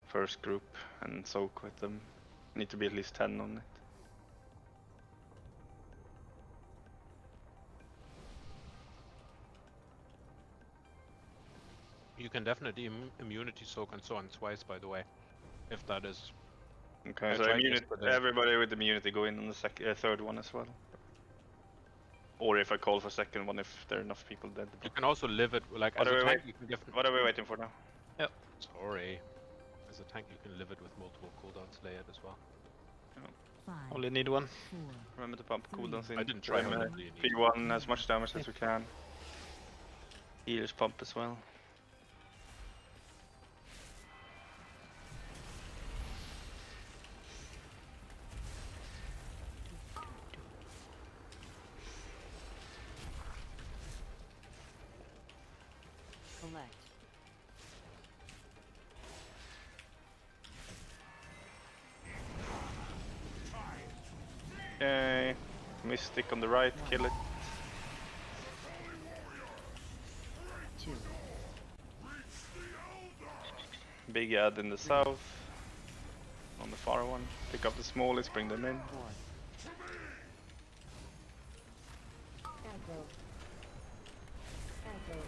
first group and soak with them. Need to be at least 10 on it. You can definitely immunity soak and so on twice, by the way, if that is. Okay, so everybody with immunity go in on the third one as well. Or if I call for second one, if there are enough people dead. You can also live it like as a tank. You can what are we waiting for now? Yep. Sorry. As a tank, you can live it with multiple cooldowns, lay it as well. Oh. Only need one. Remember to pump cooldowns in. I didn't try hard. P1 as much damage as we can. Healers pump as well. Collect. Okay, Mystic on the right, kill it. 2. Big ad in the south. On the far one. Pick up the smallest, bring them in. 4. Aggro. Aggro.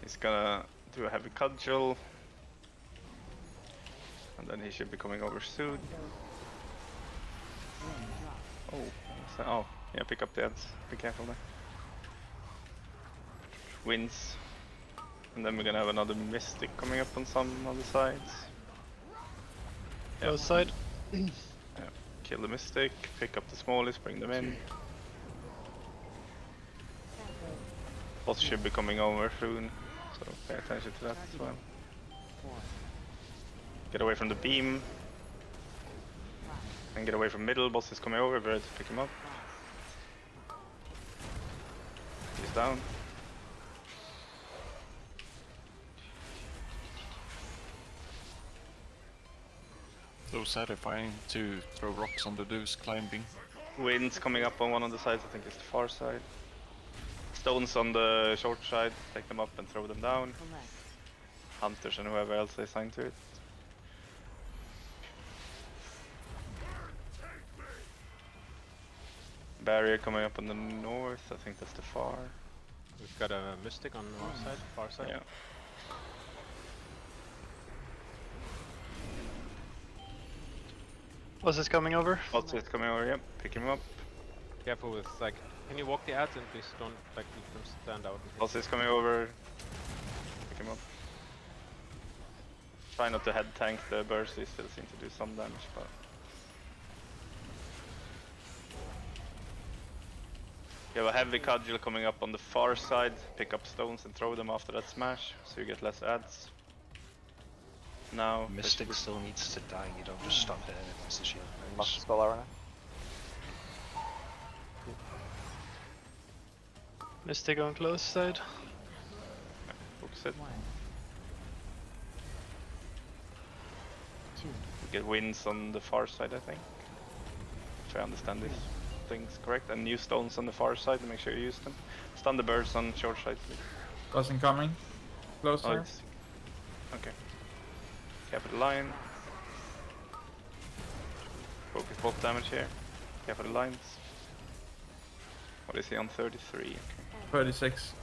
He's gonna do a heavy cudgel. And then he should be coming over soon. Oh, yeah, pick up the ads. Be careful there. Winds. And then we're gonna have another Mystic coming up on some other sides. Both side. Yeah. Kill the Mystic, pick up the smallest, bring them in. Boss should be coming over soon, so pay attention to that as well. Get away from the beam. And get away from middle, boss is coming over, we're ready to pick him up. He's down. So satisfying to throw rocks on the dudes climbing. Winds coming up on one of the sides, I think it's the far side. Stones on the short side, take them up and throw them down. Collect. Hunters and whoever else they assign to it. Barrier coming up on the north, I think that's the far. We've got a Mystic on our side, far side. Yeah. Was this coming over? What's it coming over? Yep, pick him up. Careful with like, can you walk the ads and please don't like leave them stand out. What's is coming over? Pick him up. Try not to head tank the burst, they still seem to do some damage, but... You have a heavy cudgel coming up on the far side, pick up stones and throw them after that smash, so you get less ads. Now... Mystic still needs to die, you don't just stop hitting it once the shield burns. Must spell arena. Mystic on close side. Focus it. 1. 2. You get winds on the far side, I think. If I understand these things correct. And new stones on the far side, make sure you use them. Stun the birds on short side, please. Cousin coming. Close there. Okay. Careful the line. Focus both damage here. Careful the lines. What is he on? 33. Okay. 36.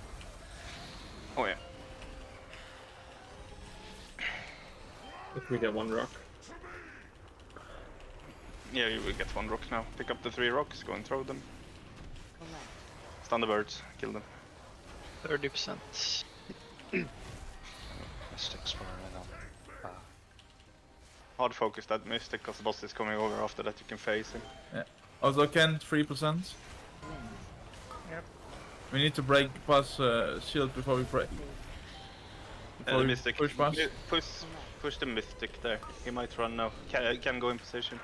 Oh yeah. If we get one rock. Yeah, you will get one rock now. Pick up the 3 rocks, go and throw them. Collect. Stun the birds, kill them. 30%. Mystic's far right now. Hard focus that Mystic, cause the boss is coming over after that you can face him. Yeah. Also Ken, 3%. Yep. We need to break past shield before we break. The Mystic, push past. Push the Mystic there. He might run now. Can go in position.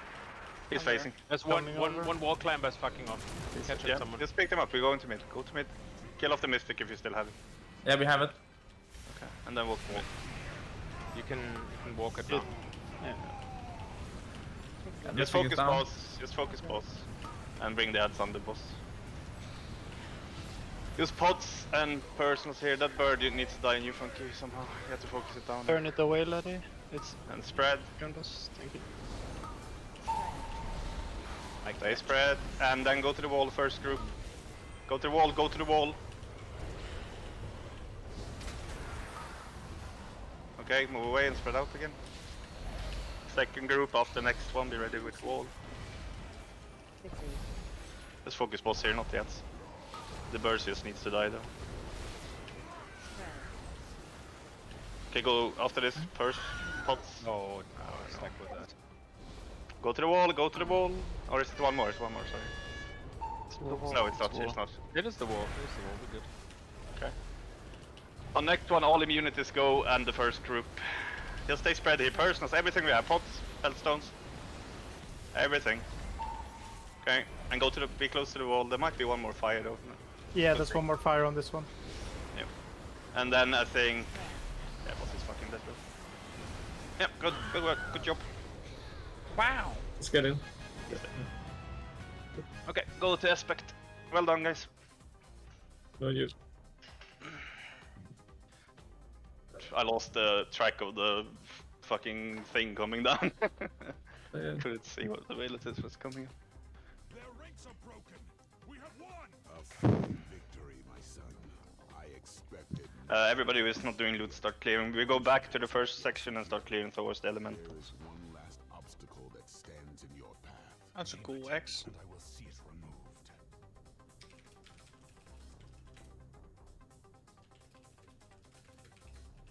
He's facing. There's one wall climb that's fucking off. Catch Yeah, someone. just pick them up. We're going to mid. Go to mid. Kill off the Mystic if you still have it. Yeah, we have it. Okay, and then walk to mid. You can walk it down. And Just this thing is focus down. boss. Just focus boss. And bring the ads on the boss. Use pots and personals here. That bird needs to die in you, Funky, somehow. You have to focus it down. Turn it away, laddie. It's And spread. behind us. Thank you. Stay spread. And then go to the wall first group. Go to the wall, go to the wall. Okay, move away and spread out again. Second group after next one, be ready with wall. 60. Let's focus boss here, not yet. The burst just needs to die though. Spread. Okay, go after this first pots. No, stuck with that. Go to the wall, go to the wall. Or is it one more? It's one more, sorry. No, it's not, it's not. It is the wall. It is the wall. We're good. Okay. On next one, all immunities go and the first group. Just stay spread here. Personals, everything we have. Pots, stones. Everything. Okay, and go to the, be close to the wall. There might be one more fire though. Yeah, there's one more fire on this one. Yep. And then I think... Yeah, boss is fucking dead though. Yep, good work, good job. Wow! Let's get in. Okay, go to aspect. Well done, guys. No, you. I lost the track of the fucking thing coming down. Yeah. Couldn't see what the abilities was coming. Their ranks are broken. We have won. A fine victory, my son. I expected. Everybody who is not doing loot, start clearing. We go back to the first section and start clearing towards the There elementals. is one last obstacle that stands in your path. That's a cool X. And I will see it removed.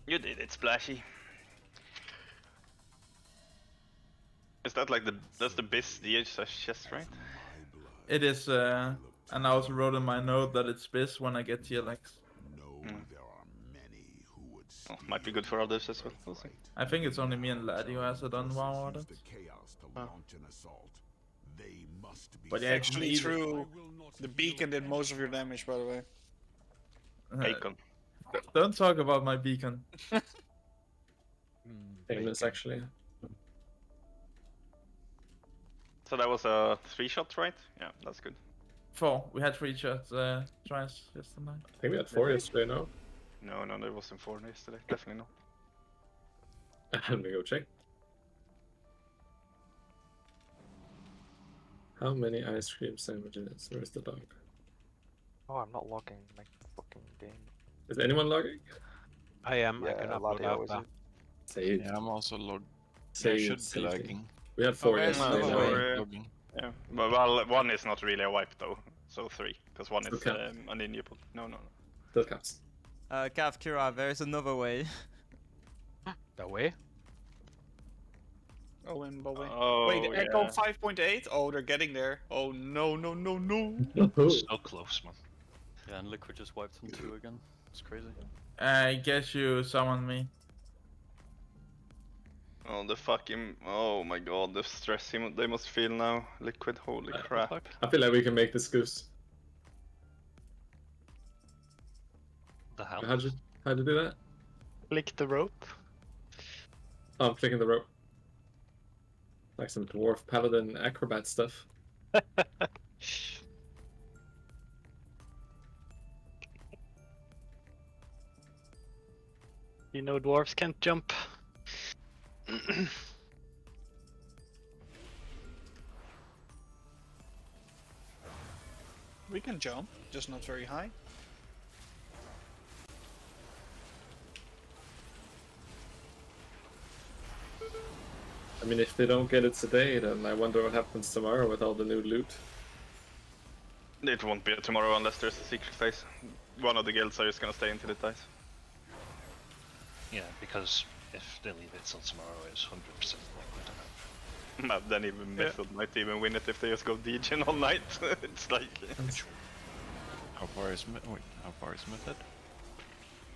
You did it, Splashy. Is that like the that's the BIS DH chest, right? It is, and I also wrote in my note that it's BIS when I get TLX. No, there are many who would Oh, might be good for others as well. We'll see. I think it's only me and Laddie who has it on WoW order. the chaos to launch an assault. They must be But yeah, Actually, need- through the beacon did most of your damage, by the way. Bacon. Don't talk about my beacon. Famous, actually. So that was a 3-shot, right? Yeah, that's good. 4. We had 3 shots tries yesterday. I think we had 4 yesterday, no? No, there wasn't 4 yesterday. Definitely not. Let me go check. How many ice cream sandwiches? Where's the dog? Oh, I'm not logging my fucking game. Is anyone logging? I am. I Yeah, can a lot upload of hours Alpha. Save. Yeah, I'm also logged. I Save. should be save. lagging. We had 4 Oh, yesterday, no, no? no. Logging. Yeah. But, well, 1 is not really a wipe though. So 3. Because 1 is Okay. an injable. No. Still counts. Cav Kira, there is another way. That way? Oh, and Bobby. Oh, Wait, Echo yeah. 5.8? Oh, they're getting there. Oh, no. So close, man. Yeah, and Liquid just wiped on 2 again. It's crazy. I guess you summoned me. Oh, the fucking... Oh my god, the stress they must feel now. Liquid, holy crap. Fuck. I feel like we can make this goose. The hell? How'd you do that? Flick the rope. Oh, I'm flicking the rope. Like some dwarf paladin acrobat stuff. You know dwarves can't jump. We can jump, just not very high. I mean, if they don't get it today, then I wonder what happens tomorrow with all the new loot. It won't be tomorrow unless there's a secret phase. One of the guilds are just gonna stay until it dies. Yeah, because if they leave it till tomorrow, it's 100% likely to happen. But then even Method might even win it if they just go Degen all night. It's like... How far is Method?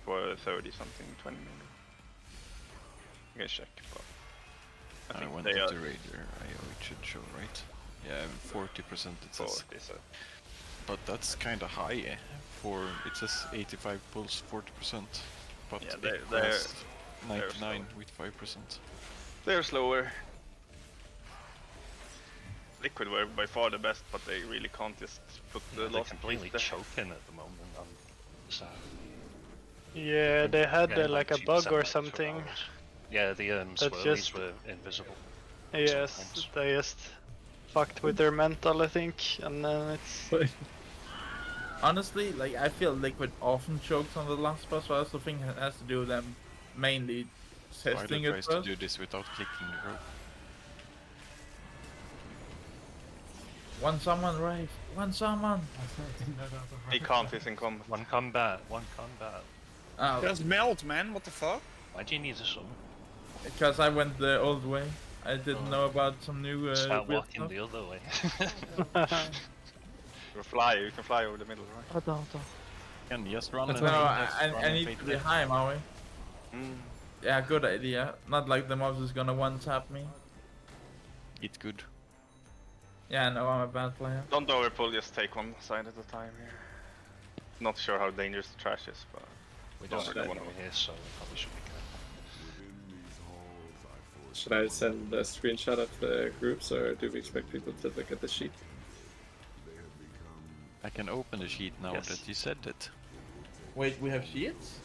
For 30 something, 20 maybe. You can check, but... I think went they to are the Raider IO, it should show, right? Yeah, 40% it says. 40, so... But that's kinda high, for it says 85 pulls 40%. But Yeah, it they're has 99 slow. with 5%. They're slower. Liquid were by far the best, but they really can't just put the They're last completely piece there. choking at the moment. I'm sad. Yeah, they had Getting like a 2% bug or left for something. hours. Yeah, the That's swirlies just- were invisible. Yes, sometimes. they just fucked with their mental, I think, and then it's. Honestly, like I feel Liquid often chokes on the last boss, so I also think it has to do with them mainly Spider testing it tries to first. do this without clicking the rope. One summon, Rafe. One summon. He can't, he's in combat. One combat, one combat. Oh, Just melt, man. What the fuck? Why do you need a summon? because I went the old way. I didn't know about some new Start weird walking stuff. the other way. You can fly over the middle, right? Can just run That's and No, just run I and need fade to be left. high, Maui. Mm. Yeah, good idea. Not like the mobs is gonna one-tap me. It's good. Yeah, I know I'm a bad player. Don't overpull, just take one side at a time here. Not sure how dangerous the trash is, but We don't don't really have want anyone to. here, so we probably should be careful. Should I send a screenshot of the groups, or do we expect people to look at the sheet? I can open the sheet now Yes. that you said it. Wait, we have sheets?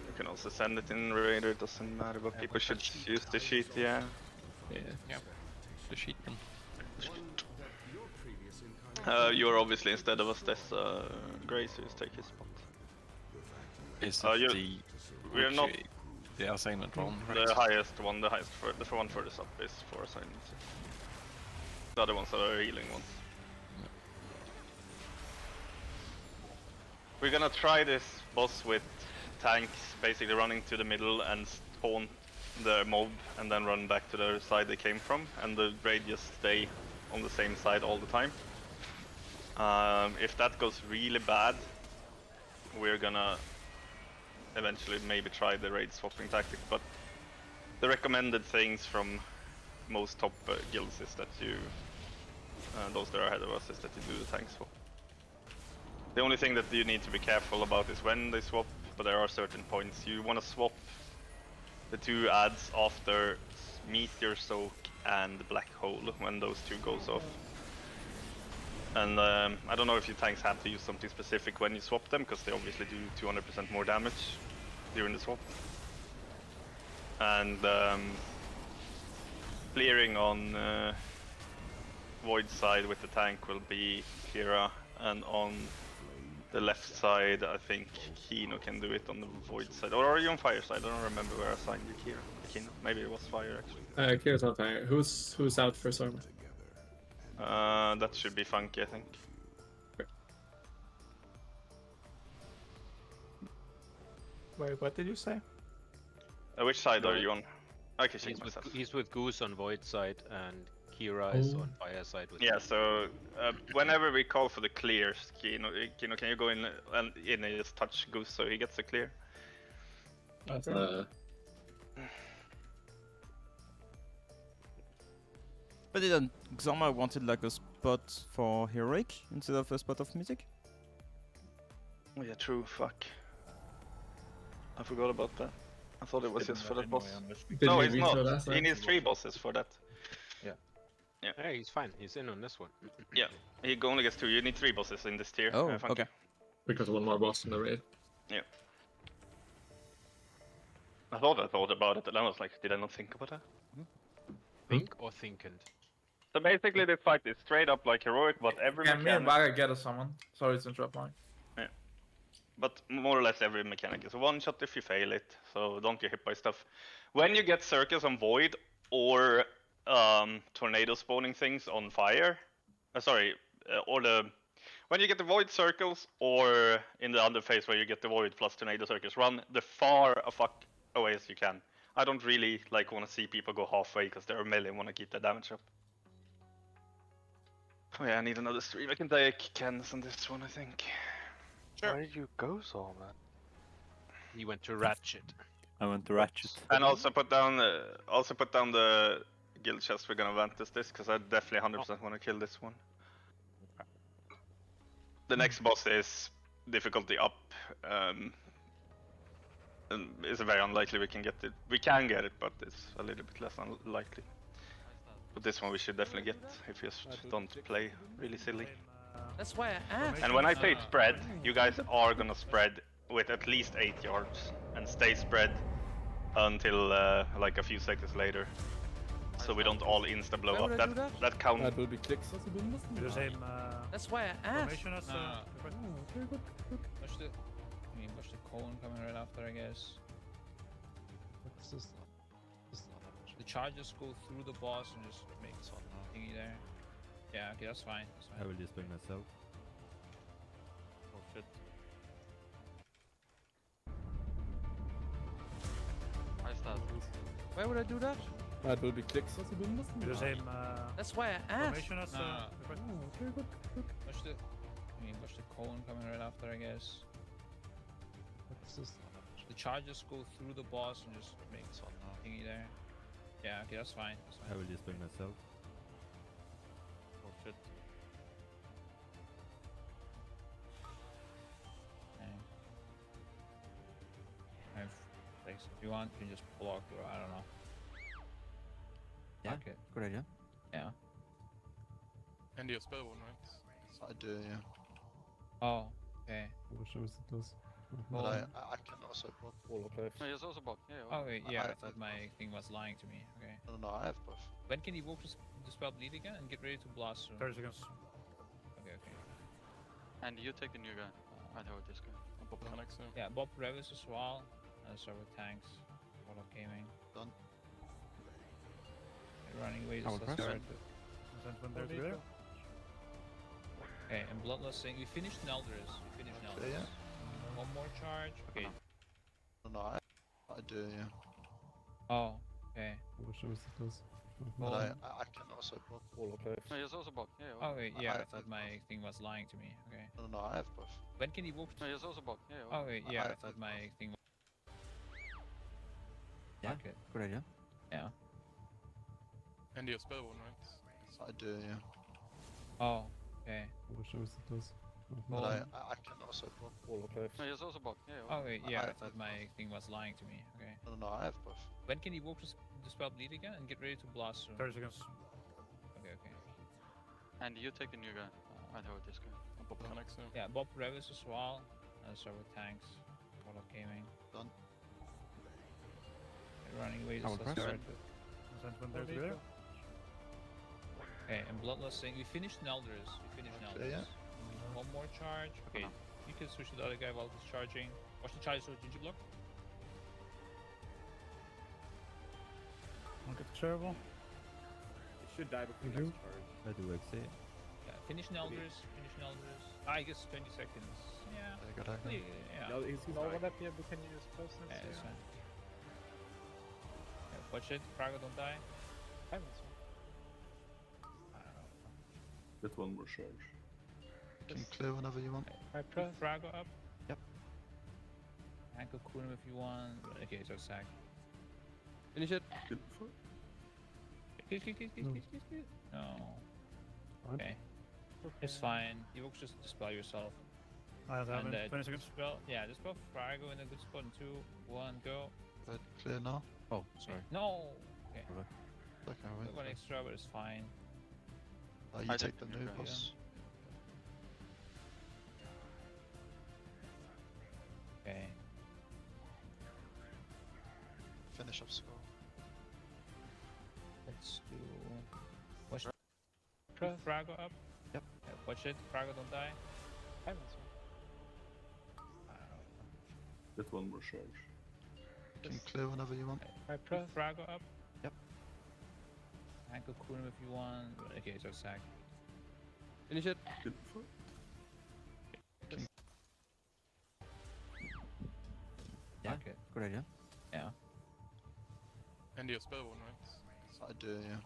You can also send it in Raider, it doesn't matter, but people should use the sheet, yeah. Yeah. The sheet then. You're obviously instead of us, there's Gray, so just take his spot. Is you- it we're not the assignment one, right? the highest one, the one furthest up is 4 assignments. The other ones are healing ones. We're gonna try this boss with tanks basically running to the middle and taunt the mob and then run back to the other side they came from, and the raid just stay on the same side all the time. If that goes really bad, we're gonna eventually maybe try the raid swapping tactic, but the recommended things from most top guilds is that you, those that are ahead of us, is that you do the tank swap. The only thing that you need to be careful about is when they swap, but there are certain points. You want to swap the two adds after Meteor Soak and Black Hole, when those two goes off. And I don't know if your tanks have to use something specific when you swap them, because they obviously do 200% more damage during the swap. And clearing on Void side with the tank will be Kira, and on the left side I think Kino can do it on the Void side. Or are you on Fire side? I don't remember where I assigned you Kino. Maybe it was Fire actually. Kira's on fire. Who's out for Storm? That should be Funky, I think. Wait, what did you say? Which side are you on? I can check He's myself. he's with Goose on Void side, and Kira is on Fire side with. Yeah, so whenever we call for the clears, Kino, can you go in and just touch Goose so he gets the clear? But didn't Xama wanted like a spot for Heroic instead of a spot of Mythic? Oh yeah, true, fuck. I forgot about that. I thought it was just for that boss. No, it's not. He needs 3 bosses for that. Hey, he's fine. He's in on this one. Yeah, he only gets 2. You need 3 bosses in this tier. Oh, Funky. okay. Because one more boss in the raid. Yeah. I thought about it, and I was like, did I not think about that? Think or thinkend? So basically, this fight is straight up like heroic, but every Can me and mechanic. Vaga get a summon? Sorry to interrupt, Mike. Yeah. But more or less every mechanic is a one shot if you fail it, so don't get hit by stuff. When you get circles on void or tornado spawning things on fire, when you get the void circles, or in the other phase where you get the void plus tornado circles, run the far a fuck away as you can. I don't really want to see people go halfway because they're a melee and want to keep their damage up. Oh yeah, I need another stream. I can take Ken's on this one, I think. Where did you go, Saul, man? He went to Ratchet. I went to Ratchet. And also put down the guild chest. We're gonna Vantis this because I definitely 100% want to kill this one. The next boss is difficulty up. it's very unlikely we can get it. We can get it, but it's a little bit less unlikely. But this one we should definitely get if we just don't play really silly. That's why I asked. And when I say spread, you guys are gonna spread with at least 8 yards and stay spread until like a few seconds later, so we don't all insta blow up. That count. That will be clicks. The same That's why I asked. formation as Watch the colon coming right after, I guess. What's this? The charges go through the boss and just make thingy there. Yeah, okay, that's fine. That's fine. I will display myself. Oh shit. Why would I do that? That will be clicks. the same That's why I asked. formation as Watch the colon coming right after, I guess. What's this? The charges go through the boss and just make thingy there. Yeah, okay, that's fine. That's fine. I will display myself. Oh shit. If you want, you can just block or I don't know. Yeah, Okay. good idea. Yeah. And you spell one, right? I do, yeah. Oh, okay. But I can also block. No, he's also bot. Yeah. Oh wait, yeah, I I- thought my thing was lying to me. Okay. No, I have both. When can you walk the spell bleed again and get ready to blast soon? 30 seconds. Okay, okay. And you take the new guy. I know this guy. I'm Bob Panic soon. Yeah, Bob Revis as well. Start with tanks. What up gaming. Done. Running away Our just press. start. Send when they're there. Okay, and Bloodlust saying we finished Neldris. We finished Neldris. Yeah. One more charge. Okay. No, I do, yeah. Oh, okay. But I can also block. No, he's also bot. Yeah. Oh wait, yeah, I I- thought my thing was lying to me. Okay. No, I have both. When can you walk? No, he's also bot. Yeah. Oh wait, yeah, I I- thought my thing was. Yeah, Okay. good idea. Yeah. And you spell one, right? I do, yeah. Oh, okay. But I can also block. No, he's also bot. Yeah. Oh wait, yeah, I I- thought my thing was lying to me. Okay. No, I have both. When can you walk the spell bleed again and get ready to blast soon? 30 seconds. Okay, okay. And you take the new guy. I know this guy. I'm Bob Panic soon. Yeah, Bob Revis as well. Start with tanks. What up gaming. Done. Running away Our just press. start. Send when they're there. Okay, and Bloodlust saying we finished Neldris. We finished Neldris. yeah. One more charge. Okay, you can switch to the other guy while he's charging. Watch the charge so ginger block. Don't get terrible. It should die before next charge. I do XA. Yeah, finish Neldris. Finish Neldris. I guess 20 seconds. Yeah. Yeah. No one up here, we can use closeness. Yeah, that's fine. Yeah, watch it. Praga don't die. That's one more charge. Can clear whenever you want. I press. Praga up. Yep. Ankle cool him if you want. Okay, so sack. Finish it. Kill. No. Okay. It's fine. You will just dispel yourself. I have And 20 seconds. dispel, yeah, dispel Frago in a good spot in 2, 1, go. But clear now. Oh, sorry. No! Okay. Okay, Got one wait. extra, but it's fine. You I take take the the new new guy, boss. Okay. Finish up score. Let's do. Watch Frago up. Yep. Yeah, watch it. Frago don't die. That's one more charge. Can clear whenever you want. I press. Frago up. Yep. Ankle cool him if you want. Okay, so sack. Finish it. Yeah, Okay. good idea. Yeah. And you spell one, right? I do, yeah.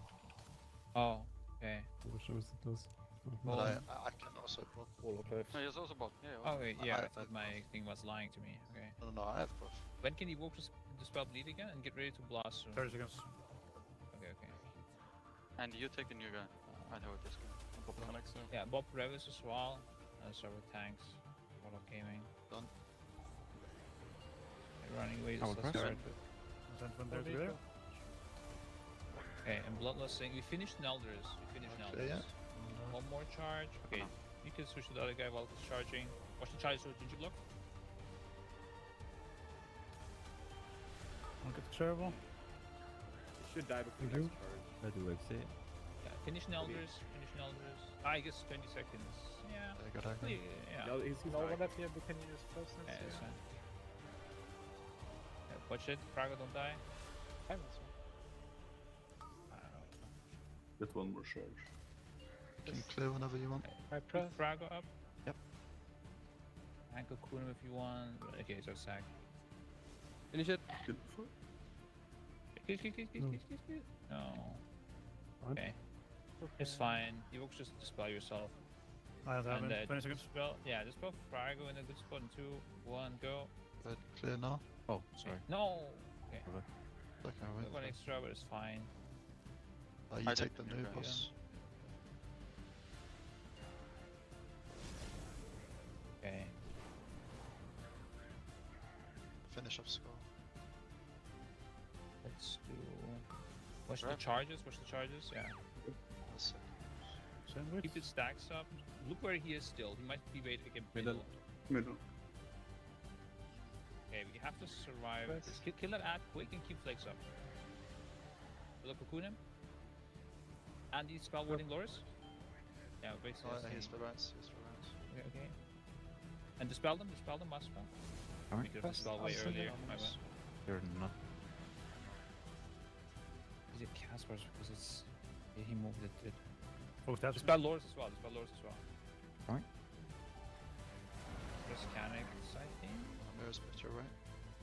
Oh, okay. But I can also block. No, he's also bot. Yeah. Oh wait, yeah, I I- thought my thing was lying to me. Okay. No, I have both. When can you walk the spell bleed again and get ready to blast soon? 30 seconds. Okay, okay. And you take the new guy. I know this guy. I'm Bob Panic soon. Yeah, Bob Revis as well. Start with tanks. What up gaming. Done. running away. Our Let's press? start. Send one there together. Okay, and Bloodlust saying we finished Nelders. We finished Nelders. yeah. One more charge. Okay, you can switch to the other guy while he's charging. Watch the charge, so did you block? Don't get the servo. Should die before You next charge. I do exit. Yeah, finish Nelders. Finish Nelders. I guess 20 seconds. Yeah. Yeah. No, he's No, fine. whatever, but can you use closeness? Yeah, it's fine. Yeah, watch it. Praga don't die. Fine, that's fine. I don't know. Get one more charge. Can clear whenever you want. I Put press. Praga up. Yep. Ankle Kunum if you want. Okay, so sack. Finish it. Kill. No. Okay. It's fine. You will just dispel yourself. I'll have And him. 20 seconds. dispel. Yeah, dispel Frago in a good spot in 2, 1, go. But clear now. Oh, sorry. No. Okay. Okay, Got one extra, but it's fine. You take the new boss. Okay. Finish off score. Let's do. Watch the charges. Watch the charges. Yeah. Sandwich. Keep the stacks up. Look where he is still. He might be waiting again. Middle. Okay, we have to survive. Just kill that ad quick and keep flakes up. Look for Kunim. And the spell warding Loris. Yeah, basically. He's for rounds. Okay. And dispel them, must spell. Alright. We could have dispelled way earlier. My bad. You're not. Is it Casper's? Because it's. Yeah, he moved it. Oh, that's Dispel Loris as well. Alright. There's Canics, I think. Mirror's picture, right?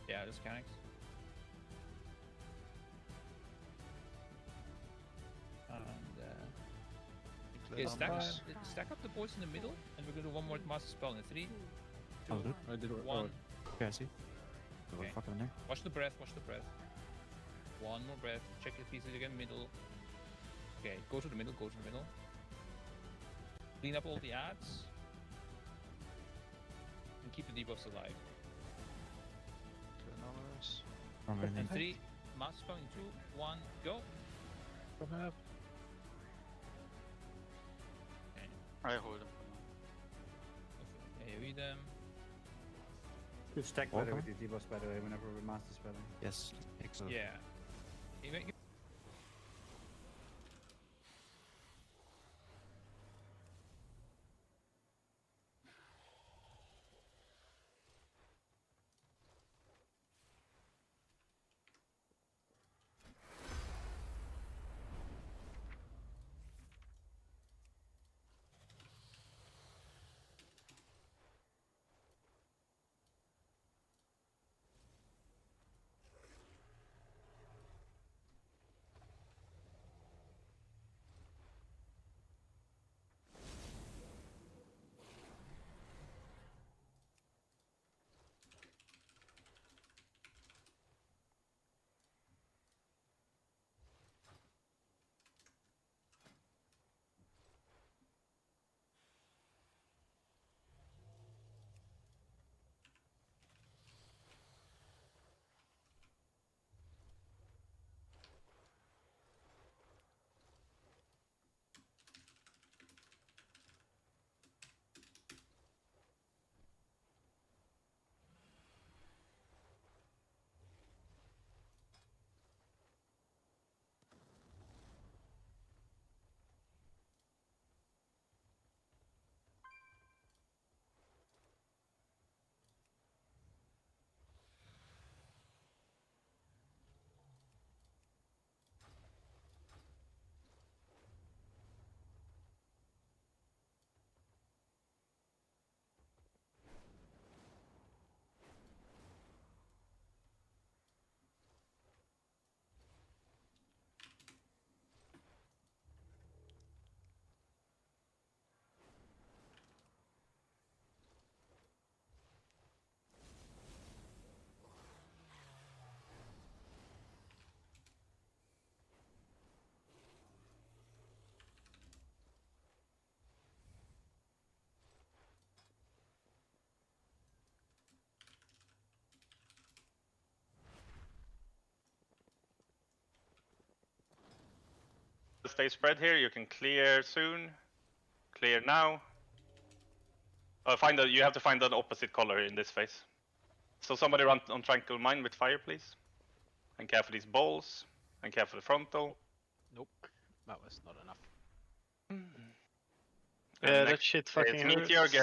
Yeah, there's Canics. And okay, stack up the boys in the middle, and we're gonna do one more master spell in 3, 2, I'll do. I did 1. Okay, I see. Okay. Fuck in there. Watch the breath. One more breath. Check your pieces again, middle. Okay, go to the middle. Clean up all the ads. And keep the debuffs alive. And 3, master spell in 2, 1, go. I hold him. AoE them. Good stack better with your debuffs, by the way, whenever we're master spelling. Yes, excellent. Yeah. stay spread here. You can clear soon. Clear now. You have to find an opposite color in this phase. So somebody run on Tranquil Mine with fire, please. And care for these balls. And care for the frontal. Nope, that was not enough. Yeah, that shit fucking It's Meteor, hurts.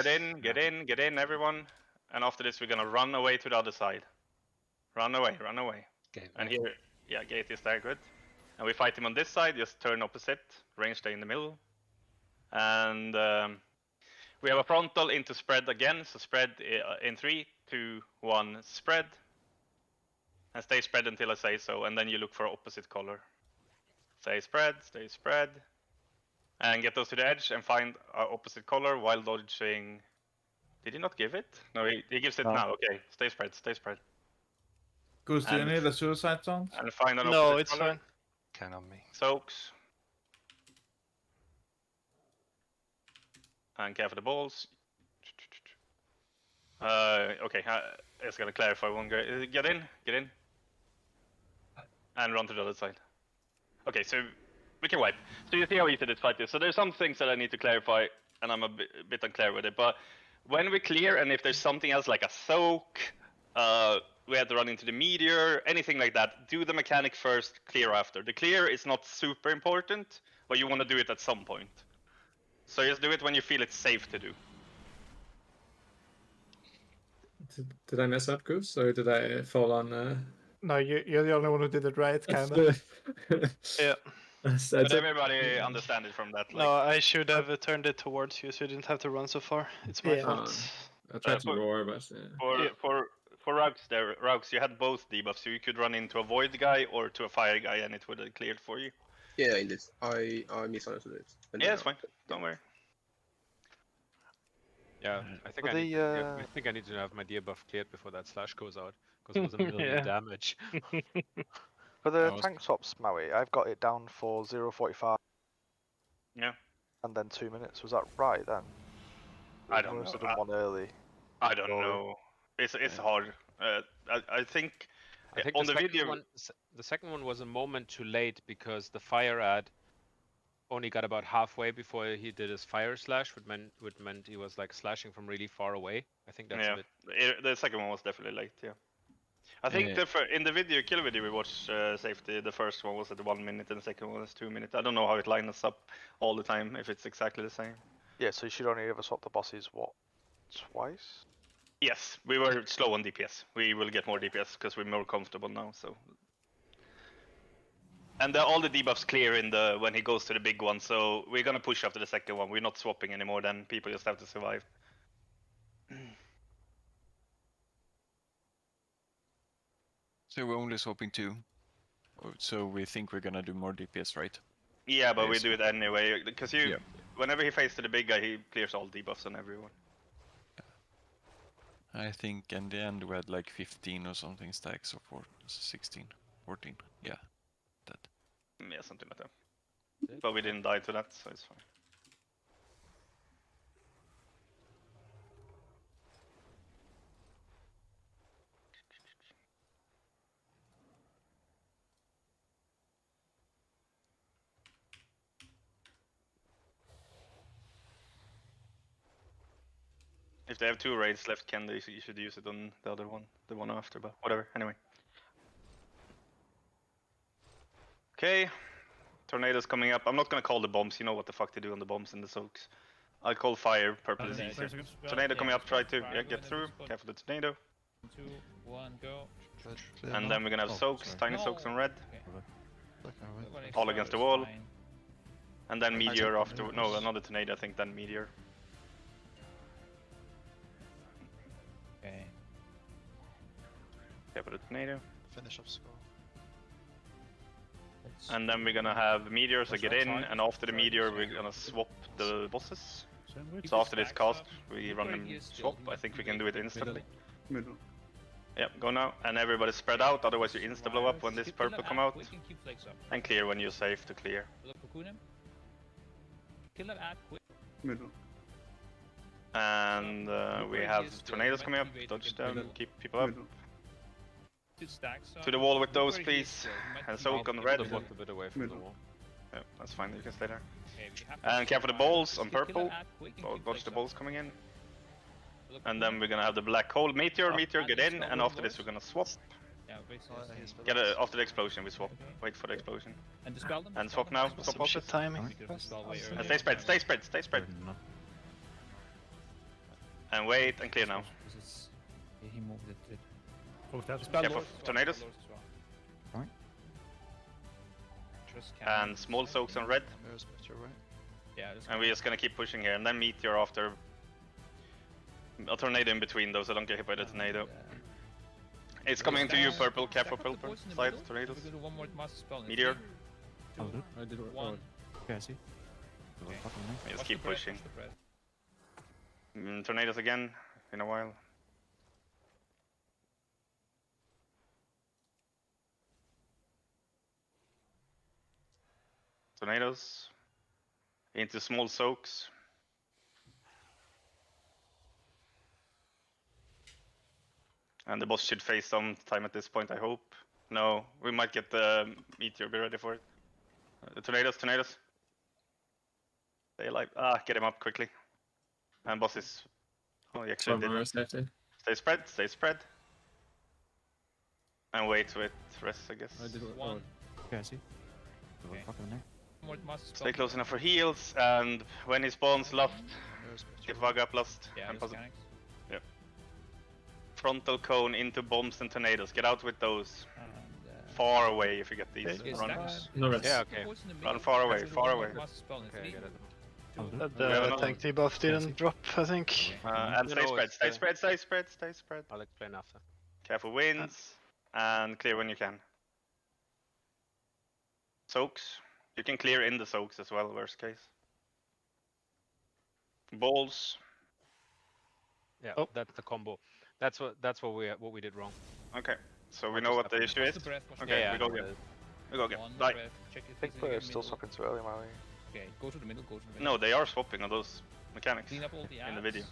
get in, everyone. And after this, we're gonna run away to the other side. Run away. Gate And there. here, yeah, Gate is there, good. And we fight him on this side, just turn opposite. Range stay in the middle. And we have a frontal into spread again, so spread in 3, 2, 1, spread. And stay spread until I say so, and then you look for opposite color. Stay spread. And get those to the edge and find our opposite color while dodging. Did he not give it? No, he gives it No. now. Okay, stay spread. Goose, do you And- need the suicide zones? And find an No, opposite it's color. fine. Can on me. Soaks. And care for the balls. Okay, I just gotta clarify one guy. Get in. And run to the other side. Okay, so we can wipe. So you see how easy this fight is. So there's some things that I need to clarify, and I'm a bit unclear with it. But when we clear, and if there's something else like a soak, we have to run into the meteor, anything like that, do the mechanic first, clear after. The clear is not super important, but you want to do it at some point. So just do it when you feel it's safe to do. Did I mess up, Goose, or did I fall on? No, you're the only one who did it right, kind of. Yeah. But everybody understand it from that. Like, No, I should have turned it towards you so you didn't have to run so far. It's my Yeah. fault. I tried to roar, but for Rugs, you had both debuffs, so you could run into a void guy or to a fire guy, and it would have cleared for you. Yeah, I did. I misunderstood it. Yeah, it's fine. Don't worry. Yeah, I think Well, I think I need to have my debuff cleared before that slash goes out, because it was a million Yeah. damage. For the I was- tank swaps, Maui, I've got it down for 0.45 Yeah. and then 2 minutes. Was that right then? I don't Must have know. done one early. I don't know. It's hard. I think I think on the the second video. one, the second one was a moment too late because the fire ad only got about halfway before he did his fire slash, which meant he was like slashing from really far away. I think that's a bit. The second one was definitely late. Yeah. I think in the kill video we watched safety, the first one was at 1 minute and the second one was 2 minutes. I don't know how it lines up all the time, if it's exactly the same. Yeah, so you should only ever swap the bosses, what, twice? Yes, we were slow on DPS. We will get more DPS because we're more comfortable now. So, and all the debuffs clear when he goes to the big one. So we're gonna push after the second one. We're not swapping anymore. Then people just have to survive. So we're only swapping 2. So we think we're gonna do more DPS, right? Yeah, but we Yes. do it anyway because whenever he faces to the big guy, he clears all debuffs on everyone. I think in the end we had like 15 or something stacks, or 16, 14. Yeah, that. Yeah, something like that. But we didn't die to that, so it's fine. If they have 2 raids left, Ken, you should use it on the other one, the one after, but whatever, anyway. Okay, tornadoes coming up. I'm not gonna call the bombs, you know what the fuck they do on the bombs and the soaks. I'll call fire, purple is easier. Tornado coming up, try to get through, careful the tornado. 2, 1, go. And then we're gonna have soaks, tiny soaks on red. Nobody All against the is wall. fine. And then meteor after, no, another tornado I think, then meteor. Okay. Careful the tornado. Finish up score. And then we're gonna have meteor, so get in, and after the meteor we're gonna swap the bosses. So after this cast, we run them swap. I think we can do it instantly. Middle. Yep, go now. And everybody spread out, otherwise you insta blow up when this Kill purple that come ad out. quick and keep flakes up. And clear when you're safe to clear. Look, cocoon him. Kill that ad quick. Middle. And we have tornadoes coming up, dodge them, keep people up. Middle. 2 stacks. To the wall with those please. And soak on red. Walked a bit away from the wall. Yeah, that's fine. You can stay there. Okay, we have to And care for the survive. balls on Kill that purple. ad quick and keep Watch flags the up. balls coming in. Look And at then we're gonna have the black hole. Meteor, meteor, and get these in. spell And wooden after this, lords. we're gonna swap. Yeah, basically. Get a, after the explosion, we swap. Okay. Wait for the explosion. And dispel them. And dispel swap them, now. dispel Swap them. off Shit it. timing. We could have dispelled way And earlier. stay spread, stay spread, stay spread. And wait and clear now. He moved it. Close that. Dispel Careful, lords as well, tornadoes. dispel lords as well. Alright. Just And cannons. small soaks on red. There's Meteor, right? Yeah, just And we're just gonna keep pushing here. And then meteor after. A tornado in between those, so don't get hit by the tornado. It's coming into you, purple. Careful, Stack up the purple. boards in the Slide middle. tornadoes. We're gonna do one more master spell. in Meteor. 3, I'll 2, do. I did it. 1. Okay, I see. Okay. Just Watch keep the breath, pushing. watch the breath. Tornadoes again in a while. Tornadoes into small soaks. And the boss should face some time at this point, I hope. No, we might get the meteor, be ready for it. Tornadoes, tornadoes. Stay alive. Ah, get him up quickly. And boss is... Oh, he actually did. Stay spread, stay spread. And wait with rest, I guess. I did it. One. Okay, I see. Okay. Fucking there. One more master spell. Stay close enough for heals, and when he spawns last, There's get Meteor. Vag up last. Yeah, and just puzzle. mechanics. Frontal cone into bombs and tornadoes. Get out with those. And, Far away if you get these. okay, Run. stacks. No rest. Yeah, okay. Boards in the Run middle. far away, Let's do far one more away. master spell in Okay, I 3, get it. I'll do. The We have another tank debuff didn't drop, I think. And You stay know, spread, it's stay the- spread, stay spread, stay spread. I'll explain after. Careful winds, and clear when you can. Soaks. You can clear in the soaks as well, worst case. Balls. Yeah, Oh. that's the combo. That's what we did wrong. Okay, so we What know just what the happened? issue Watch is. the breath, watch the Okay, Yeah, we go yeah. again. We go again. One Die. breath. Check if I think there's we're anything still middle. swapping too early, Mary. Okay, go to the middle, go to the middle. No, they are swapping on those mechanics Clean up all the in the ads. video.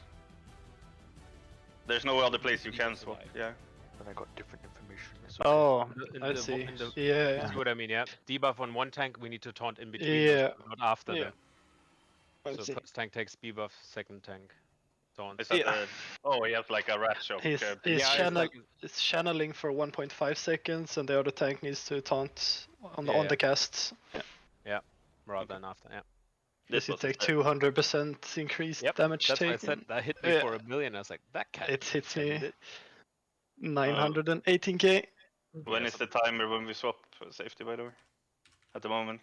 There's no other place you Leave can us swap. alive. Yeah. And I got different information. Oh, In I the- see. in the- Yeah. You see what I mean? Yeah. Debuff on one tank, we need to taunt in between. Yeah. those, not after Yeah. them. I So see. first tank takes debuff, second tank taunt. Is that Yeah. the... Oh, he has like a rat shock. He's, uh, he's, Yeah, it's channel, like- it's channeling for 1.5 seconds, and the other tank needs to taunt on the, Yeah, on yeah. the cast. rather than after. Yeah. This you was take the- 200% increased Yep. damage That's why I taken. said that hit me Yeah. for 1,000,000. I was like, that can't. It hits me defend it. 918k. When is the timer when we swap safety, by the way? At the moment.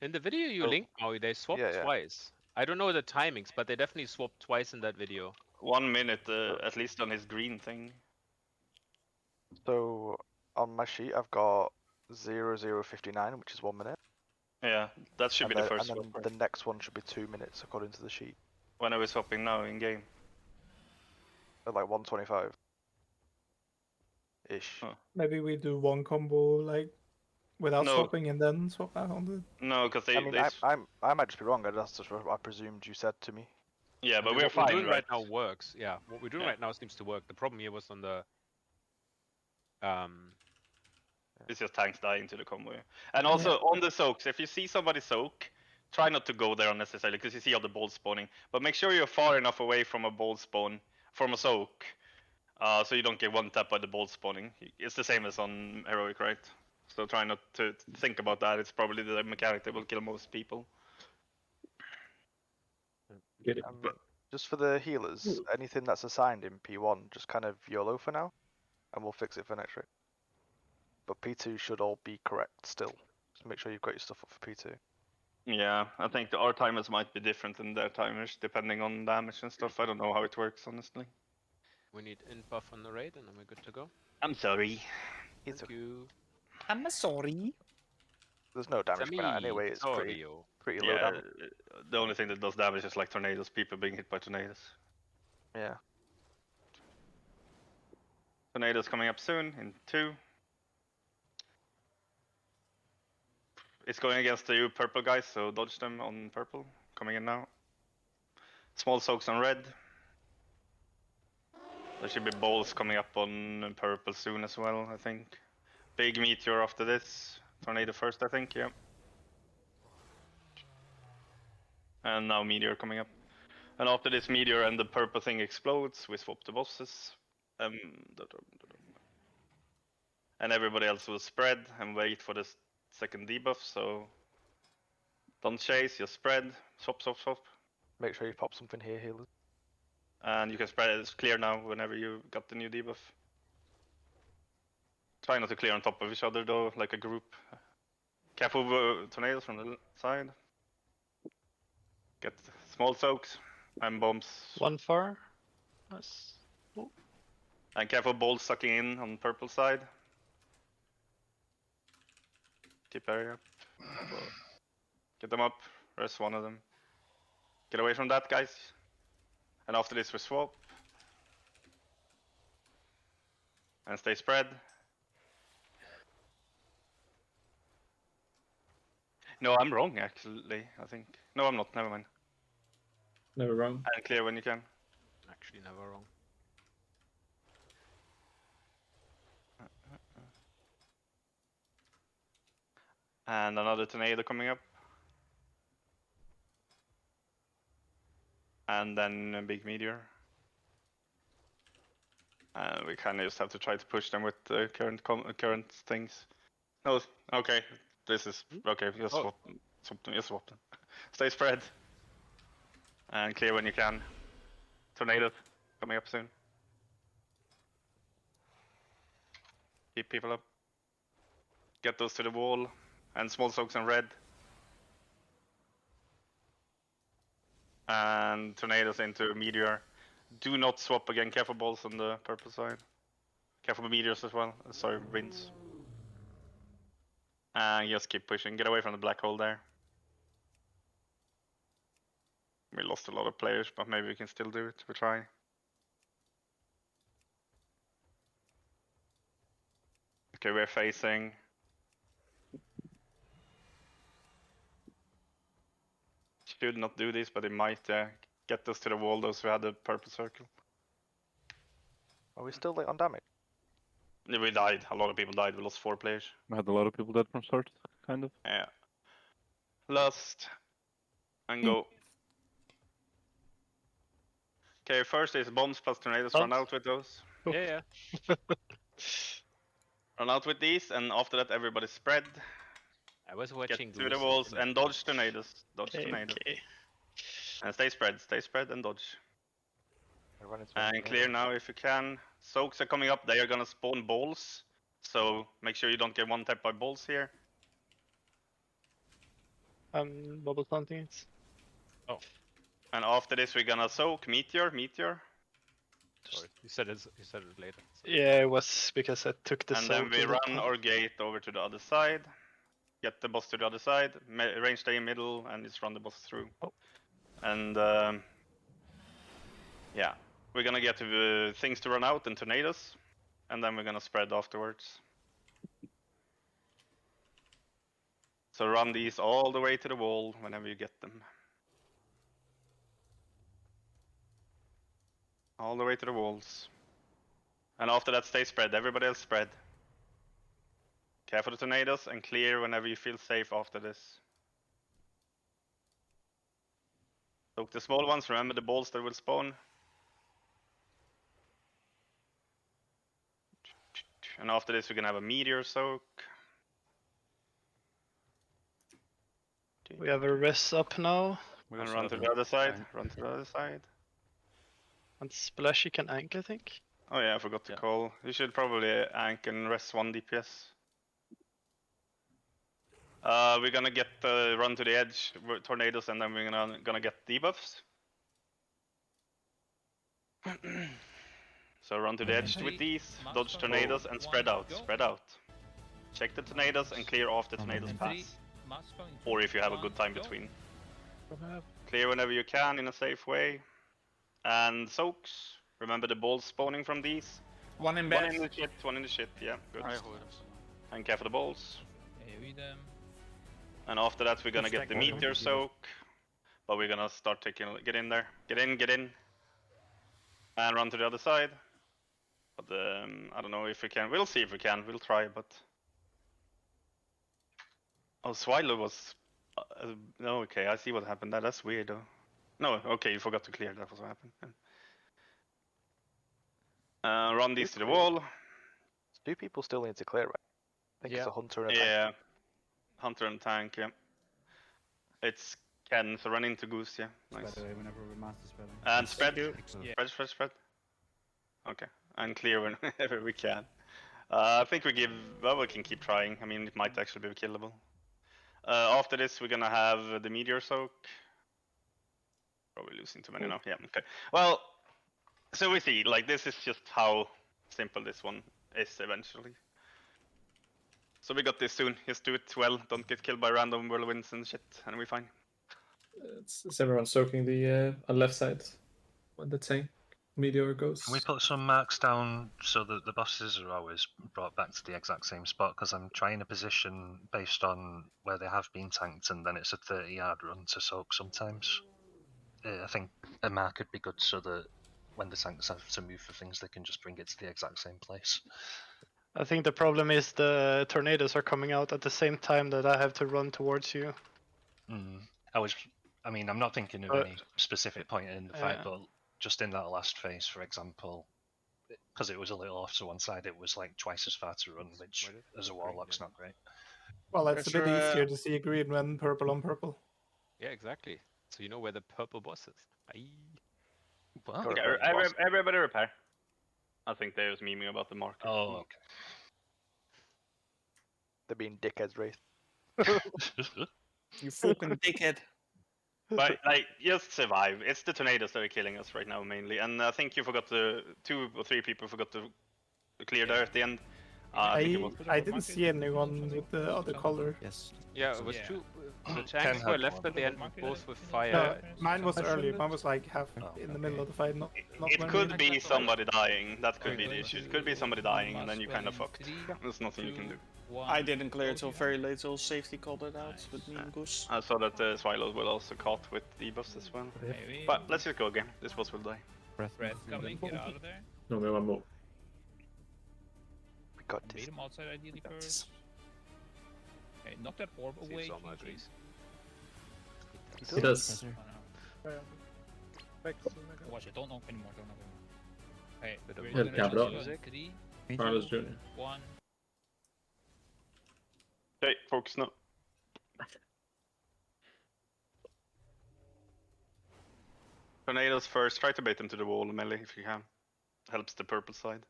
In the video you Oh. linked, Maui, they swapped Yeah, yeah. twice. I don't know the timings, but they definitely swapped twice in that video. 1 minute, at least on his green thing. So on my sheet, I've got 00:59, which is 1 minute. Yeah, that should and be the then, first and swap. then right? the next one should be 2 minutes according to the sheet. When are we swapping now in game? At like 1:25 ish. Huh. Maybe we do one combo like without No. swapping and then swap out on the. No, because they. I mean, I might just be wrong. That's just what I presumed you said to me. Yeah, but I mean, we're what fine, we're doing right? right now works. Yeah, what we're doing Yeah. right now seems to work. The problem here was on the It's just tanks dying to the combo. Yeah. And also on the soaks, if you see somebody soak, try not to go there unnecessarily because you see all the balls spawning. But make sure you're far enough away from a ball spawn, from a soak, so you don't get one tap by the ball spawning. It's the same as on heroic, right? So try not to think about that. It's probably the mechanic that will kill most people. Get it. Just for the healers, anything that's assigned in P1, just kind of YOLO for now, and we'll fix it for next week. But P2 should all be correct still. Just make sure you've got your stuff up for P2. Yeah, I think our timers might be different than their timers depending on damage and stuff. I don't know how it works, honestly. we need int buff on the raid, and then we're good to go. I'm sorry. Thank you. I'm sorry. There's no damage going out anyway. It's pretty low Yeah, damage. the only thing that does damage is like tornadoes, people being hit by tornadoes. Yeah. Tornadoes coming up soon in 2. It's going against the purple guys, so dodge them on purple. Coming in now. Small soaks on red. There should be balls coming up on purple soon as well, I think. Big meteor after this. Tornado first, I think, yeah. And now Meteor coming up. And after this Meteor and the purple thing explodes, we swap the bosses. And everybody else will spread and wait for the second debuff, so don't chase, just spread, swap, swap, swap. Make sure you pop something here, healers. And you can spread it, it's clear now whenever you got the new debuff. Try not to clear on top of each other though, like a group. Careful tornadoes from the side. Get small soaks and bombs. One far. Nice. Oh. And careful balls sucking in on the purple side. Keep area up. Get them up. Rest one of them. Get away from that, guys. And after this we swap. And stay spread. No, I'm wrong actually, I think. No, I'm not, never mind. Never wrong. And clear when you can. Actually, never wrong. And another tornado coming up. And then a big meteor. And we kind of just have to try to push them with the current things. No, okay. This is okay. Just swap them. Just swap them. Stay spread. And clear when you can. Tornado coming up soon. Keep people up. Get those to the wall. And small soaks in red. And tornadoes into meteor. Do not swap again. Careful balls on the purple side. Careful meteors as well. Sorry, winds. And just keep pushing. Get away from the black hole there. We lost a lot of players, but maybe we can still do it. We'll try. Okay, we're facing. Should not do this, but it might get us to the wall, those who had the purple circle. Are we still late on damage? Yeah, we died. A lot of people died. We lost 4 players. We had a lot of people dead from start, kind of. Yeah. Last. And go. Okay, first is bombs plus tornadoes. Run out with those. Yeah. Run out with these, and after that everybody spread. I was watching Get to the walls and dodge tornadoes. Dodge tornadoes. Okay. And stay spread and dodge. And clear now if you can. Soaks are coming up, they are gonna spawn balls. So make sure you don't get one tapped by balls here. Bubble planting it. Oh. And after this we're gonna soak, meteor. Sorry, you said it later. Yeah, it was because I took the And soak then we in the run con- our gate over to the other side. Get the boss to the other side, range stay in middle, and just run the boss through. Oh. And yeah, we're gonna get things to run out and tornadoes, and then we're gonna spread afterwards. So run these all the way to the wall whenever you get them. All the way to the walls. And after that stay spread, everybody else spread. Careful the tornadoes and clear whenever you feel safe after this. Soak the small ones, remember the balls that will spawn. And after this we're gonna have a meteor soak. We have a res up now. And run to the other side, run to the other side. And Splashy can ank, I think. Oh yeah, I forgot to call. You should probably ank and rest 1 DPS. We're gonna get run to the edge with tornadoes, and then we're gonna get debuffs. So run to the edge with these, dodge tornadoes, and spread out. Spread out. Check the tornadoes and clear off the tornadoes pass. Or if you have a good time between. Clear whenever you can in a safe way. And soaks. Remember the balls spawning from these. One in One bed. in the shit, one in the shit, yeah, good. And careful the balls. And after that we're gonna get the meteor soak. But we're gonna start taking, get in there. Get in. And run to the other side. But I don't know if we can, we'll see if we can, we'll try, but. Oh, Swilo was. No, okay, I see what happened. That's weird though. No, okay, you forgot to clear. That was what happened. Run these to the wall. 2 people still need to clear, right? I think it's a hunter and a Yeah, tank. hunter and tank. Yeah. It's Ken, so run into Goose. Yeah, nice. Spread away whenever we master spelling. And spread. Yeah. Spread. Okay, and clear whenever we can. I think we can keep trying. I mean, it might actually be killable. After this, we're gonna have the meteor soak. Probably losing too many now. Yeah. Okay. Well, so we see. Like this is just how simple this one is eventually. So we got this soon. Just do it well. Don't get killed by random whirlwinds and shit, and we're fine. Is everyone soaking the on left side when the tank meteor goes? Can we put some marks down so that the bosses are always brought back to the exact same spot? Because I'm trying a position based on where they have been tanked, and then it's a 30-yard run to soak sometimes. I think a mark would be good so that when the tanks have to move for things, they can just bring it to the exact same place. I think the problem is the tornadoes are coming out at the same time that I have to run towards you. I mean, I'm not thinking of any specific point in the fight, but just in that last phase, for example, because it was a little off to one side, it was like twice as far to run, which as a warlock's not great. Well, it's a bit easier to see green when purple on purple. Yeah, exactly. So you know where the purple boss is. Aye. Well, Okay, everybody repair. I think they was memeing about the marker. Oh, okay. They're being dickheads, Wraith. You fucking dickhead. But like, just survive. It's the tornadoes that are killing us right now mainly, and I think you forgot 2 or 3 people forgot to clear there at the end. I didn't see anyone with the other color. Yes. Yeah, it was 2. The tanks were left at the end, both with fire. No, mine was early. Mine was like half in the middle of the fight. Not It when could we- be somebody dying. That could be the issue. It could be somebody dying, and then you kind of fucked. There's nothing you can do. I didn't clear it till very late, till safety called it out with me and Goose. I saw that the Swilo will also caught with debuffs as well. But let's just go again. This boss will die. Breath coming, get out of there. No, we have one more. We got Beat him outside ideally first. Okay, knock that orb away. Keith. He does. Oh, no. Watch it, don't knock anymore, don't knock anymore. Hey, Yeah, we're Cabra. gonna do 3, Carlos Jr. 1. Okay, focus now. Tornadoes first. Try to bait them to the wall melee if you can. Helps the purple side.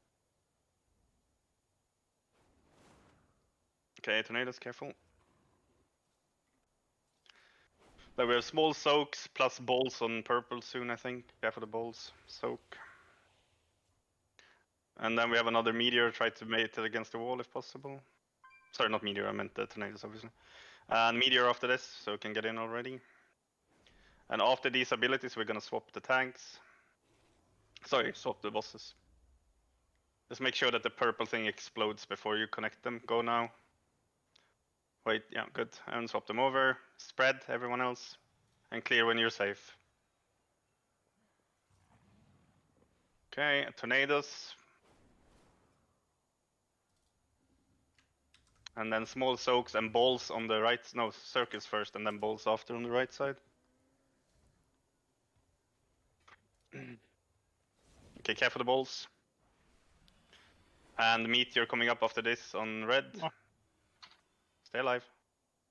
Okay, tornadoes, careful. Then we have small soaks plus balls on purple soon, I think. Careful the balls. Soak. And then we have another meteor. Try to mate it against the wall if possible. Sorry, not meteor, I meant the tornadoes, obviously. And meteor after this, so we can get in already. And after these abilities, we're gonna swap the tanks. Sorry, swap the bosses. Just make sure that the purple thing explodes before you connect them. Go now. Wait, yeah, good. And swap them over. Spread, everyone else. And clear when you're safe. Okay, tornadoes. And then small soaks and balls on the right. No, circles first and then balls after on the right side. Okay, careful the balls. And meteor coming up after this on red. Stay alive.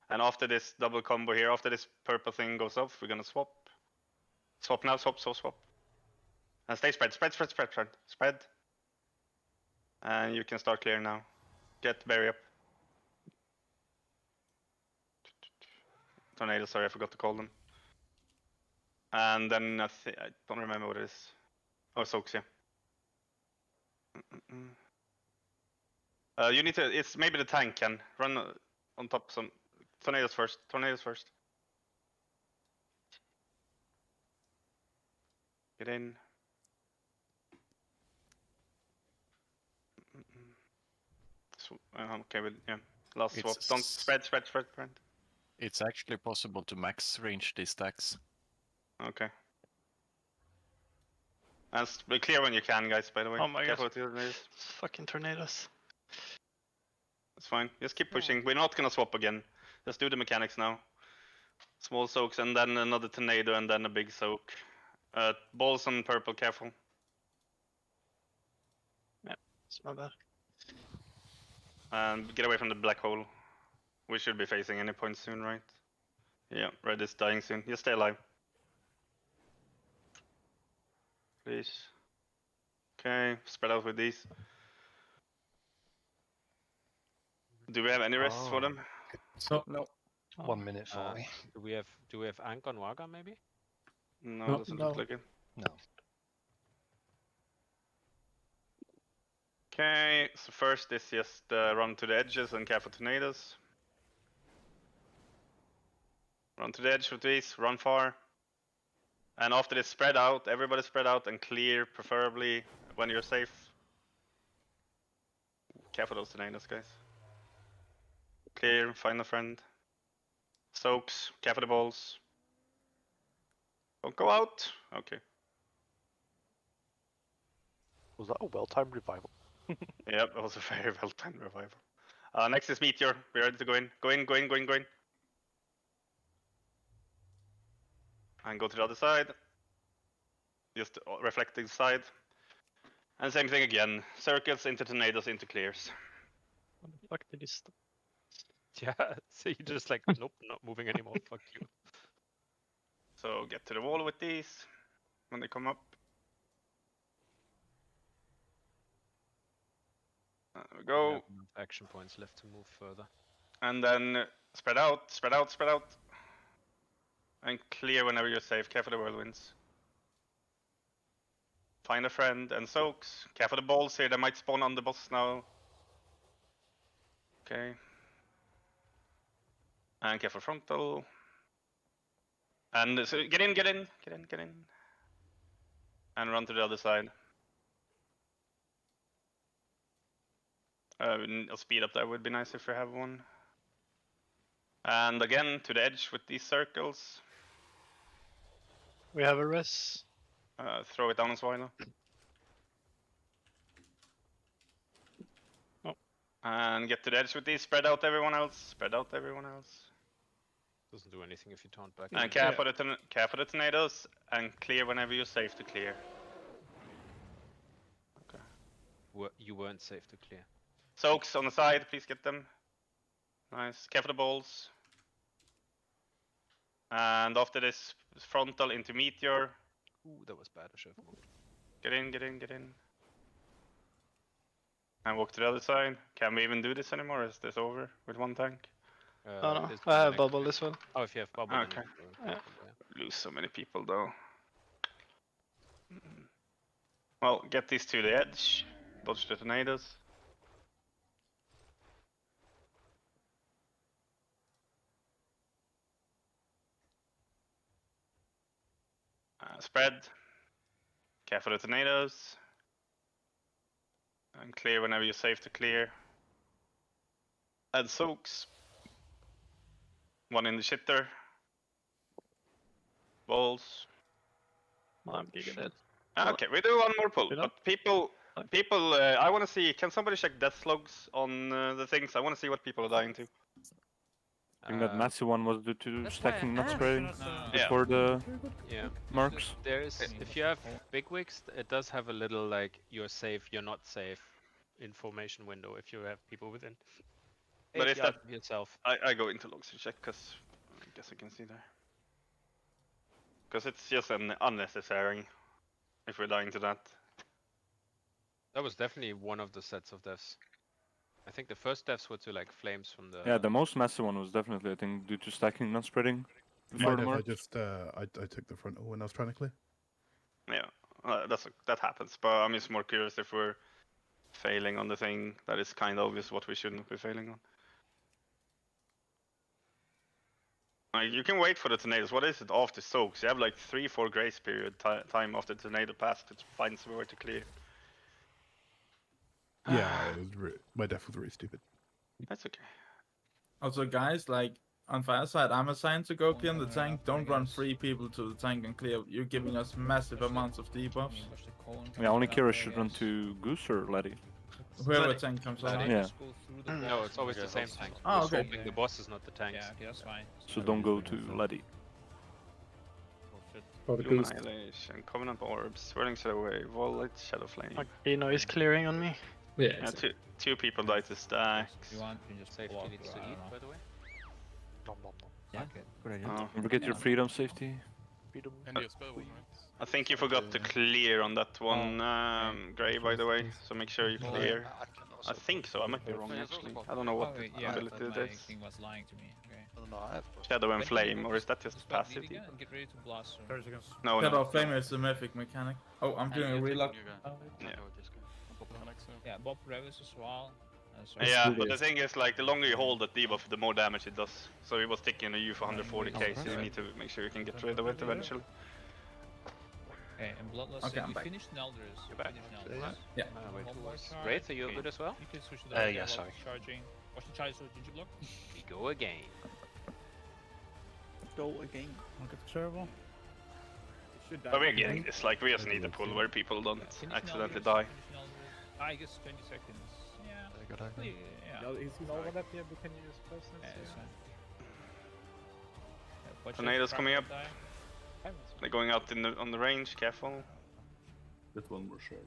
And after this double combo here, after this purple thing goes off, we're gonna swap. Swap now, swap. And stay spread. Spread. And you can start clearing now. Get berry up. Tornado, sorry, I forgot to call them. And then I don't remember what it is. Oh, soaks, yeah. You need to. It's maybe the tank can run on top. Some tornadoes first. Get in. So, okay, yeah. Last swap. Don't spread. It's actually possible to max range these stacks. Okay. And be clear when you can, guys, by the way. Oh my Careful god. with the tornadoes. Fucking tornadoes. It's fine. Just keep pushing. We're not gonna swap again. Let's do the mechanics now. Small soaks and then another tornado and then a big soak. Balls on purple, careful. Yeah, it's my bad. And get away from the black hole. We should be facing any point soon, right? Yeah, Red is dying soon. Just stay alive. Please. Okay, spread out with these. Do we have any rests for them? No. 1 minute for me. Do we have Ank on Waga maybe? No, doesn't look like it. No. Okay, so first is just run to the edges and careful tornadoes. Run to the edge with these, run far. And after this, spread out, everybody spread out and clear, preferably when you're safe. Careful those tornadoes, guys. Clear, find a friend. Soaks, careful the balls. Don't go out. Okay. Was that a well-timed revival? Yep, that was a very well-timed revival. Next is Meteor. We're ready to go in. Go in, go in, go in, go in. And go to the other side. Just reflecting side. And same thing again. Circles into tornadoes into clears. What the fuck did he stop? Yeah, so you just like, nope, not moving anymore, fuck you. So get to the wall with these when they come up. There we go. We have enough action points left to move further. And then spread out, spread out, spread out. And clear whenever you're safe. Careful the whirlwinds. Find a friend and soaks. Careful the balls here, they might spawn on the boss now. Okay. And careful frontal. And so get in, get in, get in, get in. And run to the other side. A speed up there would be nice if we have one. And again to the edge with these circles. We have a res. Throw it down as well. Oh. And get to the edge with these. Spread out everyone else. Spread out everyone else. Doesn't do anything if you taunt back. And care for the tornadoes and clear whenever you're safe to clear. Okay. You weren't safe to clear. Soaks on the side, please get them. Nice. Care for the balls. And after this, frontal into Meteor. Ooh, that was bad. I should have moved. Get in, get in, get in. And walk to the other side. Can we even do this anymore? Or is this over with one tank? Oh no, I have bubble as well. Oh, if you have bubble. Okay. Then Lose so many people though. Well, get these to the edge. Dodge the tornadoes. Spread. Careful the tornadoes. And clear whenever you're safe to clear. Add soaks. One in the shitter. Balls. I'm giga dead. Okay, we do one more pull. But people, I want to see. Can somebody check death logs on the things? I want to see what people are dying to. I think that massive one was due to stacking, not spraying Yeah. before the marks. There is, if you have big wigs, it does have a little like you're safe, you're not safe information window if you have people within. But if that yourself, I go into logs to check because I guess I can see there. Because it's just unnecessary if we're dying to that. that was definitely one of the sets of deaths. I think the first deaths were to like flames from the. Yeah, the most massive one was definitely, I think, due to stacking, not spreading. Before the I mark. just I took the frontal when I was trying to clear. Yeah, that happens. But I'm just more curious if we're failing on the thing that is kind of obvious what we shouldn't be failing on. You can wait for the tornadoes. What is it after soaks? You have like 3-4 grace period time after the tornado passed to find somewhere to clear. Yeah, it was my death was really stupid. That's okay. Also, guys, like on Fireside, I'm assigned to go clear the tank. Don't run 3 people to the tank and clear. You're giving us massive amounts of debuffs. Yeah, only Kira should run to Goose or Letty. Whoever tank comes Bloody. out. Yeah. Just go through the No, boss it's always and the same boss. tank. Oh, We're okay. swapping the boss is not the tanks. Yeah, okay, that's fine. So don't go to Letty. Oh, the goose. Annihilation, Covenant Orbs, Swirling Shadow Wave, Volley, Shadow Flame. Okay, noise clearing on me. Yeah, Yeah, exactly. two people died to stacks. If you want, you can just Safety block needs or to I don't eat, know. by the way. Nom nom nom. Yeah, Okay, good idea. Oh. Don't forget your freedom safety. Freedom. And your spell wing, right? I think you forgot to clear on that one, Grey, by the way, so make sure you Well, clear. I can I also think so, I might be wrong actually. I don't know what Oh, wait, the yeah, ability but it my is. thing was lying to me. Okay. No, I have. Shadow and When Flame, you or is that just spell leave passive? again and get ready to blast her. 30 seconds. No, Shadow no. of Flame is a mythic mechanic. Oh, I'm doing a relock. Yeah. Yeah, Bob Revis as well. Yeah, but the thing is, like, the longer you hold that debuff, the more damage it does. So it was ticking a U for 140k, so you need to make sure you can get rid of it eventually. Okay, and Bloodlust, Okay, I'm we back. finished Nelders. You're back. Yeah. One more charge. Great, are you good as well? You can switch to the Yeah, while sorry. Charging. Watch the charge, so did you block? We go again. Go again. Don't get terrible. But we're getting this, like, we just need to pull where people don't Finish accidentally Nelders, die. finish Nelders. I guess 20 seconds. Yeah. Good idea. Yeah. Is he overlap here? We can use persons. Yeah, it's fine. Watch Tornadoes out, coming up. die. They're going out in the on the range, careful. Just one more charge.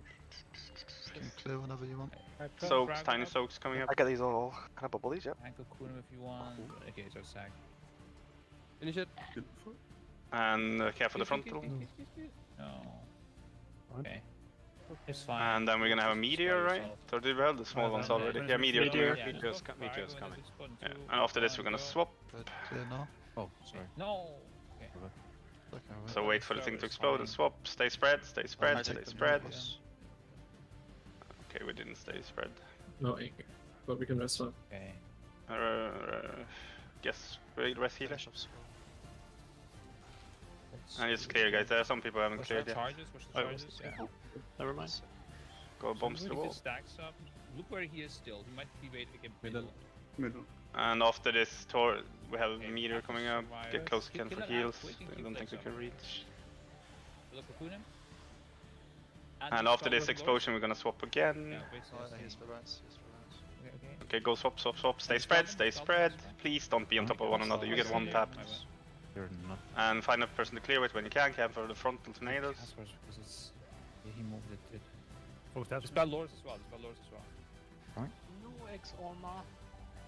Can clear whenever you want. Soaks, tiny soaks coming up. I get these all. Can I bubble these? Yep. Ankle Cool if you want. Okay, so sack. Finish it. And careful the frontal. No. Okay. It's fine. And then we're gonna have a meteor, right? Or did we have the small ones already? Yeah, meteor. Meteor. Meteor. Meteor's coming. Yeah. And after this we're gonna swap. Clear now. Oh, sorry. No. Okay. Okay, So wait for the thing to explode and swap. Stay spread, stay spread, stay spread. Okay, we didn't stay spread. No, but we can rest up. Okay. Guess we rest healer. And it's clear, guys. There are some people who haven't Watch cleared the yet. charges, watch the Oh, charges. Yeah. Never mind. Go bombs to the If wall. it stacks up, look where he is still. He might be waiting again. Middle. And after this tour, we have a meteor coming up. Get close again for Kill an heals. ant, quick and I keep don't think we flex can up. reach. Look for Kunim. And after this explosion, we're gonna swap again. Yeah, wait, Oh, here's the rats. Here's the rats. Okay. Okay, go swap, swap, swap. Stay spread, stay spread. Please don't be on top of one another. You get one tap. You're not. And find a person to clear with when you can. Camp for the frontal tornadoes. That's worse because it's. Yeah, he moved it. Oh, that's Spell Lords as well. Spell Lords as well. No X armor.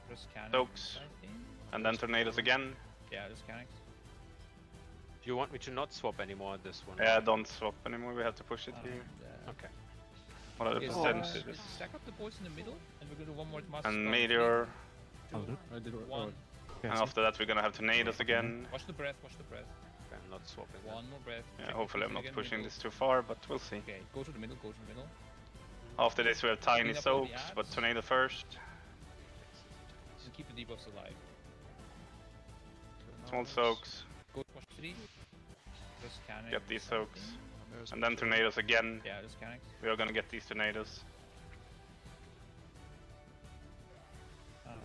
Just Canics, Soaks. I think. And then tornadoes again. Yeah, just Canics. Do you want me to not swap anymore on this one? Yeah, don't swap anymore. We have to push it here. Okay. What are the Yes, percentages? stack up the boys in the middle, and we're gonna do one more master And spell. meteor. I'll do. I did. One. And after that, we're gonna have tornadoes again. Watch the breath. Watch the breath. Okay, I'm not swapping. that. One more breath. Yeah, Check hopefully the I'm not again, pushing middle. this too far, but we'll see. Okay, go to the middle. Go to the middle. After this, we have tiny Clean up all the soaks, but ads. tornado first. Just keep the debuffs alive. Small soaks. Go to watch 3. Just Canics. Get these I soaks. think. And then tornadoes again. Yeah, just Canics. We are gonna get these tornadoes. And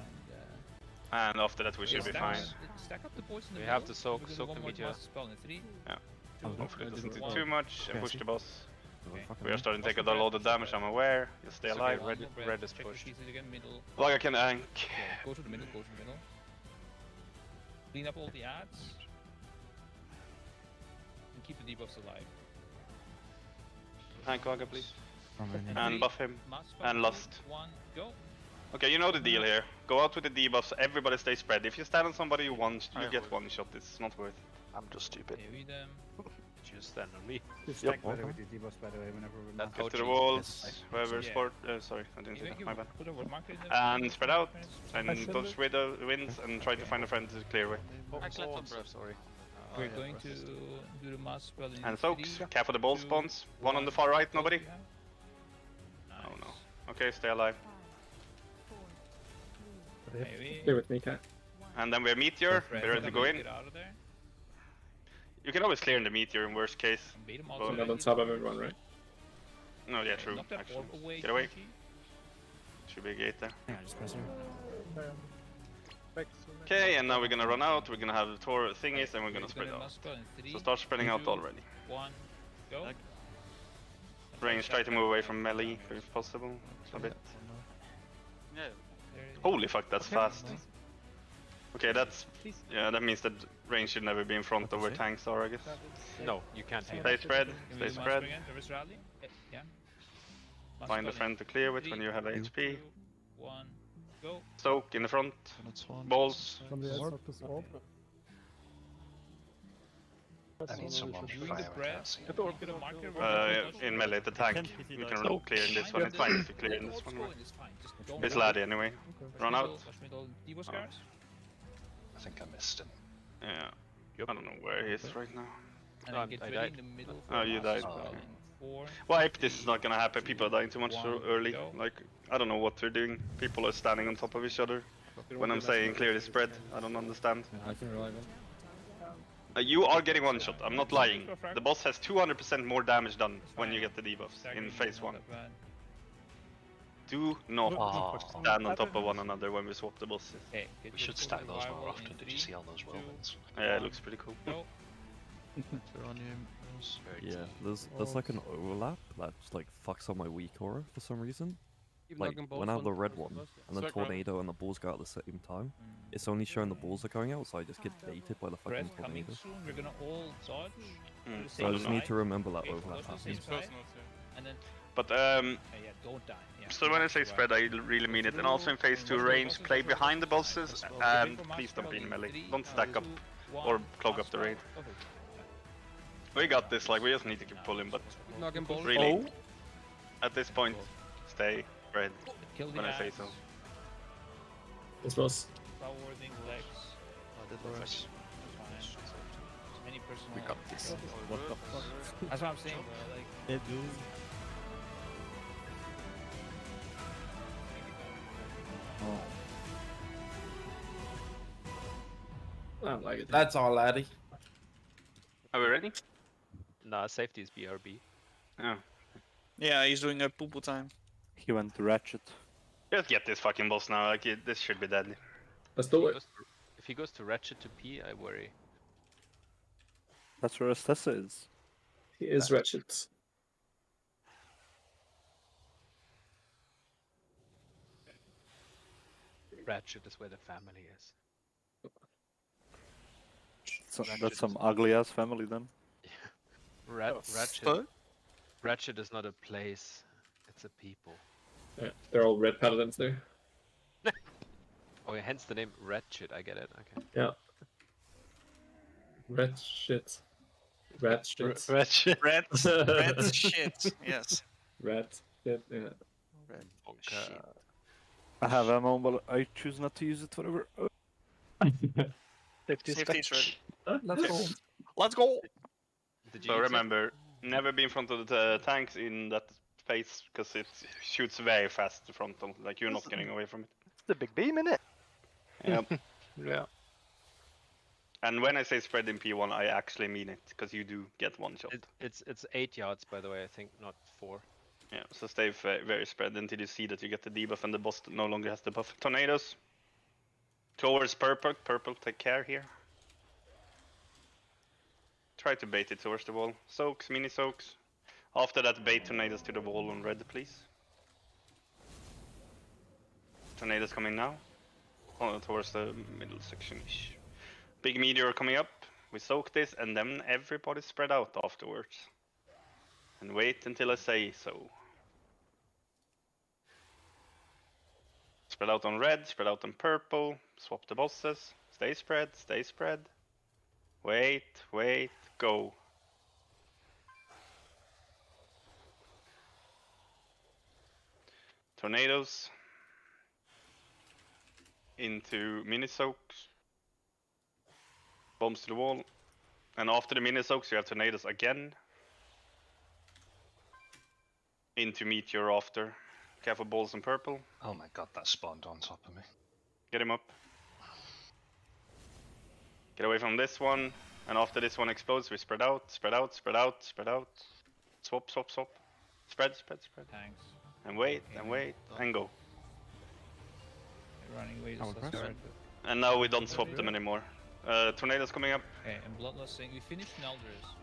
And after that, we should be fine. Stack up the boys in the We middle. have to soak- We're gonna do soak one the more meteor. master spell in 3. Yeah. Hopefully it doesn't do One. too much and Yeah, push see. the boss. Okay. We are starting to Watch take the a lot breath, of damage, I'm aware. Just stay It's alive. okay, One more breath. red is Check the pushed. pieces again, middle. Like I can ank. Okay, go to the middle, go to the middle. Clean up all the ads. And keep the debuffs alive. Ank Vaga, please. And And three, buff him. master spell, And two, lust. 1, go. Okay, you know the deal here. Go out with the debuffs, everybody stay spread. If you stand on somebody you want, you get one shot. It's not worth it. I'm just stupid. Heavy them. Just stand on me. Good stack better with your debuffs, by the way, whenever we're That Get to the coaching. walls, whoever Yeah. sport. Sorry, I didn't say that. My bad. Put a word marker in there. And spread out, and I should dodge with the winds, and try to find a friend to clear with. I clapped on breath, sorry. We're going to do the master spell in And soaks, 3, care for the ball 2, spawns. One on the far right, nobody? Nice. Oh no. Okay, stay alive. Heavy. Stay with me, Cat. And then we have meteor, Fred, we're ready to go in. Get out of there. You can always clear in the meteor in worst case. And bait them Oh, also. I'm not on top of everyone, right? No, yeah, true, Knock that actually. orb away, Get away. GG. Should be a gate there. Yeah, just press her. Okay, and now we're gonna run out, we're gonna have Tor thingies, and we're gonna We're spread gonna out. master spell in 3, So start spreading out 2, already. 1, go. Range, try to move away from melee if possible, a bit. Yeah. Holy fuck, that's fast. Okay, that's... Yeah, that means that range should never be in front of where tanks are, I guess. No, you can't see Stay that. spread, Can we stay do spread. Master again? Reverse rally? Yeah. Find a friend to clear with when you have HP. 2, 1, go. Soak in the front. Balls. Somebody else have to swap. I need someone to Doing the fire. I breath. can't see Look at the marker. In melee, the tank. You can clear in this one. It's fine if you clear in this one. It's fine. Just don't It's laddie anyway. Run out. Watch middle Devo scars. I think I missed him. Yeah. I don't know where he is right now. And then get ready in the middle. Oh, you died. For Okay. 4. Wipe, this is not gonna happen. People are dying too much so early. Like, I don't know what they're doing. People are standing on top of each other. When I'm saying clear the spread, I don't understand. I can rely on. You are getting one shot, I'm not lying. The boss has 200% more damage done when you get the debuffs in phase 1. Do not stand on top of one another when we swap the bosses. Okay, We should stack those more often. Did you see all those whirlwinds? Yeah, it looks pretty cool. They're on you, Mills. Yeah, there's like an overlap that just like fucks up my weak aura for some reason. Like when I have the red one and the tornado and the balls go out at the same time, it's only showing the balls are going out, so I just get baited by the fucking Breath coming tornado. soon. We're gonna all dodge. So I just need to remember that overlap happens. And then But yeah, don't die. Yeah. so when I say spread, I really mean it. And also in phase 2 range, play behind the bosses and please don't be in melee. Don't stack up or clog up the raid. We got this, like we just need to keep pulling, but really, at this point, stay spread when I say so. This was. Forwarding legs. I did the rest. Any personal. We got this. What the fuck? That's what I'm saying, bro. Like. It I don't like it. That's all, laddie. Are we ready? Nah, safety is BRB. Yeah. Yeah, he's doing a poo-poo time. He went Ratchet. Just get this fucking boss now, like this should be deadly. Let's do it. If he goes to Ratchet to P, I worry. That's where Estessa is. He is wretched. Ratchet is where the family is. So, that's some ugly ass family then. Ratchet. Ratchet is not a place; it's a people. Yeah, they're all red paladins there. Oh, yeah, hence the name Ratchet. I get it. Okay. Yeah. Red shit. Rat shit. Red shit. Red shit. Yes. Rat shit. Yeah. Red shit. I have ammo, but I choose not to use it whatever. Safety's ready. Let's go. Let's go. So remember, never be in front of the tanks in that phase, because it shoots very fast frontal, like you're not getting away from it. It's the big beam, innit? Yep. Yeah. And when I say spread in P1, I actually mean it, because you do get one shot. It's 8 yards, by the way. I think not 4. Yeah, so stay very spread until you see that you get the debuff and the boss no longer has the buff. Tornadoes. Towards purple. Purple, take care here. Try to bait it towards the wall. Soaks, mini soaks. After that, bait tornadoes to the wall on red, please. Tornadoes coming now. Oh, towards the middle section-ish. Big meteor coming up. We soak this, and then everybody spread out afterwards. And wait until I say so. Spread out on red, spread out on purple. Swap the bosses. Stay spread, stay spread. Wait, wait, go. Tornadoes. Into mini soaks. Bombs to the wall. And after the mini soaks you have tornadoes again. Into meteor after. Careful balls in purple. Oh my god, that spawned on top of me. Get him up. Get away from this one. And after this one explodes, we spread out, spread out, spread out, spread out. Swap, swap, swap. Spread, spread, spread. Thanks. And wait, and go. Running away. And now we don't swap them anymore. Tornadoes coming up. Okay, and Bloodlust saying we finished Neldris.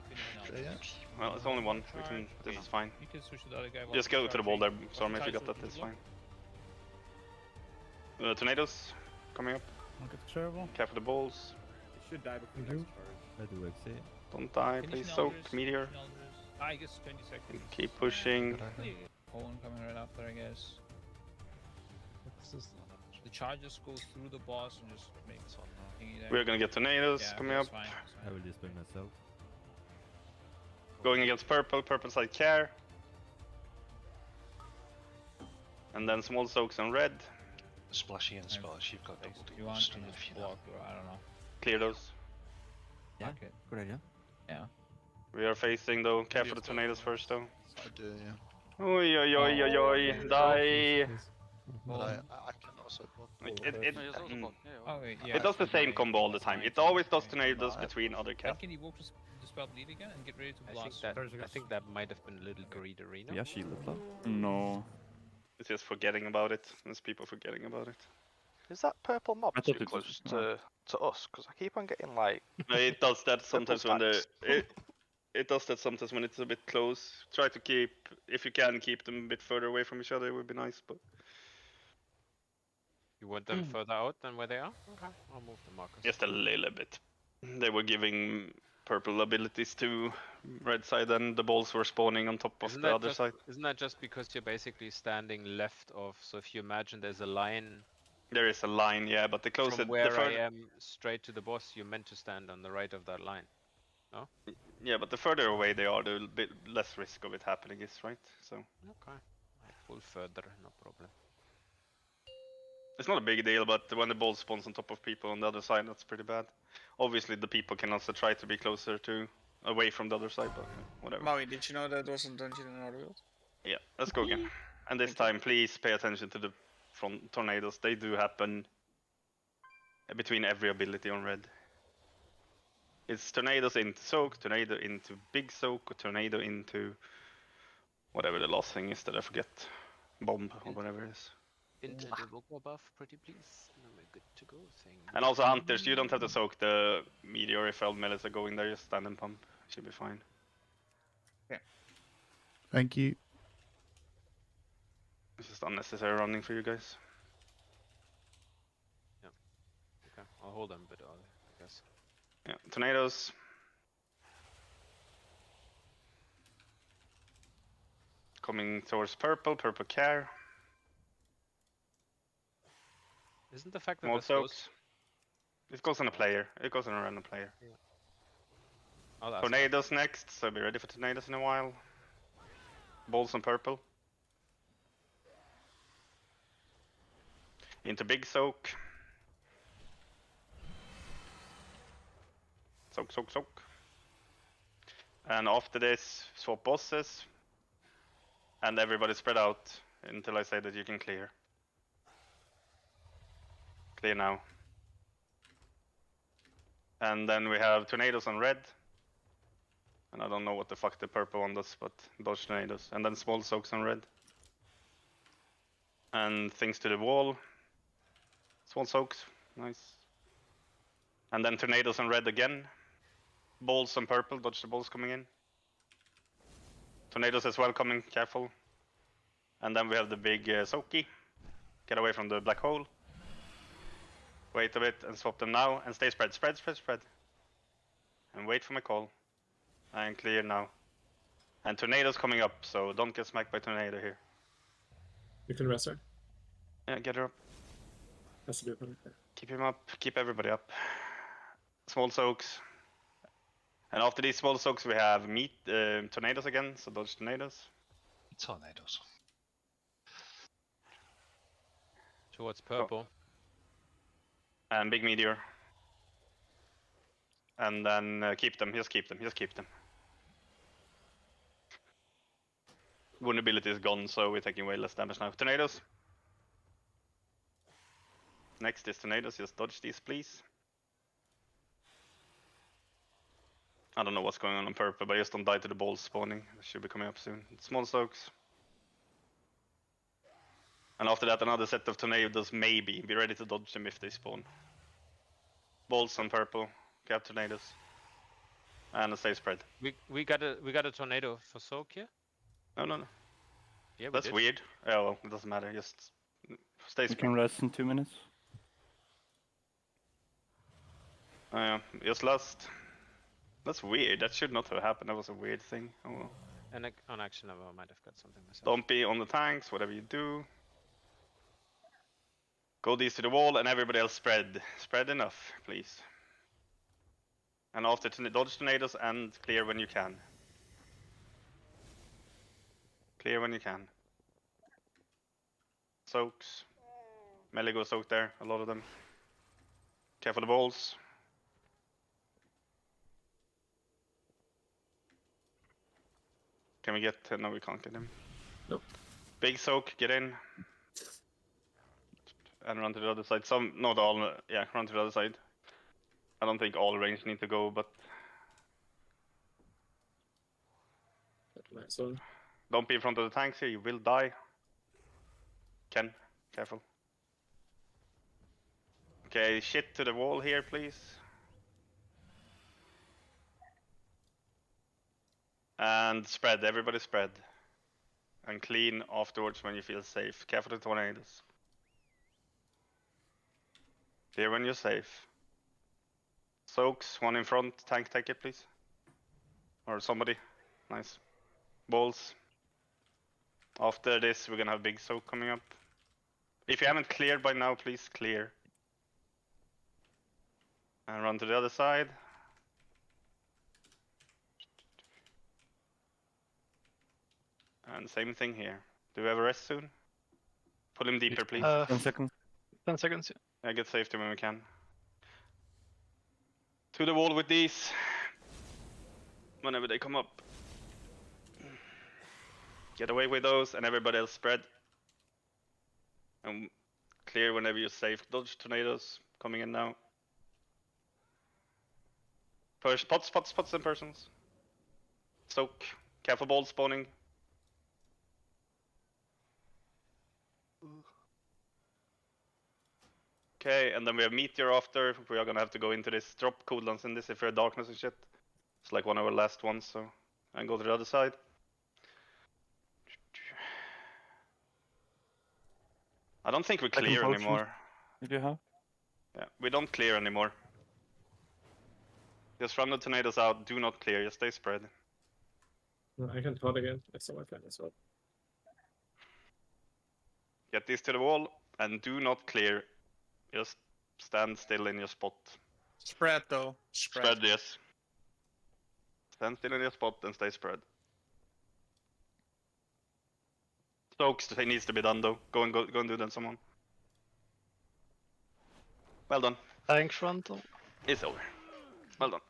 Well, it's only one. We can. This is fine. You can switch to the other guy. Just go to the wall there, Storm. If you got that, it's fine. Tornadoes coming up. Look at the terrible. Careful the balls. Should die before next turn. I do exit. Don't die, please. Soak, meteor. I guess 20 seconds. Keep pushing. Colin coming right after, I guess. The charge just goes through the boss and just makes on. We're gonna get tornadoes Yeah, coming that's up. fine, that's fine. I will just bring myself. Going against purple, purple side care. And then small soaks on red. Splashy and splash, you've got double You want deals. to just block, or I don't know. Clear those. Yeah, Fuck it. good idea. Yeah. We are facing though. Careful the tornadoes first though. I do, yeah. Oi oi oi oi oi. Die. But I can also block. Oh, wait, yeah, It does the it's same fine. combo all the It's time. fine, It it's fine, always it's does fine. tornadoes between other And cats. can you walk to dispel bleed again and get ready to I blast? think that might have been a little greed arena. Yeah, she lived that. No. It's just forgetting about it. There's people forgetting about it. Is that purple mob I too thought it was- close to us? Because I keep on getting like. It does that sometimes when the stacks. it does that sometimes when it's a bit close. Try to keep, if you can, keep them a bit further away from each other. It would be nice, but You want them further out than where they are? Okay, I'll move the markers. just a little bit. They were giving purple abilities to red side, and the balls were spawning on top of Isn't the that other just, side. Isn't that just because you're basically standing left of? So if you imagine there's a line There is a line, yeah, but the closer from the where I further, am straight to the boss, you're meant to stand on the right of that line. No? yeah, but the further away they are, the bit less risk of it happening is, right? So Okay. I pull further, no problem. it's not a big deal, but when the ball spawns on top of people on the other side, that's pretty bad. Obviously, the people can also try to be closer to, away from the other side, but whatever. Maui, did you know that wasn't dungeon in our build? Yeah, let's go again. And this time, please pay attention to the front tornadoes. They do happen between every ability on red. It's tornadoes into soak, tornado into big soak, or tornado into whatever the last thing is that I forget. Bomb or whatever it is. Into the Bogwa buff, pretty please. And then we're good to go. Thank And also hunters, you don't have to soak the meteor if all melees are going there, just stand and pump. Should be fine. Thank you. It's just unnecessary running for you guys. Okay, I'll hold them a bit early, I guess. Yeah, tornadoes. Coming towards purple, purple care. Isn't the fact that Small this goes... soaks. It goes on a player. It goes on a random player. I'll ask Tornadoes next, so be ready for tornadoes in a while. Balls on purple. Into big soak. Soak, soak, soak. And after this, swap bosses. And everybody spread out until I say that you can clear. Clear now. And then we have tornadoes on red. And I don't know what the fuck the purple one does, but dodge tornadoes. And then small soaks on red. And things to the wall. Small soaks, nice. And then tornadoes on red again. Balls on purple, dodge the balls coming in. Tornadoes as well coming, careful. And then we have the big Soaky. Get away from the black hole. Wait a bit and swap them now and stay spread, spread, spread, spread. And wait for my call. And clear now. And tornadoes coming up, so don't get smacked by tornado here. You can rest her. Yeah, get her up. Has to be better. Keep him up, keep everybody up. Small soaks. And after these small soaks we have tornadoes again, so dodge tornadoes. Tornadoes. Towards purple. And big meteor. And then keep them, just keep them, just keep them. Vulnerability is gone, so we're taking way less damage now. Tornadoes. Next is tornadoes, just dodge these please. I don't know what's going on purple, but just don't die to the balls spawning. They should be coming up soon. Small soaks. And after that another set of tornadoes maybe. Be ready to dodge them if they spawn. Balls on purple. Grab tornadoes. And a stay spread. We got a tornado for soak here? No. Yeah, we That's did. weird. Yeah, well, it doesn't matter. Just Stay We spread. can rest in 2 minutes. Just lost. That's weird. That should not have happened. That was a weird thing. Oh well. And on action, I might have got something myself. Don't be on the tanks, whatever you do. Go these to the wall and everybody else spread. Spread enough, please. And after dodge tornadoes and clear when you can. Clear when you can. Soaks. Melee go soak there, a lot of them. Careful the balls. Can we get... no, we can't get him. Nope. Big soak, get in. And run to the other side. Some, not all, yeah, run to the other side. I don't think all range need to go, but... Nice one. Don't be in front of the tanks here, you will die. Ken, careful. Okay, shit to the wall here, please. And spread, everybody spread. And clean afterwards when you feel safe. Careful the tornadoes. Clear when you're safe. Soaks, one in front, tank take it please. Or somebody. Nice. Balls. After this we're gonna have big soak coming up. If you haven't cleared by now, please clear. And run to the other side. And same thing here. Do we have a rest soon? Pull him deeper, please. 10 seconds. 10 seconds. Yeah, get safety when we can. To the wall with these. Whenever they come up. Get away with those and everybody else spread. And clear whenever you're safe. Dodge tornadoes coming in now. First, spots and persons. Soak. Careful balls spawning. Okay, and then we have Meteor after. We are gonna have to go into this. Drop cooldowns in this if you're darkness and shit. It's like one of our last ones, so. And go to the other side. I don't think we clear anymore. If you have. Yeah, we don't clear anymore. Just run the tornadoes out, do not clear, just stay spread. No, I can talk again. I saw my plan as well. Get these to the wall and do not clear. Just stand still in your spot. Spread though. Spread, yes. Stand still in your spot and stay spread. Soaks needs to be done though. Go and do that, someone. Well done. Tank frontal. It's over. Well done.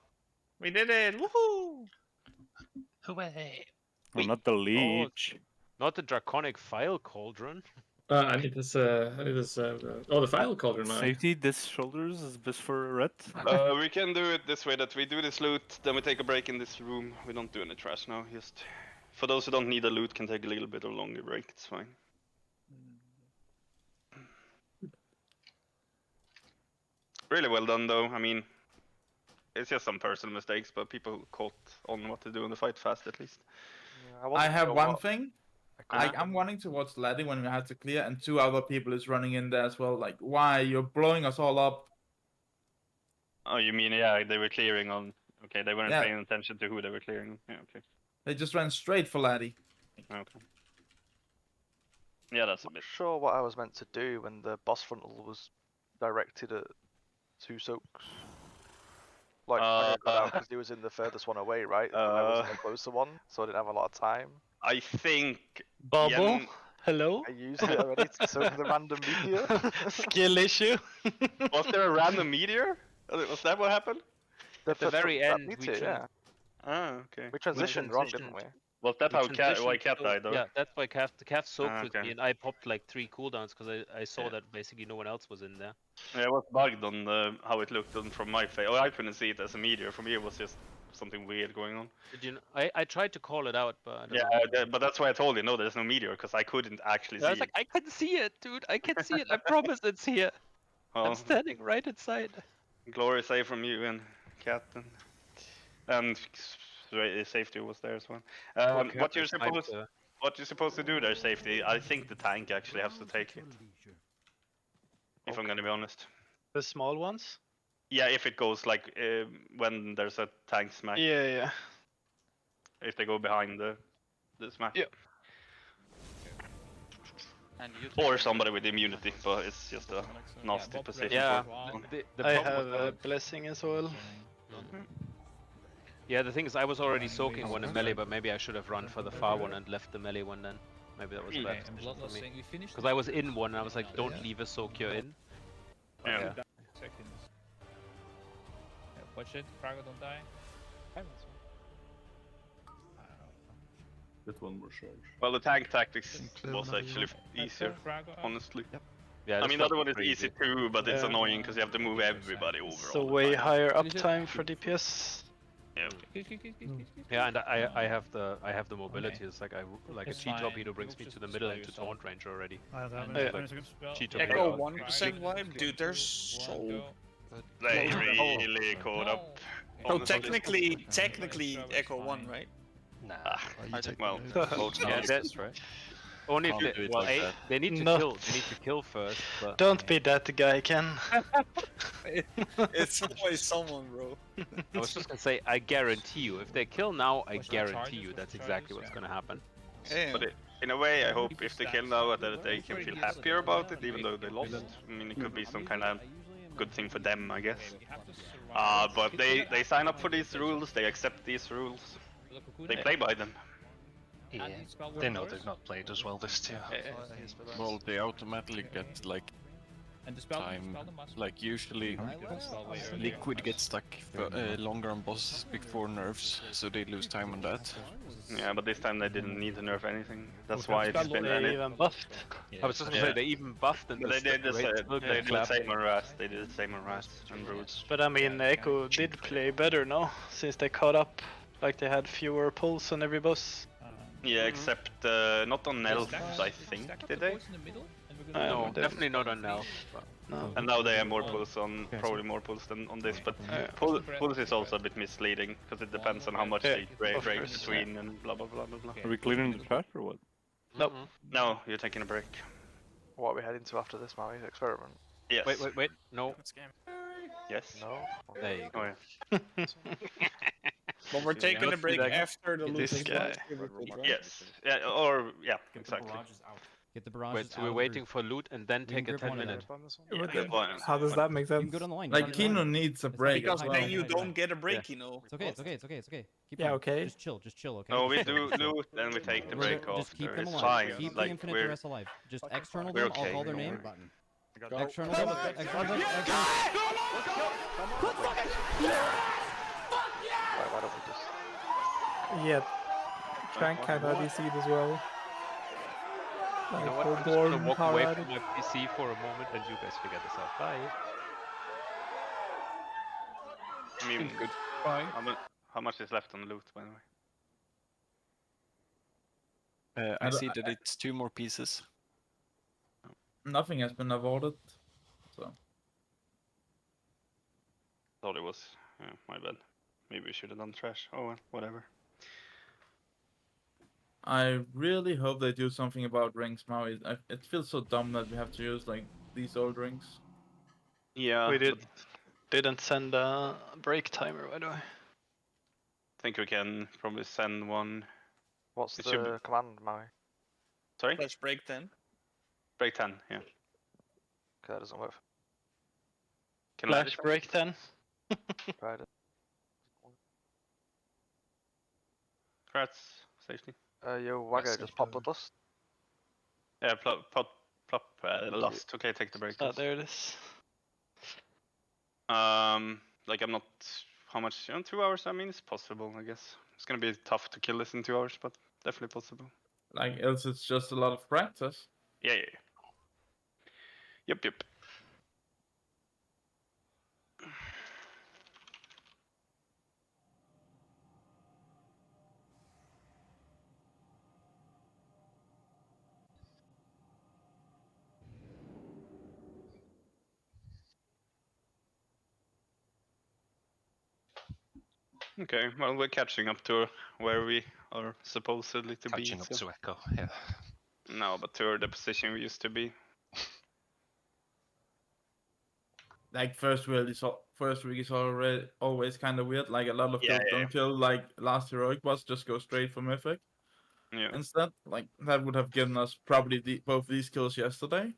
We did it! Woohoo! Hooray! Oh, not the leech. Not the draconic file cauldron. I need this. Oh, the file cauldron. Safety, this shoulders is best for red. We can do it this way, that we do this loot, then we take a break in this room. We don't do any trash now, just... For those who don't need a loot, can take a little bit of longer break, it's fine. Really well done though, I mean... It's just some personal mistakes, but people caught on what to do in the fight fast at least. Yeah, I have one thing. I'm running towards Laddie when we have to clear, and 2 other people is running in there as well. Like, why? You're blowing us all up. Oh, you mean, yeah, they were clearing on... Okay, they weren't paying attention to who they were clearing. Yeah, okay. They just ran straight for Laddie. Okay. Yeah, that's a bit... Not sure what I was meant to do when the boss frontal was directed at 2 soaks. Like, I got out because he was in the furthest one away, right? And I was in the closer one, so I didn't have a lot of time. I think... Bubble? Hello? I used it already to soak the random meteor. Skill issue? Was there a random meteor? Was that what happened? At the very end, meteor, yeah. Ah, okay. We transitioned wrong, didn't we? Was that how why Cat died though? Yeah, that's why Cat soaked with okay. me, and I popped like 3 cooldowns because I saw that basically no one else was in there. Yeah, it was bugged on how it looked from my face. Oh, I couldn't see it as a meteor. For me, it was just something weird going on. Did you? I tried to call it out, but I don't know. But that's why I told you no, there's no meteor because I couldn't actually see I was like, I can see it, dude. I can see it. I promise it's here. I'm standing right inside. Glory save from you and Cat and safety was there as well. What you're supposed? what you're supposed to do there, safety, I think the tank actually has to take it. If I'm gonna be honest. The small ones? Yeah, if it goes like when there's a tank smack. Yeah, yeah. If they go behind the smack. Yeah. And you Or somebody with immunity, but it's just a nasty position. Yeah, for- the I problem have was a blessing as well. Yeah, the thing is, I was already soaking one in melee, but maybe I should have run for the far one and left the melee one then. Maybe that was a bad Okay, and decision for Bloodlust me. saying we finished. Because I was in one and I was like, don't leave a soak you're in. But Yeah. Seconds. Yeah, watch it. Praga don't die. That one more charge. Well, the tank tactics was actually easier, honestly. Yeah, I mean, the other one is easy too, but it's Yeah. annoying because you have to move everybody over. So all the way time. higher uptime for DPS. Yeah. Yeah, and I have the mobility. Okay. It's like like a It's cheat fine. torpedo brings me Just to the middle spell into yourself. taunt range already. I don't have And any like, 20 seconds. cheat Echo torpedo. 1% vibe? Dude, they're so... They close. really caught up. So honestly. technically Echo 1, right? Nah. Well, Yeah, that's right. Only if Can't do they, it well, like that. they need to No. kill. They need to kill first. But Don't be that guy, Ken. It's always someone, bro. I was just gonna say, I guarantee you, if they kill now, I What's the guarantee charges? you What's that's the exactly charges? what's Yeah. gonna happen. Yeah. But in a way, I hope if they kill now that they can feel happier about it, even though they lost. I mean, it could be some kind of good thing for them, I guess. But they sign up for these rules, they accept these rules, they play by them. Yeah, they know they've not played as well this tier. Well, they automatically get like And the spell, time. spell them must Like usually, Liquid gets stuck for, longer on bosses before nerfs, so they lose time on that. Yeah, but this time they didn't need to nerf anything. That's why it's been They even buffed. I was just gonna say they even buffed and But they did the same on Rast. They did the same on Rast and Broods. But I mean, Echo did play better, no? Since they caught up. Like they had fewer pulls on every boss. Yeah, except not on Elf, I think, did they? No, definitely not on now. No. And now they have more pulls on, probably more pulls than on this, but pulls is also a bit misleading, because it depends on how much they break between and blah blah blah blah blah. Are we clearing the trash or what? Nope. No, you're taking a break. What are we heading to after this, Maui? Experiment? Yes. Wait, no. Yes. No? There you go. Oh, yeah. But we're taking a let's break do that. after the This losing guy. Yes. Yeah, or, yeah, exactly. Get the barrages Wait, so out we're of waiting the- for loot and then We can take a grip 10 one minute. another. How does that make You can sense? go down the line. Like go down the Kino line. needs a It's break not as hide, well. hide, Then you hide, don't hide. get a break, you know. It's okay, it's okay, it's okay, it's okay. Keep Yeah, going. okay. Just chill, okay? No, we Just do chill. loot, then we take the We're break gonna- Just keep after. them It's alive. fine. Keep the Like, infinite we're duress alive. Just external we're them, okay. I'll call their name. Go. External them, external them, Why don't we just... Yeah. Trank kind of DC'd as well. You know Like, what? full I'm just gonna bore walk power away added. from my PC for a moment and you guys figure this out. Bye. I mean, Good. how much is left on the loot, by the way? I see that it's 2 more pieces. Nothing has been avoided, so. Thought it was. Yeah, my bad. Maybe we should have done trash. Oh well, whatever. I really hope they do something about rings, Maui. It feels so dumb that we have to use like these old rings. Yeah. We didn't send a break timer, by the way. I think we can probably send one. What's It should the command, Maui? Sorry? Let's break 10. Break 10, yeah. Okay, that doesn't work. Can Flash I break 10. Tried it. Congrats, safety. Yo, Wagger, just pop the dust. Yeah, plop, lost. Okay, take the break. Oh, there it is. Like I'm not. How much? 2 hours. I mean, it's possible. I guess it's gonna be tough to kill this in 2 hours, but definitely possible. Like else, it's just a lot of practice. Yeah. Yep. Okay, well we're catching up to where we are supposedly to be. Catching up so- to Echo, yeah. No, but to the position we used to be. Like first week is already always kind of weird. Like a lot of Yeah, people yeah, don't kill like last heroic boss, just go straight for mythic. Yeah. Instead, like that would have given us probably both these kills yesterday.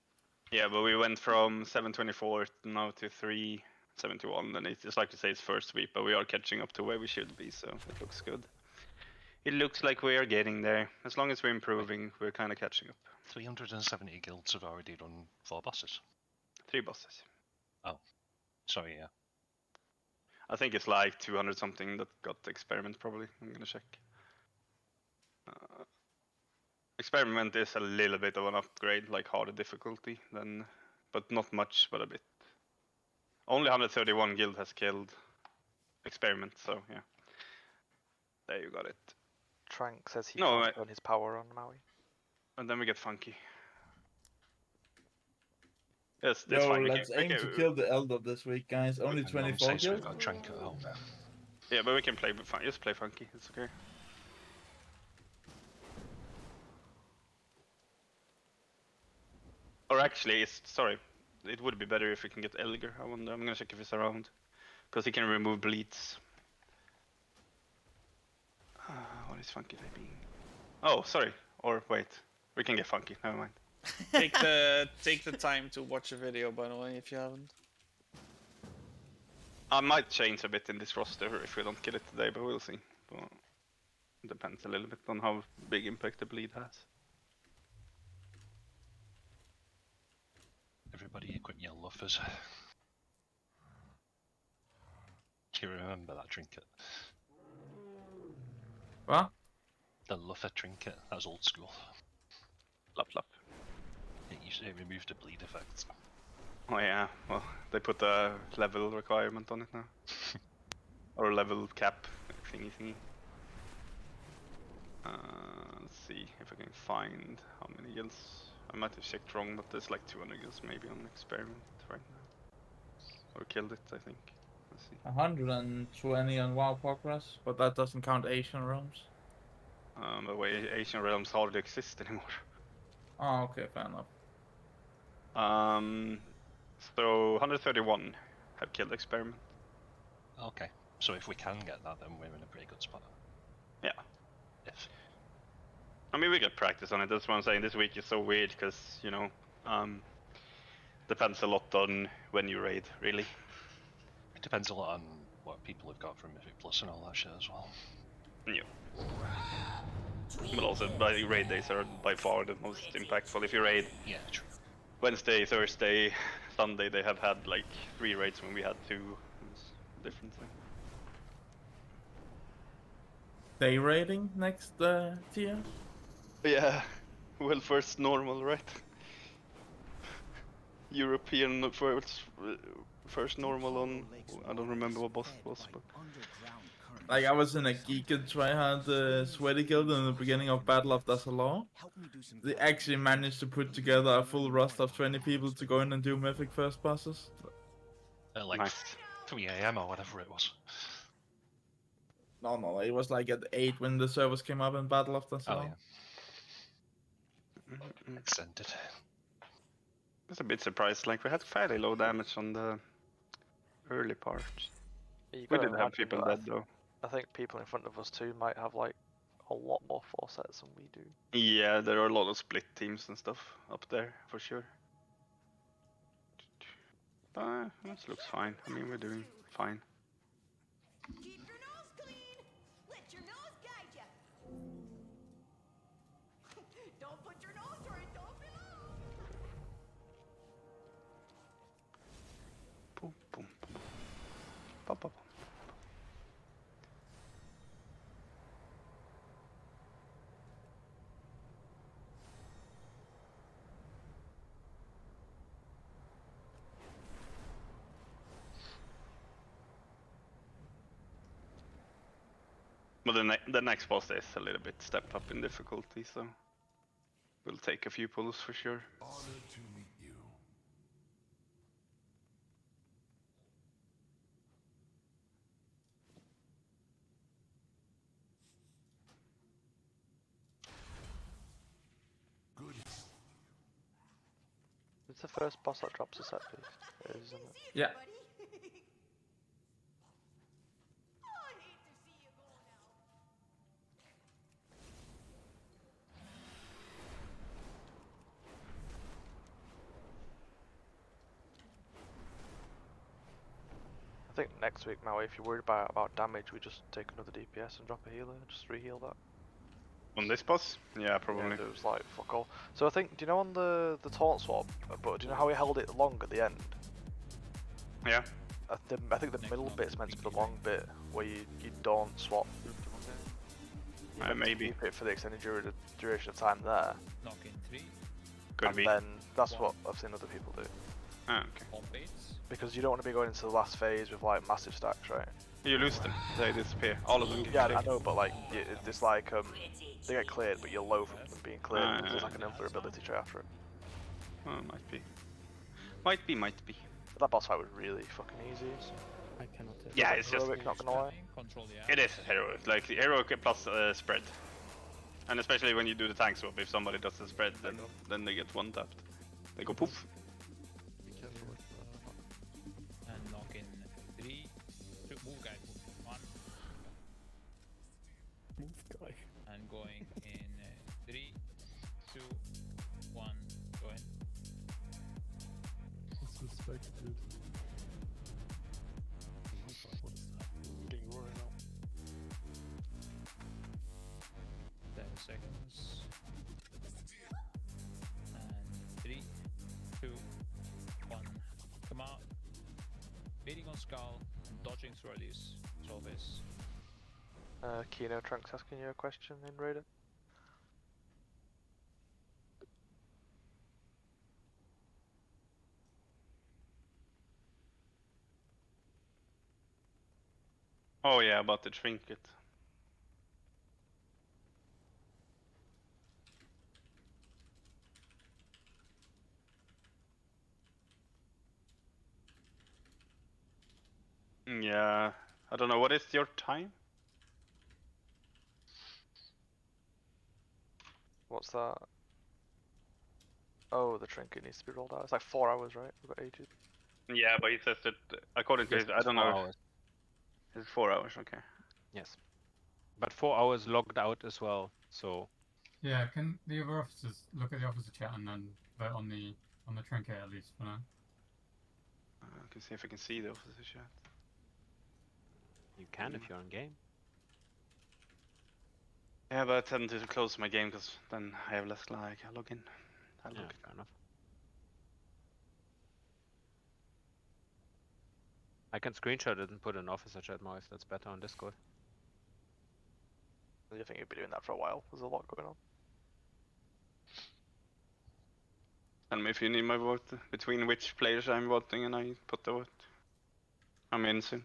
Yeah, but we went from 724 now to 371, and it's just like you say, it's first sweep, but we are catching up to where we should be, so it looks good. It looks like we are getting there. As long as we're improving, we're kind of catching up. 370 guilds have already done 4 bosses. 3 bosses. Oh, sorry, yeah. I think it's like 200 something that got the experiment probably. I'm gonna check. Experiment is a little bit of an upgrade, like harder difficulty, then, but not much, but a bit. Only 131 guild has killed experiment, so yeah. There you got it. Trank says he No, can't burn his power on Maui. And then we get funky. Yes, Yo, that's fine. let's aim to kill the Elder this week, guys. Only 24 We've kills. got Trank at home. Yeah, but we can play with just play funky. It's okay. Or actually, sorry. It would be better if we can get Elgar. I wonder. I'm gonna check if he's around, because he can remove bleeds. What is funky typing? Oh, sorry. Or wait, we can get funky. Never mind. Take the time to watch a video, by the way, if you haven't. I might change a bit in this roster if we don't get it today, but we'll see. But it depends a little bit on how big impact the bleed has. Everybody equip your luffers. Do you remember that trinket? What? The luffer trinket, that was old school. Lap. It removed the bleed effects. Oh yeah, well, they put a level requirement on it now. Or a level cap thingy. Let's see if I can find how many guilds. I might have checked wrong, but there's like 200 guilds maybe on experiment right now. Or killed it, I think. Let's see. 120 on WoW progress, but that doesn't count Asian realms. But wait, Asian realms hardly exist anymore. Oh, okay, fair enough. So 131 have killed experiment. Okay, so if we can get that, then we're in a pretty good spot. Yeah. If. I mean, we get practice on it. That's what I'm saying. This week is so weird because, you know, depends a lot on when you raid, really. It depends a lot on what people have got from Mythic Plus and all that shit as well. Yeah. But also, raid days are by far the most impactful. If you raid true. Wednesday, Thursday, Sunday, they have had like 3 raids when we had 2. It's different thing. Day raiding next tier? Yeah, well, first normal, right? European first normal on, I don't remember what boss it was, but... Like, I was in a geeked tryhard sweaty guild in the beginning of Battle of Dasalar. They actually managed to put together a full roster of 20 people to go in and do Mythic first bosses. At like 3 AM or whatever it was. No, it was like at 8 when the servers came up in Battle of Dasalar. Oh yeah. Extended. I was a bit surprised, like we had fairly low damage on the early part. You We gotta did have imagine people that dead though. I think people in front of us too might have like a lot more foresights than we do. Yeah, there are a lot of split teams and stuff up there, for sure. This looks fine. I mean, we're doing fine. Keep your nose clean. Let your nose guide ya. Don't put your nose where it don't belong. Boom, boom, boom. Pop, pop. But the next boss is a little bit step up in difficulty, so we'll take a few pulls for sure. Honored to meet you. It's the first boss that drops a set piece, it is, isn't it? Yeah. I think next week, Maui, if you're worried about damage, we just take another DPS and drop a healer, just re-heal that. On this boss? Yeah, probably. Yeah, it was like fuck all. So I think, do you know on the taunt swap, but do you know how he held it long at the end? Yeah. I think the middle bit's meant to be the long bit where you don't swap. You meant to Maybe. keep it for the extended duration of time there. Knock in 3. Could and be. then that's what I've seen other people do. Ah, okay. Bomb baits. Because you don't want to be going into the last phase with like massive stacks, right? You lose them. They disappear. All of them. Yeah, I know, but like it's like they get cleared, but you're low from them being cleared. Because there's like an invulnerability tray after it. Oh, might be. Might be. But that boss fight was really fucking easy. So. I cannot tell. Yeah, it's just. Heroic, not gonna lie. Control the It is heroic. Like the heroic plus spread. And especially when you do the tank swap, if somebody does the spread, then they get one tapped. They go poof. Be careful with And knock in 3. Move guy. 1. Move guy. And going in 3, 2, 1. Go in. Suspect, dude. 7 seconds. And 3, 2, 1. Come out. Beating on skull and dodging through release. Solve this. Kino Trunks asking you a question in Raider. Oh yeah, about the trinket. Yeah, I don't know. What is your time? What's that? Oh, the trinket needs to be rolled out. It's like 4 hours, right? We've got ages. Yeah, but he says that according to his, I don't know. It's 4 hours, okay. Yes. But 4 hours logged out as well, so. Yeah, can the other officers look at the officer chat and then vote on the trinket at least for now? I can see if I can see the officer chat. You can if you're on game. Yeah, but I tend to close my game because then I have less like I log in. Yeah, fair enough. I can screenshot it and put an officer chat more if that's better on Discord. I think you'll be doing that for a while. There's a lot going on. Tell me if you need my vote between which players I'm voting and I put the vote. I'm in soon.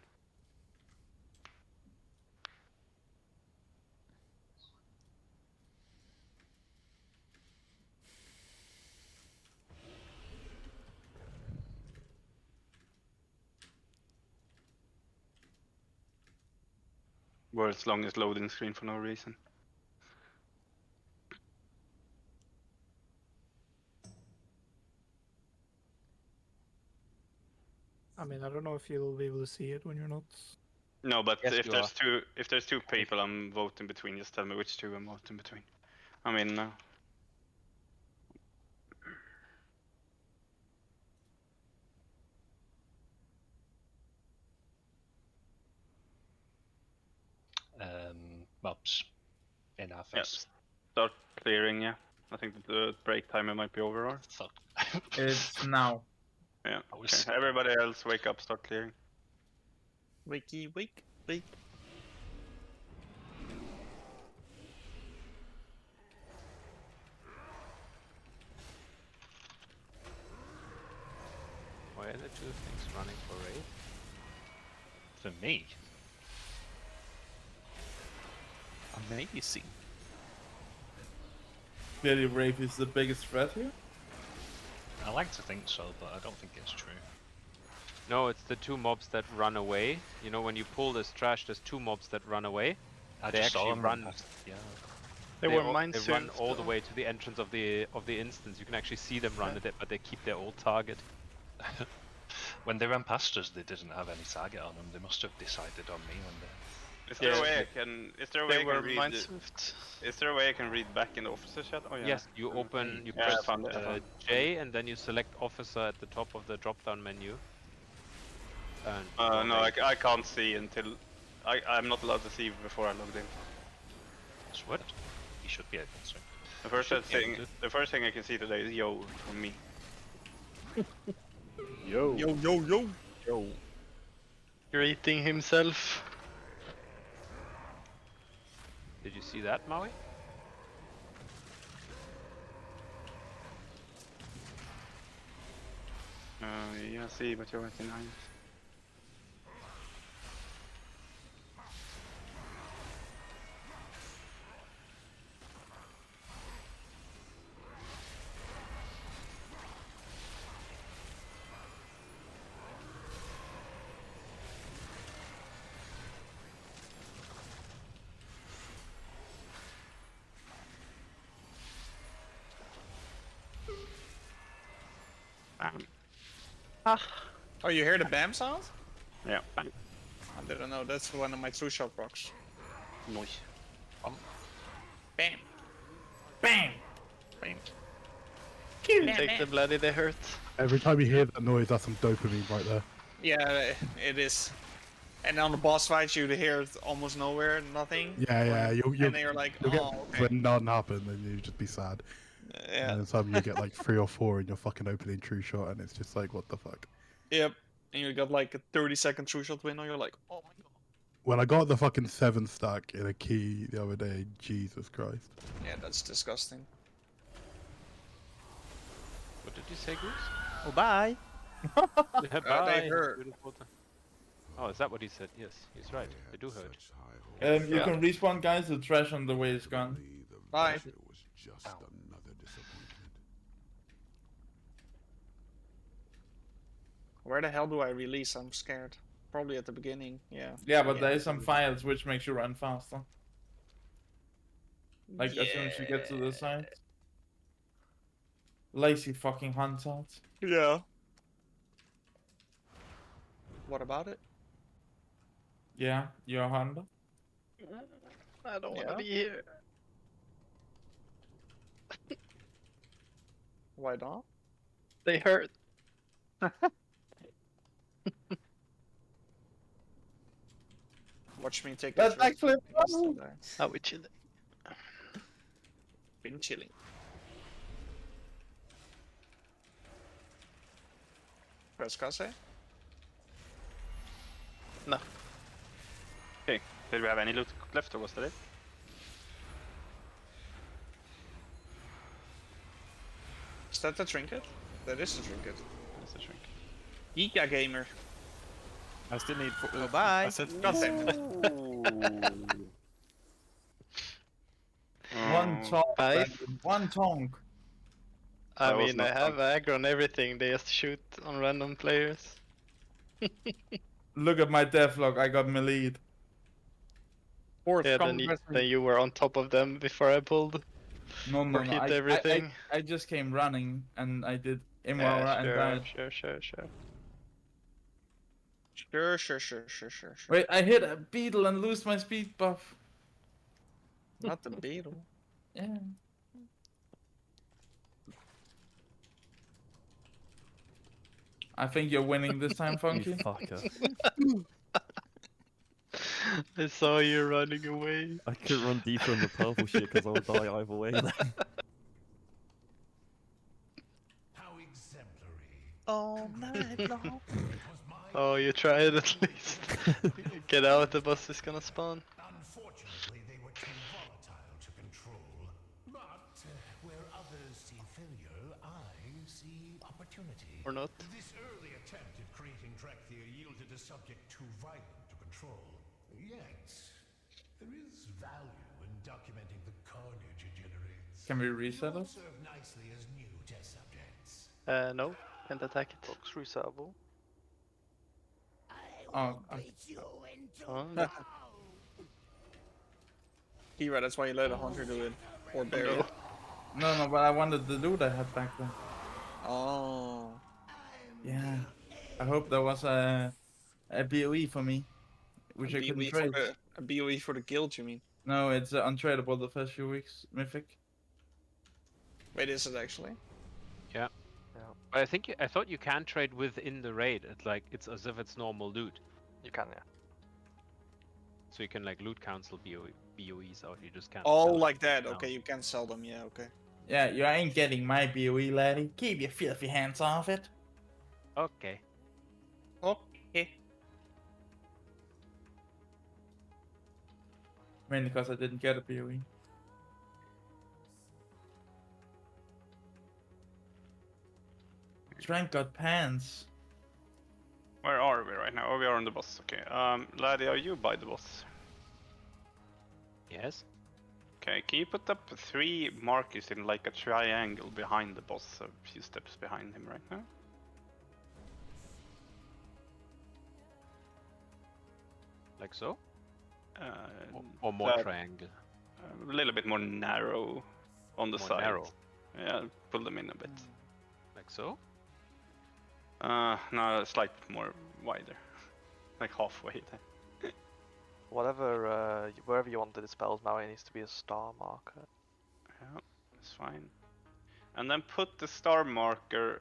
World's longest loading screen for no reason. I mean, I don't know if you'll be able to see it when you're not. No, but Yes, if there's two people I'm voting between, just tell me which two I'm voting between. I'm in now. Mobs in our Yes. Start clearing, yeah. I think that the break timer might be over or? Fuck. It's now. Yeah. I was Okay. Everybody else wake up, start clearing. Wakey, wake. Why are the two things running for raid? For me? Amazing. Clearly, Wraith is the biggest threat here. I like to think so, but I don't think it's true. No, it's the two mobs that run away. You know, when you pull this trash, there's two mobs that run away. I They just saw actually them run. yeah. They were mine They soon. run all the way to the entrance of the instance. You can actually see them run Yeah. at it, but they keep their old target. When they ran past us, they didn't have any target on them. They must have decided on me when they. Is there a way I can? Is there a way They I were can read? mine the- swift. Is there a way I can read back in the officer chat? Oh yeah. Yes, you open, you Yeah, I press found it, I found it. J, and then you select officer at the top of the drop-down menu. And No, I can't see until I'm not allowed to see before I logged in. What? You should be able to. The first thing I can see today is yo from me. Yo. Yo. Greeting himself. Did you see that, Maui? Yeah, see, but you're at 9. Oh, you hear the BAM sound? Yeah. Bang. I didn't know. That's one of my true shot rocks. Noise. Bam. Bang! Bam. Take the bloody, they hurt. Every time you hear that noise, that's some dopamine right there. Yeah, it is. And on the boss fights, you hear it almost nowhere, nothing. Yeah, and then you're like, you'll get oh, okay. when none happen, then you just be sad. Yeah. And then suddenly you get like 3 or 4 in your fucking opening true shot, and it's just like, what the fuck. Yep. And you got like a 30-second true shot window. You're like, oh my god. When I got the fucking 7 stack in a key the other day, Jesus Christ. Yeah, that's disgusting. What did you say, Goose? Oh, bye. Yeah, they hurt. Beautiful. Oh, is that what he said? Yes, he's right. They do hurt. You can respawn, guys. The trash on the way is gone. Bye. Where the hell do I release? I'm scared. Probably at the beginning, yeah. Yeah, but there is some files which makes you run faster. Like as soon as you get to the site. Lazy fucking hunters. Yeah. What about it? Yeah, you're a hunter. I don't want Yeah. to be here. Why not? They hurt. Watch me take That's this risk. backflip. How we chill. Been chilling. Press casse? No. Okay. Did we have any loot left or was that it? Is that the trinket? That is the trinket. That's a shrink. Giga gamer. I still need. bye. I said. One tonk. Five. Brandon, one tonk. I That was mean, I not have aggro on everything. They just shoot on random players. Look at my devlog. I got melee. Fourth, Yeah, then you were on top of them before I pulled. No, Or hit everything. I just came running and I did Yeah, Imara and died. Sure. Wait, I hit a beetle and lose my speed buff. Not the beetle. Yeah. I think you're winning this time, Funky. You fucker. I saw you running away. I could run deeper in the purple shit because I'll die either way then. All night long. Oh, you tried at least. Get out, the boss is gonna spawn. Unfortunately, they were too volatile to control. But where others see failure, I see opportunity. Or not. This early attempt at creating Trakthir yielded a subject too violent to control. Yet, there is value in documenting the carnage it generates. Can we reset It will it? serve nicely as new test subjects. No, can't attack it. Looks resettable. Oh, Oh, no. Kira, that's why you let a hunter do it. Or Barry. No, but I wanted the dude I had back then. Oh. Yeah. I hope there was a BOE for me, which I couldn't trade. A BOE for the guild, you mean? No, it's untradeable the first few weeks, Mythic. Wait, is it actually? Yeah. But I thought you can trade within the raid. It's as if it's normal loot. You can, yeah. So you can like loot cancel BOEs out. You just can't. Oh, sell them. like that. No. Okay, you can sell them. Yeah, okay. Yeah, you ain't getting my BOE, laddie. Keep your filthy hands off it. Okay. Okay. Mainly because I didn't get a BOE. Trank got pants. Where are we right now? Oh, we are on the boss. Okay. Laddie, are you by the boss? Yes. Okay, can you put up 3 markers in like a triangle behind the boss, a few steps behind him right now? Like so? Or more triangle? A little bit more narrow on the side. Narrow. Yeah, pull them in a bit. Like so? No, slight more wider. Like halfway there. Whatever, wherever you want the dispels now, it needs to be a star marker. Yeah, that's fine. And then put the star marker,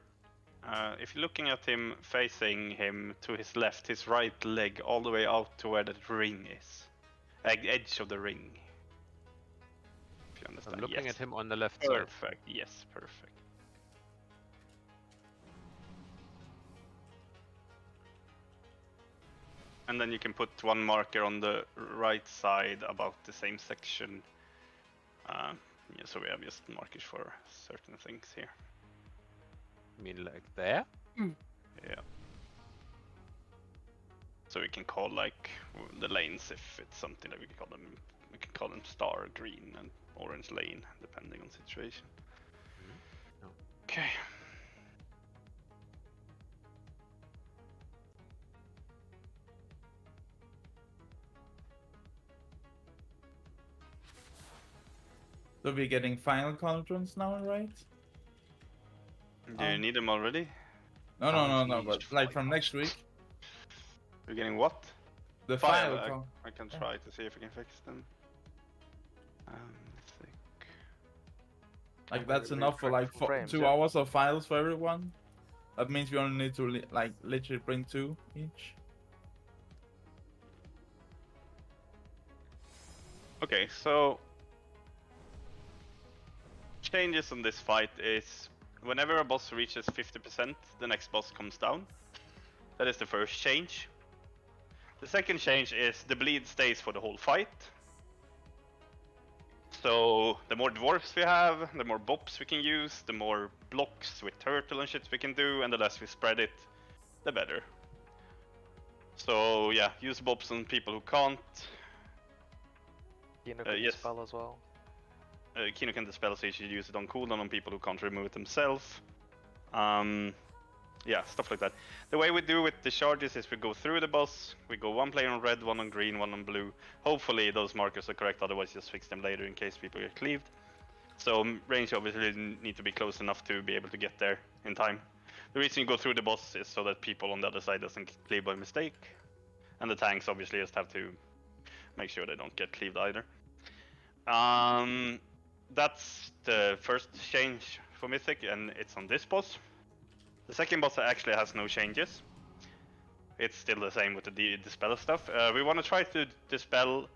if you're looking at him, facing him to his left, his right leg, all the way out to where that ring is. Edge of the ring. If you understand. I'm looking yes. at him on the left side. Perfect, yes, perfect. And then you can put 1 marker on the right side about the same section. Yeah, so we have just markers for certain things here. You mean like there? Yeah. So we can call like the lanes if it's something that we can call them. We can call them star, green, and orange lane, depending on situation. Okay. So we're getting final cauldrons now, right? Do you need them already? No, but like from next week. You're getting what? The Fire. final I can try to see if I can fix them. Let's see. Like that's enough for like 2 hours of files for everyone. That means we only need to like literally bring 2 each. Okay, so changes on this fight is whenever a boss reaches 50%, the next boss comes down. That is the first change. The second change is the bleed stays for the whole fight. So the more dwarfs we have, the more bops we can use, the more blocks with turtle and shit we can do, and the less we spread it, the better. So yeah, use bops on people who can't. Kino can dispel as well. Kino can dispel, so you should use it on cooldown on people who can't remove it themselves. Yeah, stuff like that. The way we do with the charges is we go through the boss, we go 1 player on red, 1 on green, 1 on blue. Hopefully those markers are correct, otherwise just fix them later in case people get cleaved. So range obviously need to be close enough to be able to get there in time. The reason you go through the boss is so that people on the other side doesn't cleave by mistake. And the tanks obviously just have to make sure they don't get cleaved either. That's the first change for Mythic, and it's on this boss. The second boss actually has no changes. It's still the same with the dispel stuff. We want to try to dispel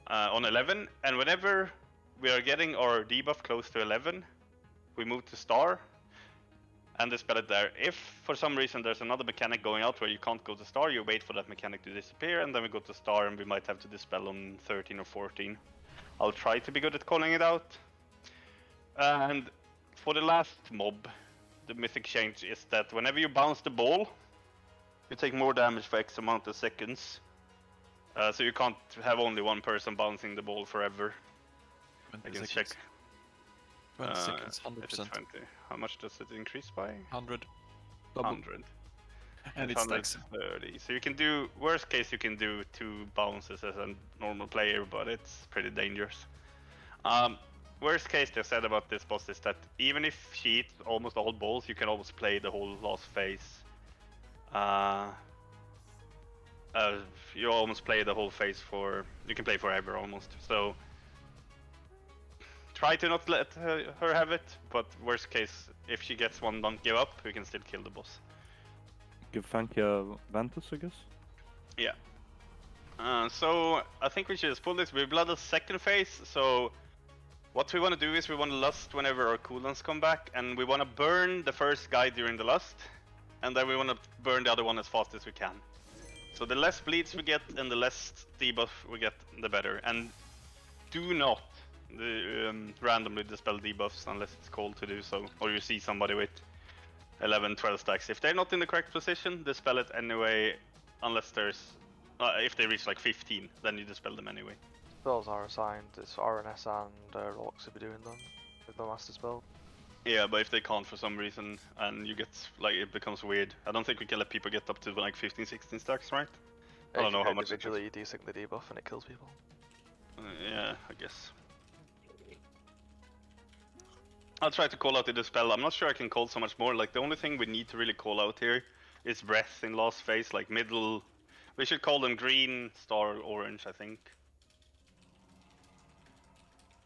on 11, and whenever we are getting our debuff close to 11, we move to star and dispel it there. If for some reason there's another mechanic going out where you can't go to star, you wait for that mechanic to disappear, and then we go to star, and we might have to dispel on 13 or 14. I'll try to be good at calling it out. And for the last mob, the mythic change is that whenever you bounce the ball, you take more damage for X amount of seconds. So you can't have only one person bouncing the ball forever. I can check. 20 seconds, 100%. 20. How much does it increase by? 100. 100. And it stacks. 30. So you can do, worst case you can do 2 bounces as a normal player, but it's pretty dangerous. Worst case they said about this boss is that even if she eats almost all balls, you can almost play the whole last phase. You almost play the whole phase for, you can play forever almost. So try to not let her have it, but worst case, if she gets one, don't give up, we can still kill the boss. Give Fankia Ventus, I guess? Yeah. So I think we should just pull this. We blood the second phase, so what we want to do is we want to lust whenever our cooldowns come back, and we want to burn the first guy during the lust, and then we want to burn the other one as fast as we can. So the less bleeds we get and the less debuff we get, the better. And do not randomly dispel debuffs unless it's called to do so, or you see somebody with 11, 12 stacks. If they're not in the correct position, dispel it anyway, unless there's... if they reach like 15, then you dispel them anyway. Spells are assigned, it's RNS and Rox will be doing them with the master spell. Yeah, but if they can't for some reason, and you get, like, it becomes weird. I don't think we can let people get up to like 15, 16 stacks, right? I don't know how much individually you desync the debuff and it kills people. Yeah, I guess. I'll try to call out the dispel. I'm not sure I can call so much more. Like, the only thing we need to really call out here is breath in last phase, like middle. We should call them green, star, orange, I think.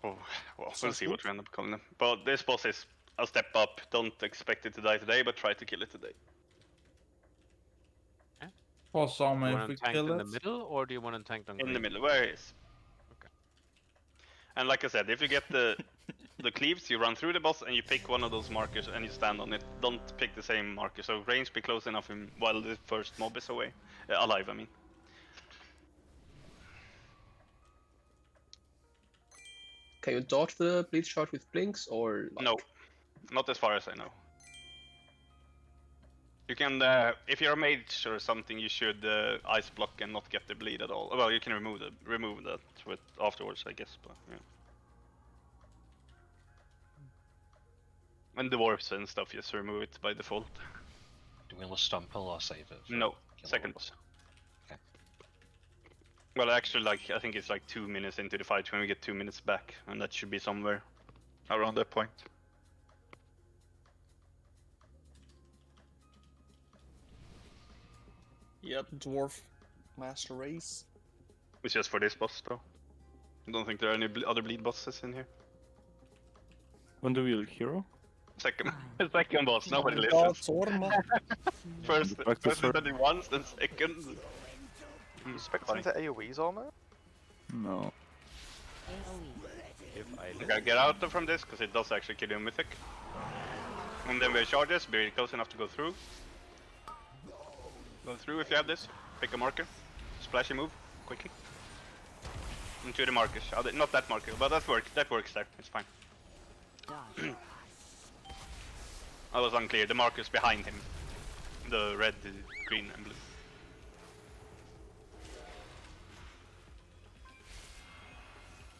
Oh, well, we'll see what we end up calling them. But this boss is a step up. Don't expect it to die today, but try to kill it today. Boss Do you armor if want we to tank kill in it. the middle, or do you want to tank on green? In the middle, where it is. Okay. And like I said, if you get the cleaves, you run through the boss and you pick one of those markers and you stand on it. Don't pick the same marker. So range be close enough while the first mob is away. Alive, I mean. Can you dodge the bleed charge with blinks or like... No, not as far as I know. You can, if you're a mage or something, you should ice block and not get the bleed at all. Well, you can remove that with afterwards, I guess. But yeah. And dwarves and stuff, just remove it by default. Do we lust on pull or save it? No, second boss. Okay. Well, actually, like I think it's like 2 minutes into the fight when we get 2 minutes back, and that should be somewhere around that point. Yep, dwarf master race. It's just for this boss, though. I don't think there are any other bleed bosses in here. When do we look hero? Second boss, nobody God, listens. Torma. First did it once, then second. You expecting to AoEs on it? No. If I gotta get out from this, because it does actually kill you in Mythic. And then we have charges, be close enough to go through. Go through if you have this. Pick a marker. Splashy move, quickly. Into the markers. Not that marker, but that works there. It's fine. I was unclear. The markers behind him. The red, green, and blue.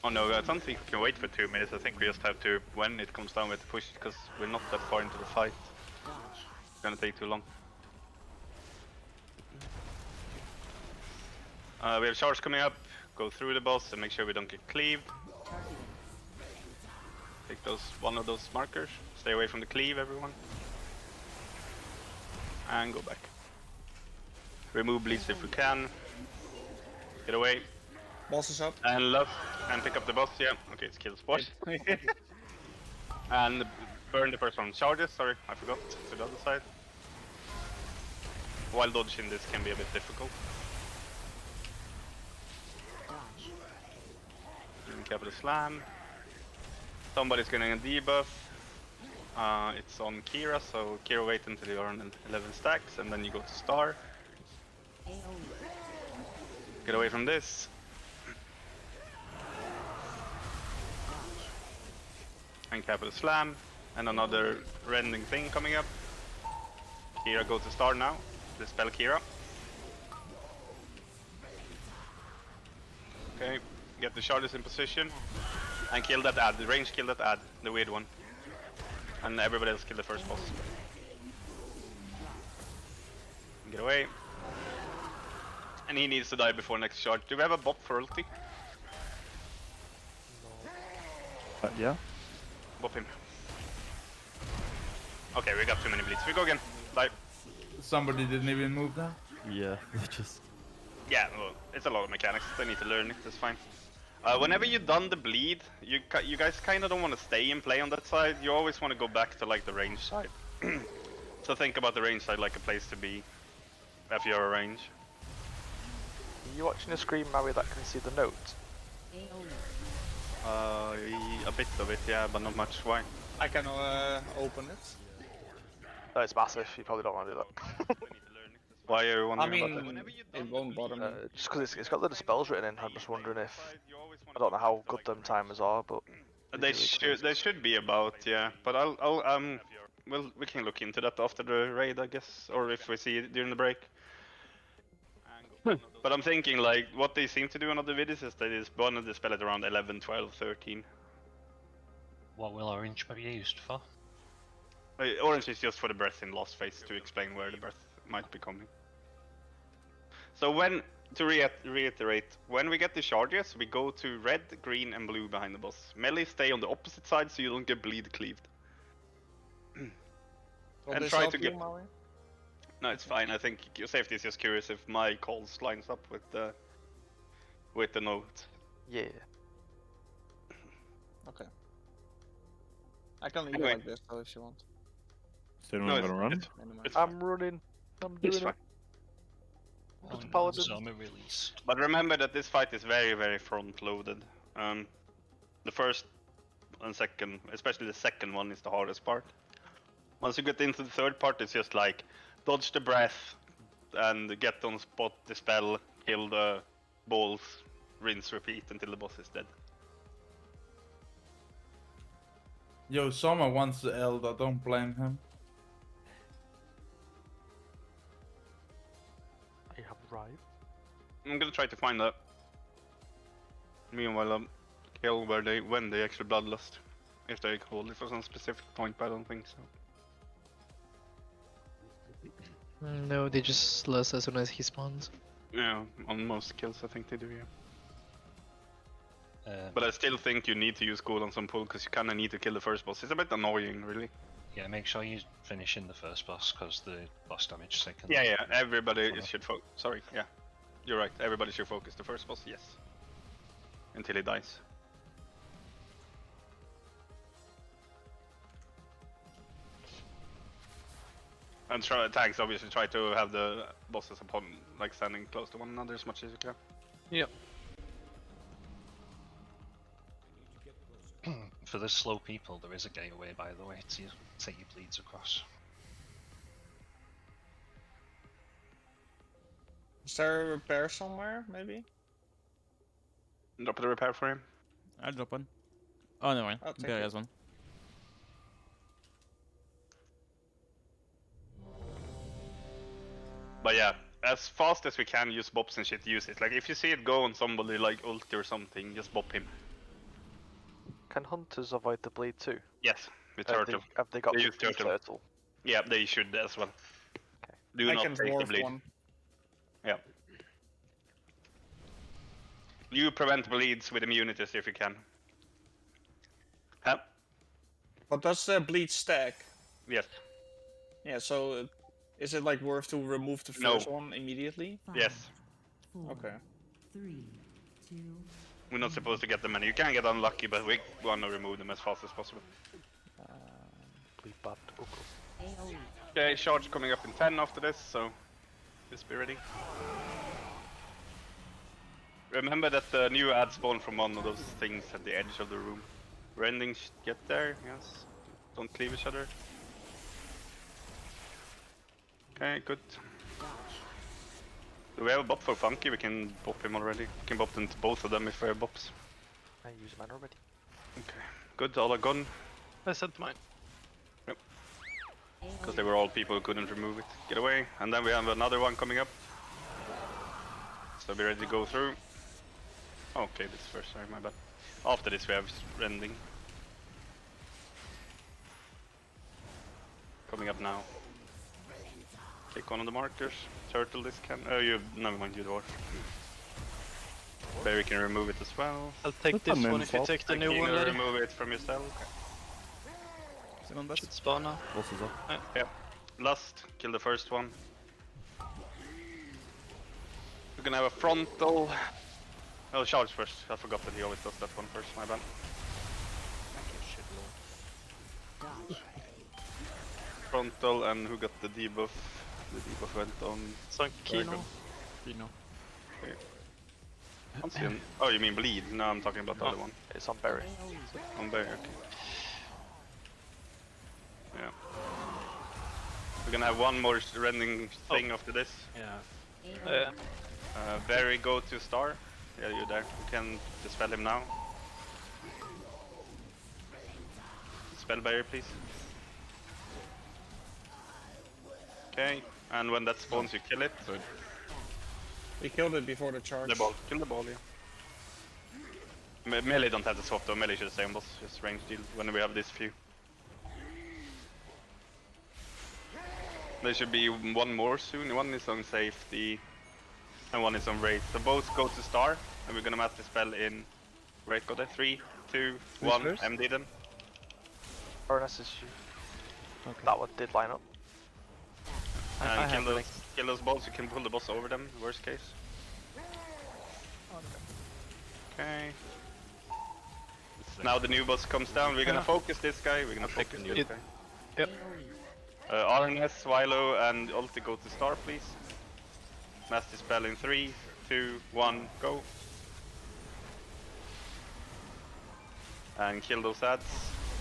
Oh no, I don't think we can wait for 2 minutes. I think we just have to, when it comes down, we have to push it because we're not that far into the fight. It's gonna take too long. We have charge coming up. Go through the boss and make sure we don't get cleaved. Take one of those markers. Stay away from the cleave, everyone. And go back. Remove bleeds if we can. Get away. Boss is up. And left and pick up the boss, yeah. Okay, it's kill spot. And burn the first one. Charges, sorry, I forgot. To the other side. While dodging this can be a bit difficult. Capital slam. Somebody's getting a debuff. It's on Kira, so Kira wait until you are on 11 stacks and then you go to star. Get away from this. And capital slam. And another rending thing coming up. Kira goes to star now. Dispel Kira. Okay. Get the charges in position and kill that ad. The range kill that ad, the weird one. And everybody else kill the first boss. Get away. And he needs to die before next charge. Do we have a bot for ulti? Yeah. Bop him. Okay, we got too many bleeds. We go again. Die. Somebody didn't even move now. Yeah, just. Yeah, well, it's a lot of mechanics. They need to learn it. That's fine. Whenever you've done the bleed, you guys kind of don't want to stay and play on that side. You always want to go back to like the range side. So think about the range side like a place to be if you're a range. Are you watching a screen, Maui, that can see the note? A bit of it, yeah, but not much. Why? I can open it. No, it's massive. You probably don't want to do that. Why are you I wondering about mean, it won't bother me. Just because it's got the spells written in. I'm just wondering if I don't know how good them timers are, but They should be about, yeah. But well, we can look into that after the raid, I guess, or if we see it during the break. But I'm thinking, like, what they seem to do on other videos is they just bond the spell at around 11, 12, 13. What will orange be used for? Orange is just for the breath in last phase to explain where the breath might be coming. So to reiterate, when we get the charges, we go to red, green, and blue behind the boss. Melee stay on the opposite side so you don't get bleed cleaved. And try to get. No, it's fine. I think your safety is just curious if my calls lines up with the note. Yeah. Okay. I can leave it like this though if you want. Is anyone gonna run? I'm running. I'm doing it. Just a paladin. Zombie release. But remember that this fight is very, very front-loaded. The first and second, especially the second one, is the hardest part. Once you get into the third part, it's just like dodge the breath and get on spot, dispel, kill the balls, rinse, repeat until the boss is dead. Yo, Soma wants the Elder, don't blame him. I have right. I'm gonna try to find that. Meanwhile, kill when they actually bloodlust. If they hold it for some specific point, but I don't think so. No, they just lust as soon as he spawns. Yeah, on most kills I think they do, yeah. But I still think you need to use cool on some pull because you kinda need to kill the first boss. It's a bit annoying, really. Yeah, make sure you finish in the first boss because the boss damage second. Yeah, everybody should focus. Sorry, yeah. You're right, everybody should focus the first boss, yes. Until he dies. And tanks obviously try to have the bosses upon, like, standing close to one another as much as you can. Yep. For the slow people, there is a gateway, by the way, to take your bleeds across. Is there a repair somewhere, maybe? Drop the repair for him. I'll drop one. Oh, no, I'll take Barry it. has one. But yeah, as fast as we can use bops and shit, use it. Like, if you see it go on somebody like ulti or something, just bop him. Can hunters avoid the bleed too? Yes, with turtle. Have they got They the use turtle. turtle? Yeah, they should as well. Do I not can take the dwarf bleed. one. Yeah. You prevent bleeds with immunities if you can. Huh? But does the bleed stack? Yes. Yeah, so is it like worth to remove the No. first one immediately? Yes. Okay. 3, 2. We're not supposed to get them many. You can get unlucky, but we want to remove them as fast as possible. Bleed bad. Okay, charge coming up in 10 after this, so just be ready. Remember that the new ad spawned from one of those things at the edge of the room. Rending get there, yes. Don't cleave each other. Okay, good. Do we have a bop for Funky? We can bop him already. We can bop them to both of them if we have bops. I use mine already. Okay, good, all are gone. I sent mine. Yep. Because they were all people who couldn't remove it. Get away, and then we have another one coming up. So be ready to go through. Okay, this first, sorry, my bad. After this we have Rending. Coming up now. Take one of the markers. turtle this can. Oh, you never mind, you dwarf. Barry can remove it as well. I'll take this one if you take the new one, Larry. Remove it from yourself. Second best. Should spawn now. Boss is up. Yeah. Lust, kill the first one. We're gonna have a frontal. Oh, charge first. I forgot that he always does that one first. My bad. Frontal, and who got the debuff? The debuff went on Kino. Kino. Okay. Can't see him. Oh, you mean bleed? No, I'm talking about the other one. It's on Berry. On Barry, okay. Yeah. We're gonna have one more rending thing after this. Yeah. Barry, go to star. Yeah, you're there. You can dispel him now. Dispel Barry, please. Okay, and when that spawns, you kill it. We killed it before the charge. The ball. Kill the ball, yeah. Melee don't have the swap though. Melee should stay on boss. Just range deal when we have this few. There should be one more soon. One is on safety, and one is on raid. So both go to star, and we're gonna master spell in raid. Go there. 3, 2, 1. MD them. Baroness is you. Okay. That one did line up. And kill those balls. You can pull the boss over them. Worst case. Okay. Now the new boss comes down. We're gonna focus this guy. We're gonna focus this guy. Yep. RNS, Swilo, and Ulti go to star, please. Master spell in 3, 2, 1, go. And kill those ads.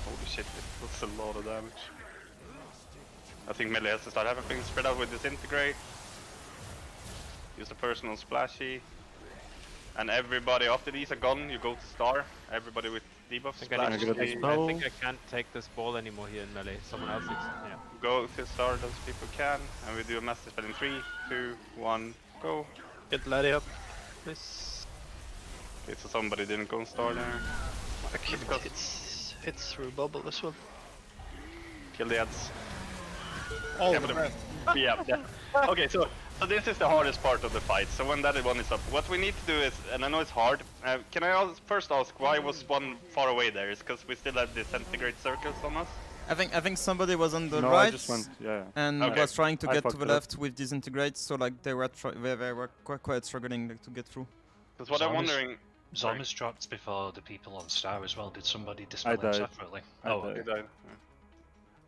Holy shit, that's a lot of damage. I think melee has to start having things spread out with disintegrate. Use the personal splashy. And everybody after these are gone, you go to star. Everybody with debuffs. I think I can't take this ball anymore here in melee. Someone else needs. Yeah. Go to star, those people can. And we do a master spell in 3, 2, 1, go. Get Larry up, please. Okay, so somebody didn't go star there. Okay, it's through bubble as well. Kill the ads. Oh, yeah. Okay, so this is the hardest part of the fight. So when that one is up, what we need to do is, and I know it's hard. Can I first ask why was one far away there? Is because we still have disintegrate circles on us? I think somebody was on the No, right I just went, yeah. and Okay. was trying to I get to fucked the up. left with disintegrate, so like they were quite struggling like, to get through. That's what I'm wondering. Zombie's dropped before the people on star as well. Did somebody dispel him died. separately? He died.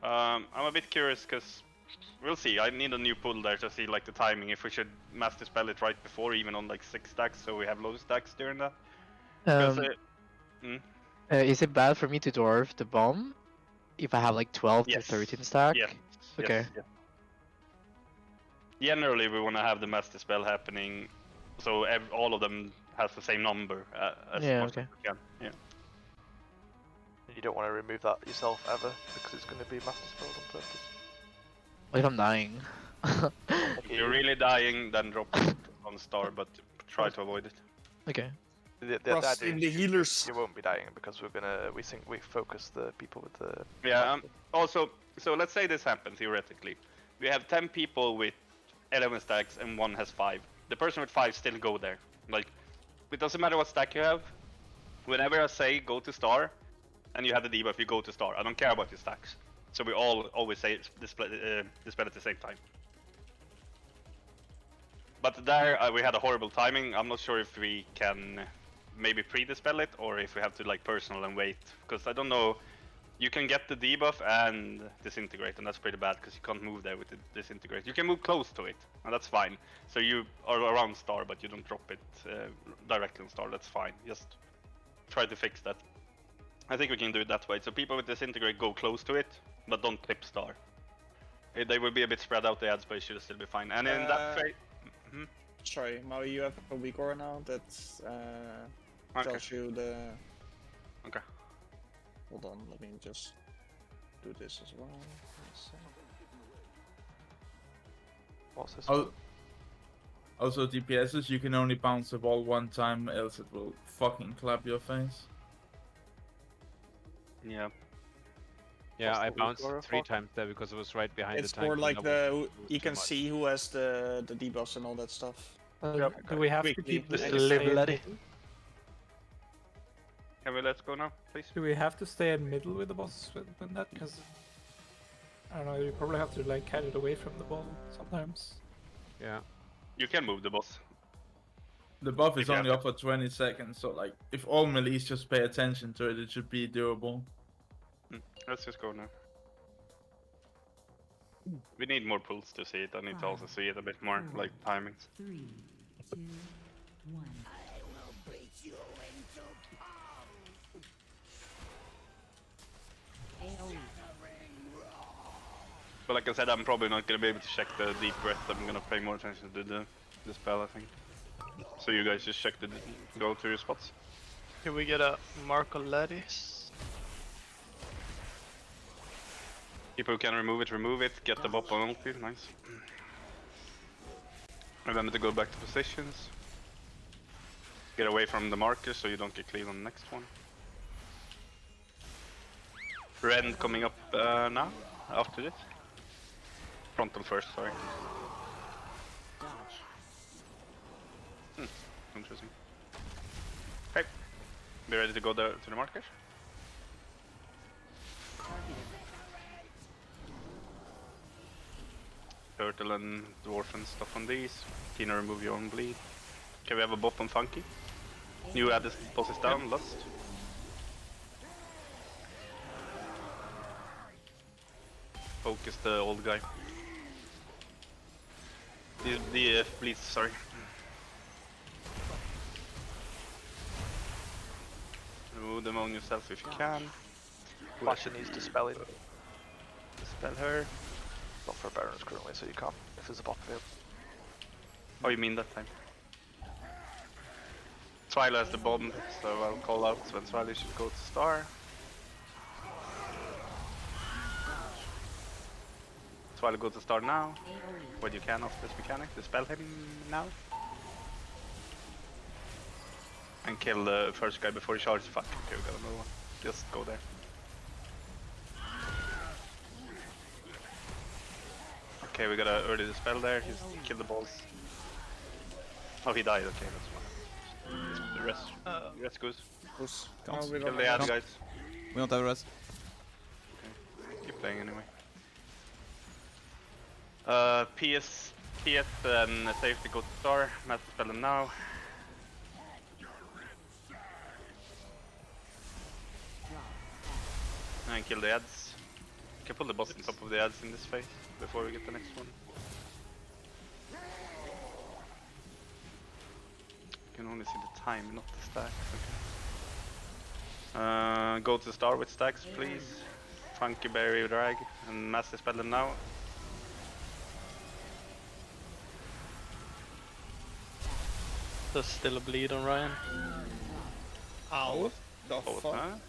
I'm a bit curious because we'll see. I need a new pull there to see like the timing. If we should master spell it right before, even on like 6 stacks, so we have low stacks during that. Is it bad for me to dwarf the bomb if I have like 12 to 13 stack? Yeah. Okay. Yes. Generally, we want to have the master spell happening, so all of them has the same number as much as we can. Yeah. You don't want to remove that yourself ever because it's going to be master spelled on purpose. What if I'm dying? If you're really dying, then drop it on star, but try to avoid it. Okay. The in the healers. You won't be dying because we focus the people with the. Yeah. Also, so let's say this happens theoretically. We have 10 people with 11 stacks and one has 5. The person with 5 still go there. Like, it doesn't matter what stack you have. Whenever I say go to star, and you have the debuff, you go to star. I don't care about your stacks. So we all always say dispel at the same time. But there we had a horrible timing. I'm not sure if we can maybe pre-dispel it or if we have to like personal and wait. Because I don't know. You can get the debuff and disintegrate, and that's pretty bad because you can't move there with the disintegrate. You can move close to it, and that's fine. So you are around star, but you don't drop it directly on star. That's fine. Just try to fix that. I think we can do it that way. So people with disintegrate go close to it, but don't clip star. They will be a bit spread out the ads, but it should still be fine. And in that phase... Sorry, Maui, you have a weak aura now that tells you the... Okay. Hold on, let me just do this as well. What's this? Also, DPSs, you can only bounce the ball one time, else it will fucking clap your face. Yeah. Yeah, I weak bounced aura 3 fog? times there because it was right behind It's the tank. more and like that was you too can much. see who has the debuffs and all that stuff. Do we have to Quickly. keep the Just stay live, in laddie. middle? Can we let's go now, please? Do we have to stay in middle with the boss when that? Because I don't know. You probably have to like carry it away from the ball sometimes. Yeah. You can move the boss. The buff If is you only have up for 20 seconds, so like if all melees just pay attention to it, it should be doable. Let's just go now. We need more pulls to see it. I need to also see it a bit more, like timings. 3, 2, 1. I will beat you into pulp. But like I said, I'm probably not gonna be able to check the deep breath. I'm gonna pay more attention to the spell, I think. So you guys just check go to your spots. Can we get a mark on laddies? People who can remove it, get the bop on ulti, nice. Remember to go back to positions. Get away from the markers so you don't get clean on the next one. Ren coming up now, after this. Frontal first, sorry. Interesting. Okay, be ready to go there to the markers. Turtle and dwarf and stuff on these. Tina, remove your own bleed. Okay, we have a bot on Funky. You add the bosses down, Lust. Focus the old guy. The bleeds, sorry. Remove them on yourself if you can. Flasher needs dispelling. Dispel her. Not for Barons currently, so you can't if there's a bot field. Oh, you mean that time? Twilight has the bomb, so I'll call out when Twilight should go to Star. Twilight go to Star now. What you can off this mechanic, dispel him now. And kill the first guy before he charges. Fuck, okay, we got another one. Just go there. Okay, we got a early dispel there. He's killed the balls. Oh, he died. Okay, that's fine. The rest goes. Kill the ad guys. We don't have res. Okay. Keep playing anyway. PS and safety go to Star. Master spell them now. And kill the ads. Can pull the boss on top of the ads in this phase before we get the next one. You can only see the time, not the stacks. Okay. Go to Star with stacks, please. Funky Berry drag and Master spell them now. There's still a bleed on Ryan. Ow. The fuck?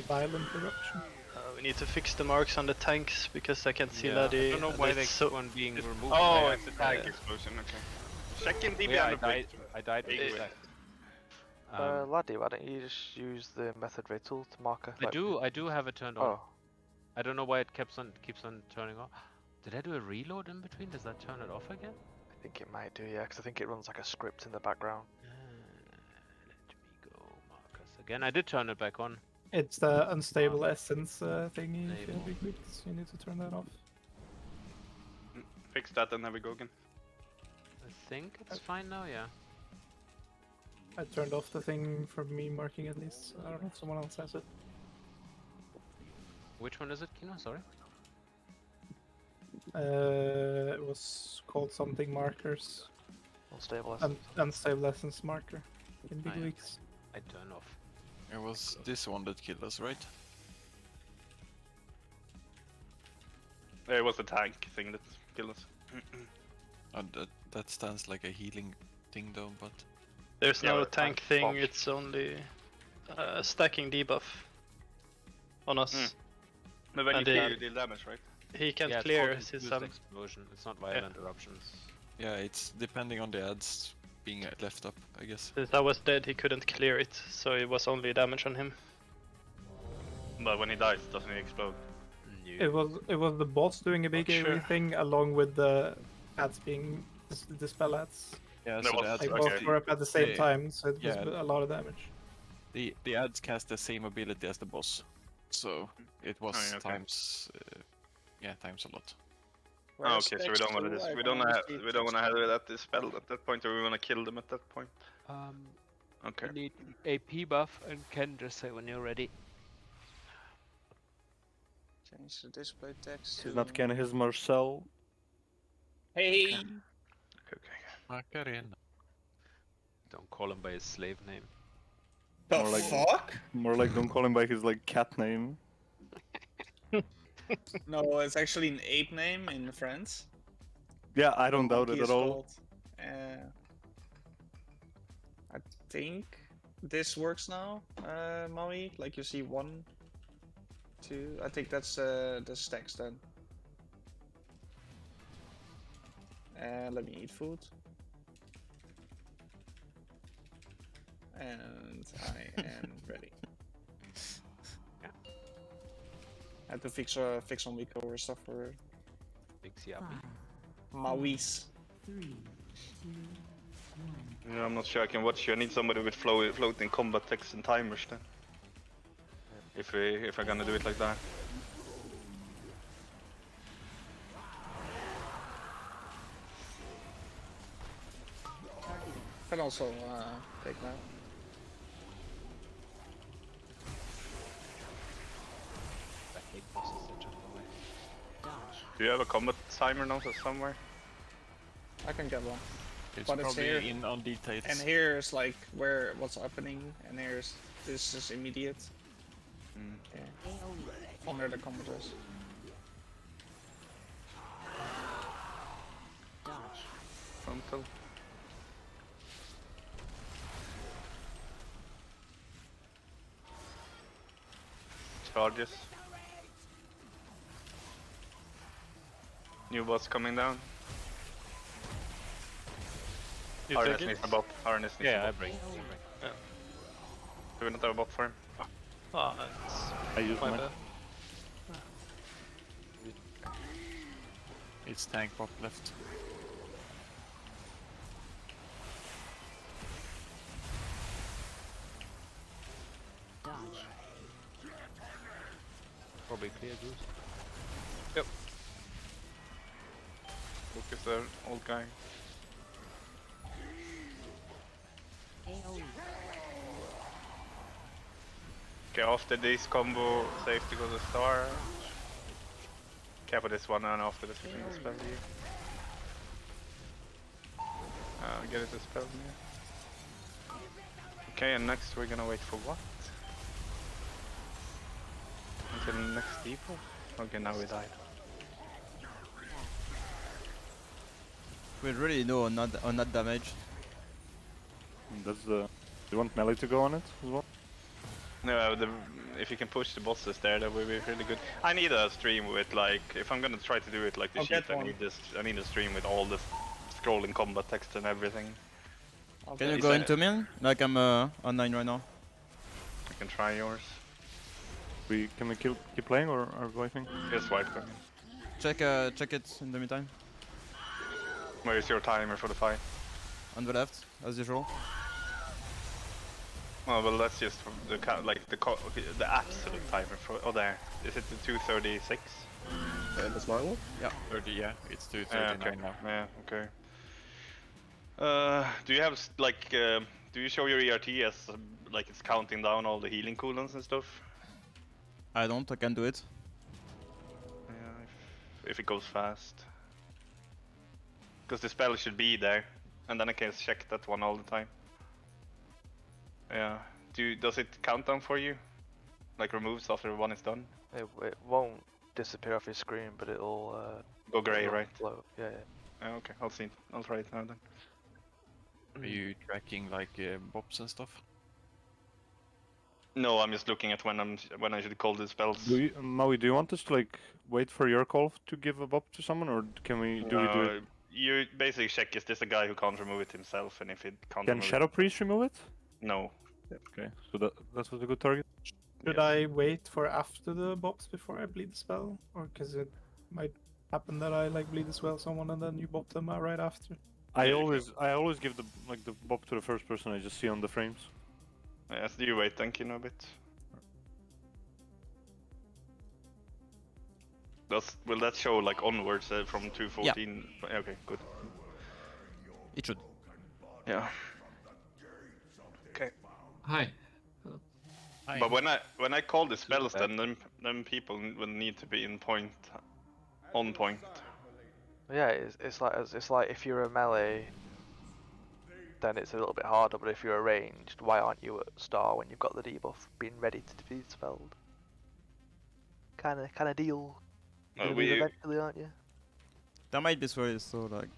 Violent eruption. We need to fix the marks on the tanks because I can't see Yeah, laddie. I don't know why they so keep on being removed. Oh, it's a tank explosion, okay. Check in DB Yeah, under I died with Big that. Laddie, why don't you just use the method ray tool to mark a... I do have it turned on. Oh. I don't know why it keeps on turning off. Did I do a reload in between? Does that turn it off again? I think it might do, yeah, because I think it runs like a script in the background. Let me go markers again. I did turn it back on. It's the unstable essence thingy. If you have big leaks, you need to turn that off. Fix that and then we go again. I think it's fine now, yeah. I turned off the thing for me marking at least. I don't know if someone else has it. Which one is it, Kino? Sorry. It was called something markers. Unstable essence. Unstable essence marker in big yeah. leaks. I turn off. It was this one that killed us, right? It was a tank thing that killed us. That stands like a healing thing though, but... There's no tank thing, it's only stacking debuff on us. But when you And clear, you deal damage, right? He can't Yeah, clear it's his called infused explosion. It's not violent eruptions. Yeah, it's depending on the ads. being left up, I guess. Since I was dead, he couldn't clear it, so it was only damage on him. But when he dies, doesn't he explode? It was the boss doing a big Not sure. AoE thing along with the ads being the spell ads. Yeah, No, so the ads Like okay. both were up at the same time, so it was yeah. a lot of damage. The ads cast the same ability as the boss, so it was Oh, yeah, okay. times, times a lot. Oh, okay, so we don't want to just we don't want to have it at this spell at that point, or we want to kill them at that point. Okay. You need AP buff, and Ken just say when you're ready. Change the display text. He's not Ken, he's Marcel. Hey. Okay. Macarena. Don't call him by his slave name. The More like- fuck? More like don't call him by his like cat name. No, it's actually an ape name in France. Yeah, I don't doubt it Monkey at is all. called, I think this works now, Maui. Like you see 1, 2. I think that's the stacks then. Let me eat food. And I am ready. Yeah. I had to fix some weaker stuff for Fix yappy. Maui's. Yeah, I'm not sure I can watch you. I need somebody with floating combat text and timers then. If we're gonna do it like that. Can also take that. I hate bosses that jump away. Do you have a combat timer now somewhere? I can get one. It's But it's probably here. in on details. And here's like what's happening, and here's this is immediate. Yeah. Under the combaters. Frontal. Charges. New boss coming down. You Harness take it? needs a bop. Harness needs a Yeah, I bop. bring. Yeah. Do we not have a bop for him? Oh, I use my mine. bad. It's tank bot left. Probably clear goose. Yep. Focus there, old guy. Okay, after this combo, safe to go to star. Careful this one, and after this we can spell you. Get it to spell me. Okay, and next we're gonna wait for what? Until next depot? Okay, now we died. We really know on that damage. That's the. Do you want melee to go on it as well? No, if you can push the bosses there, that would be really good. I need a stream with like, if I'm gonna try to do it like the I'll sheet, get one. I need a stream with all the scrolling combat text and everything. Can you Is go that- into me? Like I'm online right now. I can try yours. Can we keep playing or are we waiting? Here's white coming. Check it in the meantime. Where is your timer for the fight? On the left, as usual. Oh well, that's just the the absolute timer for. Oh, there. Is it the 2:36? The smart one? Yeah. 30, yeah, it's 2:39 okay. now. Yeah, okay. Do you have do you show your ERT as like it's counting down all the healing cooldowns and stuff? I don't. I can do it. Yeah, if it goes fast. Because the spell should be there, and then I can check that one all the time. Yeah. Does it count down for you? Like removes after one is done? It won't disappear off your screen, but it'll Go grey, it'll right? float. Yeah, yeah. Yeah, okay, I'll see. I'll try it now then. Are you tracking like bops and stuff? No, I'm just looking at when I should call the spells. Maui, do you want us to like wait for your call to give a bop to someone, or can we do we do it? you basically check, is this a guy who can't remove it himself, and if it can't Can remove Shadow Priest remove it? No. Okay, so that was a good target. Should I wait for after the bops before I bleed the spell? Or because it might happen that I like bleed as well someone and then you bop them out right after. I always give the bop to the first person I just see on the frames. Yes, do you wait Denkin a bit? Will that show like onwards from 214? Yeah. Okay, good. It should. Yeah. Okay. Hi. But when I call the spells, then people will need to be on point. Yeah, it's like if you're a melee, then it's a little bit harder. But if you're a ranged, why aren't you at star when you've got the debuff being ready to be dispelled? Kind of deal. You're gonna be eventually, aren't you? There might be ways so like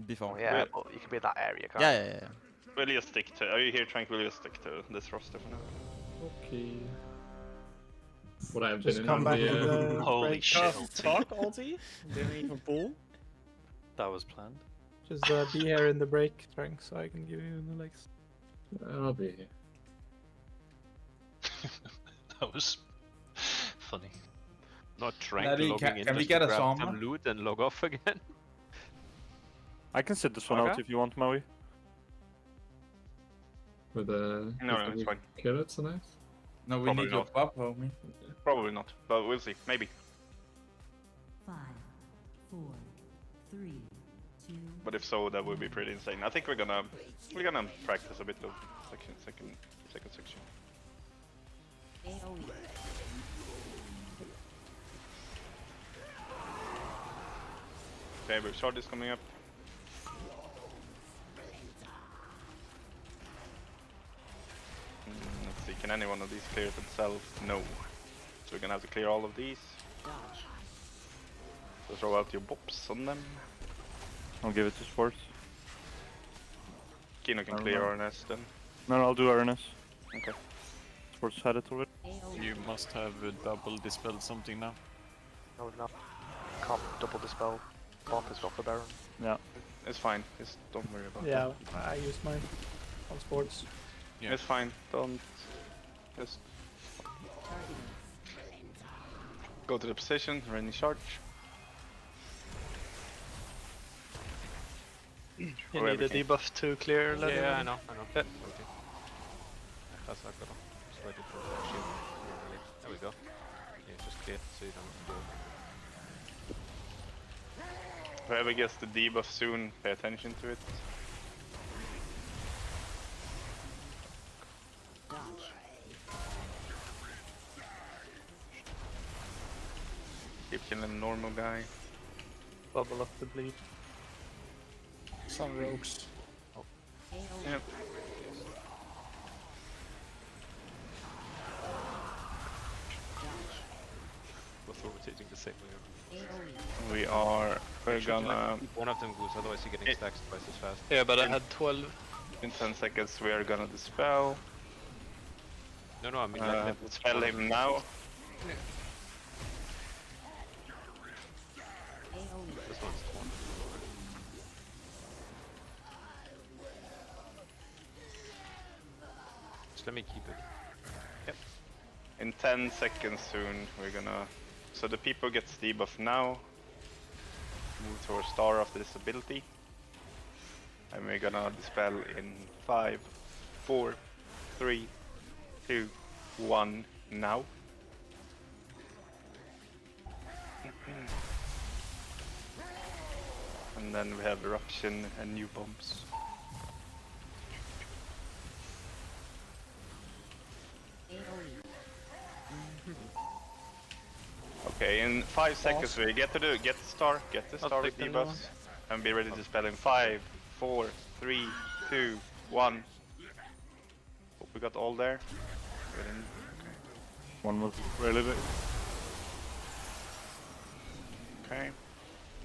before. Oh, yeah, but you can be in that area, can't Yeah, you? yeah, yeah. Will you stick to? Are you here trying to stick to this roster for now? Okay. What I've Just been come in back on to the, the Holy break. shit. Talk, Alti? Didn't even pull? That was planned. Just be here in the break, Trank, so I can give you the legs. I'll be here. That was funny. Not trying Daddy, to logging in can we just get to a grab song? some loot and log off again. I can sit this one out Okay. if you want, Maui. With the No, it's fine. kill it tonight? No, we Probably need your not. buff, homie. Probably not, but we'll see. Maybe. 5, 4, 3, 2. But if so, that would be pretty insane. I think we're gonna practice a bit of second section. AoE. Okay, but shard is coming up. Let's see, can any one of these clear it themselves? No. So we're gonna have to clear all of these. So throw out your bops on them. I'll give it to Sports. Kino can I don't clear know. RNS then. No, I'll do RNS. Okay. Sports had it already. You must have double dispelled something now. No, no. Can't double dispel. Both has got the Baron. Yeah. It's fine. Just don't worry about Yeah, I used mine on sports. that. It's fine. Don't just go to the position, ready charge. You Or need a everything. debuff to clear level. Yeah, I know. Yeah. That's not gonna just wait for the shield. There we go. Yeah, just clear so you don't go. Whoever gets the debuff soon, pay attention to it. Keep killing the normal guy. Bubble up the bleed. Some rogues. Yep. Both rotating the same way. We're gonna Keep one of them goes, otherwise you're getting stacks twice as fast. Yeah, but I had 12. in 10 seconds we are gonna dispel. No, I mean let them Dispel him now. This one's torn. Just let me keep it. Yep. In 10 seconds soon we're gonna. So the people get debuff now. Move to our star after this ability. And we're gonna dispel in 5, 4, 3, 2, 1 now. And then we have eruption and new bombs. Okay, in 5 seconds we get the star with take the debuffs, and be ready to spell in 5, 4, 3, 2, 1. Hope we got all there. Okay. One was really big. Okay.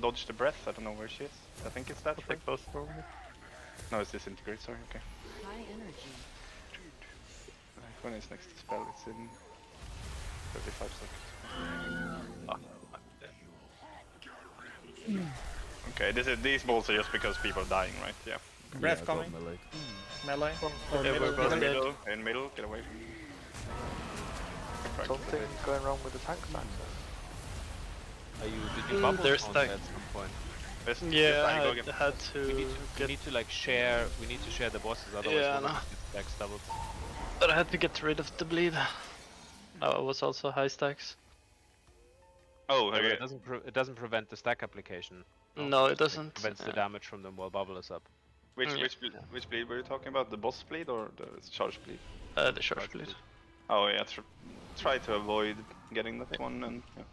Dodge the breath. I don't know where she is. I think it's that. I'll take both probably. No, it's disintegrate. Sorry. Okay. High energy. When is next spell? It's in 35 seconds. Ah, I'm dead. Okay, these balls are just because people are dying, right? Yeah. Breath Yeah, I got coming. melee. Melee. Or middle, middle. In middle. middle, in middle, get away from me. Something going wrong with the tank stacks. Did you bubble they're spawn stacked. at some point? Yeah, I I had to We get. need to like share. We need to share the bosses, otherwise Yeah, we'll no. get stacks doubled. But I had to get rid of the bleed. Now it was also high stacks. Oh, Yeah, but okay. it doesn't prevent the stack application. No, it It doesn't. prevents the damage from them while bubble is up. Which bleed were you talking about? The boss bleed or the charge bleed? The charge bleed. Oh yeah, try to avoid getting that one, and yeah.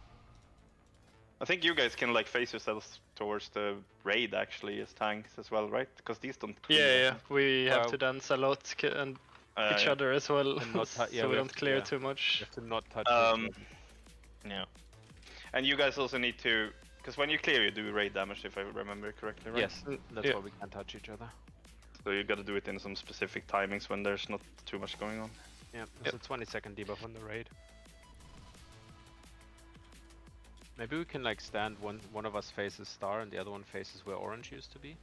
I think you guys can like face yourselves towards the raid actually as tanks as well, right? Because these don't. Yeah, we have to dance a lot and each yeah. other as well, And not so yeah, we have don't to- clear yeah. too much. You have to not touch each other. Yeah. And you guys also need to, because when you clear, you do raid damage, if I remember correctly, right? Yes, that's why we can't touch each other. So you gotta do it in some specific timings when there's not too much going on. Yeah, there's a 20-second debuff on the raid. Maybe we can like stand one of us faces star and the other one faces where orange used to be.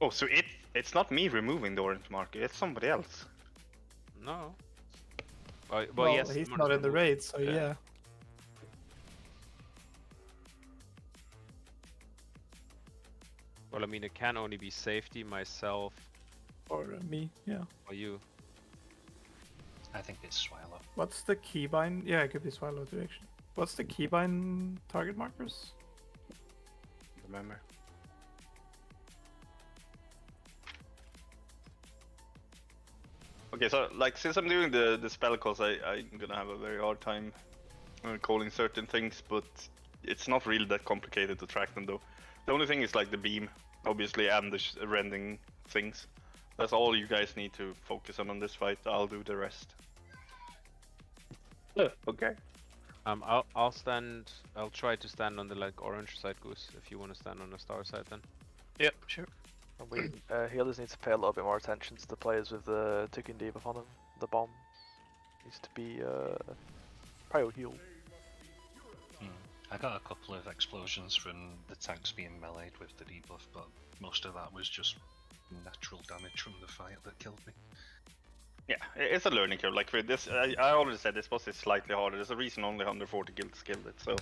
Oh, so it's not me removing the orange marker, it's somebody else. No. Well, Well, yes, he's someone not is in the removed. raid, so yeah. Well, I mean, it can only be safety, myself, Or me, yeah. or you. I think it's Swallow. What's the keybind? Yeah, it could be Swallow too, actually. What's the keybind target markers? Remember. Okay, so like since I'm doing the spell calls, I'm gonna have a very hard time calling certain things, but it's not really that complicated to track them though. The only thing is like the beam, obviously, and the rending things. That's all you guys need to focus on this fight. I'll do the rest. Okay. I'll stand. I'll try to stand on the like orange side, Goose. If you want to stand on the star side, then. Yep, sure. And we healers need to pay a little bit more attention to the players with the ticking debuff on them. The bomb needs to be prio heal. I got a couple of explosions from the tanks being meleeed with the debuff, but most of that was just natural damage from the fight that killed me. Yeah, it's a learning curve. Like for this, I already said this boss is slightly harder. There's a reason only 140 guilds killed it, so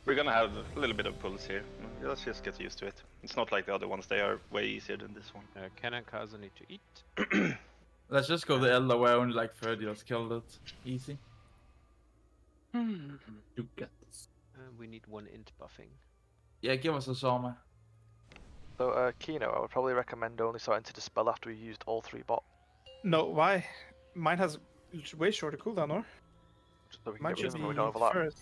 we're gonna have a little bit of pulse here. Let's just get used to it. It's not like the other ones; they are way easier than this one. Ken and Kaza need to eat. Let's just go the Elder where only like 30 just killed it. Easy. You get this. We need one int buffing. Yeah, give us a Soma. So Kino, I would probably recommend only starting to dispel after we used all 3 bots. No, why? Mine has way shorter cooldown, or? So we can Mine get rid should of be them when we don't overlap. first.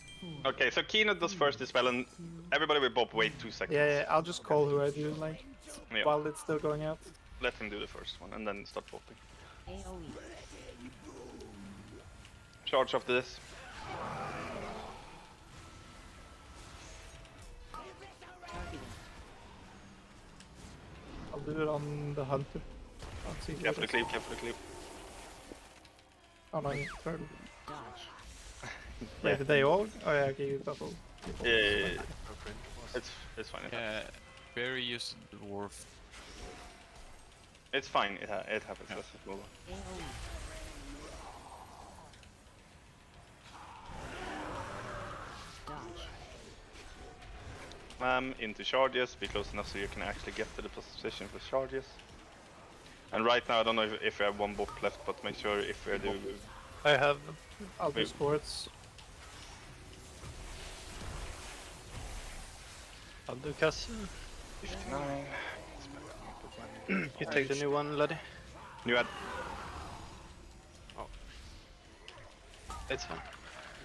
Okay, so Kino does first dispel, and everybody will bop. Wait 2 seconds. Yeah, I'll just call who I do, like, Yeah. while it's still going out. Let him do the first one, and then start bopping. Charge after this. I'll do it on the hunter. I'll see Careful the cleave, careful the cleave. Oh no, turtle. Wait, did they all? Oh yeah, okay, you double. Yeah. It's fine. Barry used the dwarf. It's fine. It happens. Let's just move on. Into charges, be close enough so you can actually get to the position for charges. And right now, I don't know if you have 1 bop left, but make sure if you do. I have. I'll do sports. I'll do Cass. 59. You take the new one, laddie. New ad. Oh. It's fine.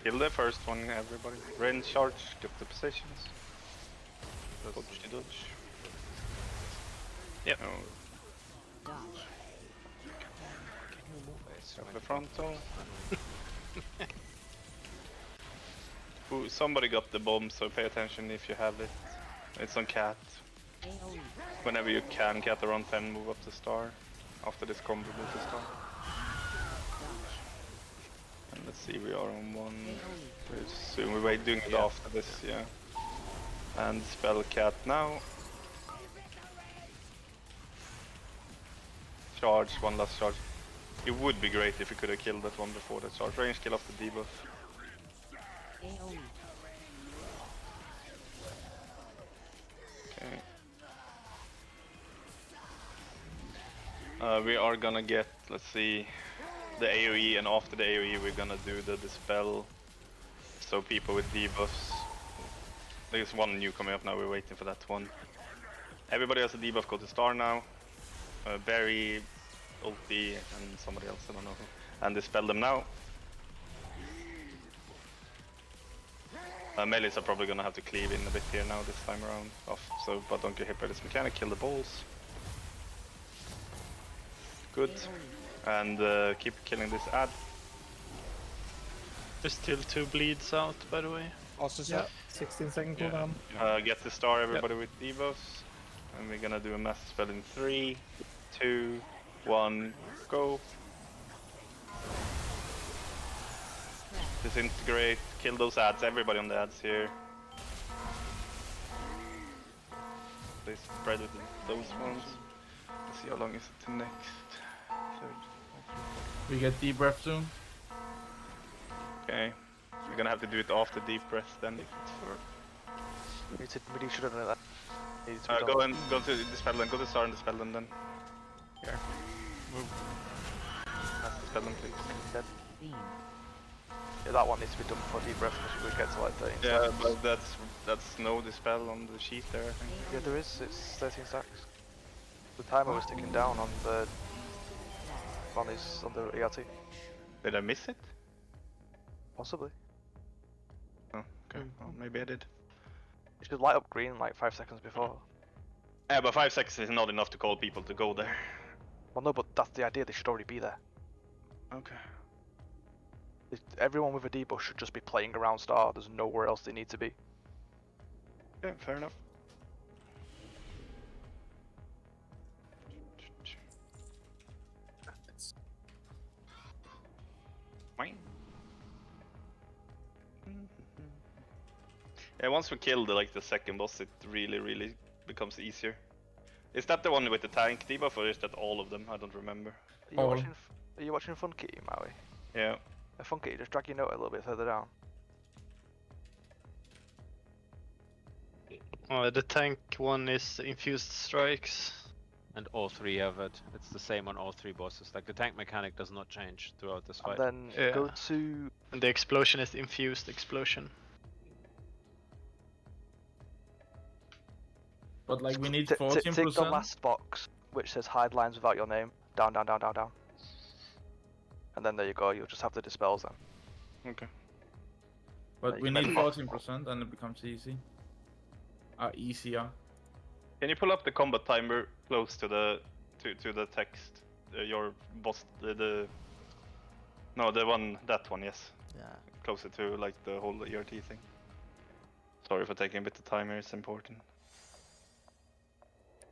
Kill the first one, everybody. Range charge, get the positions. Dodge. Yep. Oh. The frontal. Ooh, somebody got the bomb, so pay attention if you have it. It's on Cat. Whenever you can, Cat around 10, move up to star. After this combo, move to star. And let's see, we are on 1. Pretty soon. We're doing it after this, yeah. And spell cat now. Charge, one last charge. It would be great if you could have killed that one before the charge. Range kill off the debuff. Okay. We are gonna get, let's see, the AoE, and after the AoE we're gonna do the dispel. So people with debuffs. There's one new coming up now, we're waiting for that one. Everybody has a debuff, go to star now. Barry, ulti, and somebody else, I don't know who. And dispel them now. Melees are probably gonna have to cleave in a bit here now this time around. So, but don't get hit by this mechanic, kill the balls. Good. And keep killing this ad. There's still 2 bleeds out, by the way. Also, Yeah, 16-second cooldown. Get the star, everybody with debuffs. And we're gonna do a mass spell in 3, 2, 1, go. Disintegrate, kill those ads, everybody on the ads here. They spread with those ones. Let's see how long is it to next. We get deep breath soon. Okay. We're gonna have to do it after deep breath then if it's for... We should have done that. Go to dispel them, go to star and dispel them then. Here. Move. Dispel them please. Dead. Yeah, that one needs to be done before deep breath because we get to like 13 Yeah, stacks. but that's no dispel on the sheet there, I think. Yeah, there is. It's 13 stacks. The timer was ticking down on the on the ERT. Did I miss it? Possibly. Oh, okay. Well, maybe I did. It should light up green like 5 seconds before. Yeah, but 5 seconds is not enough to call people to go there. Well, no, but that's the idea. They should already be there. Okay. Everyone with a debuff should just be playing around star. There's nowhere else they need to be. Yeah, fair enough. Fine. Yeah, once we kill the second boss, it really becomes easier. Is that the one with the tank debuff, or is that all of them? I don't remember. Are you watching Funky, Maui? Yeah. Funky, just drag your note a little bit further down. The tank one is infused strikes. And all 3 have it. It's the same on all 3 bosses. Like the tank mechanic does not change throughout this fight. And then go to... And the explosion is infused explosion. But like we need Tick 14%. the last box, which says hide lines without your name. Down. And then there you go, you'll just have the dispels then. Okay. But we need 14% and it becomes easy. Easier. Can you pull up the combat timer close to the text? Your boss, no, that one, yes. Yeah. Closer to like the whole ERT thing. Sorry for taking a bit of time here, it's important.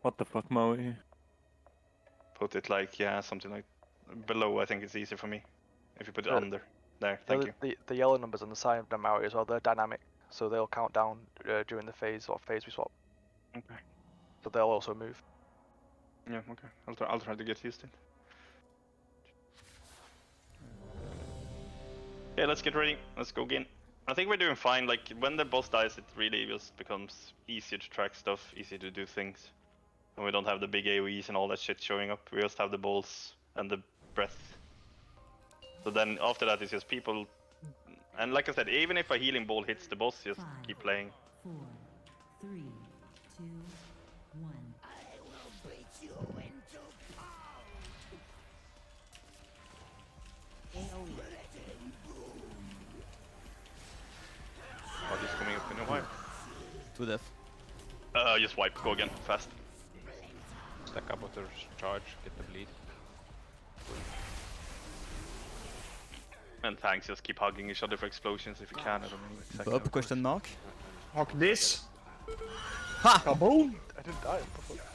What the fuck, Maui? Put it like, yeah, something like below, I think it's easier for me. If you put it under. There, thank you. The yellow numbers on the side of the Maui as well, they're dynamic. So they'll count down during the phase we swap. Okay. So they'll also move. Yeah, okay. I'll try to get used to it. Okay, let's get ready. Let's go again. I think we're doing fine. Like when the boss dies, it really just becomes easier to track stuff, easier to do things. And we don't have the big AoEs and all that shit showing up. We just have the balls and the breath. So then after that, it's just people. And like I said, even if a healing ball hits the boss, just keep playing. 4, 3, 2, 1. I will break you into Oh, just coming up in a while. To death. Just wipe, go again, fast. Stack up with the charge, get the bleed. And tanks just keep hugging each other for explosions if you can. I don't know exactly. Up question mark. Hawk this. Ha! Kaboom! I didn't die.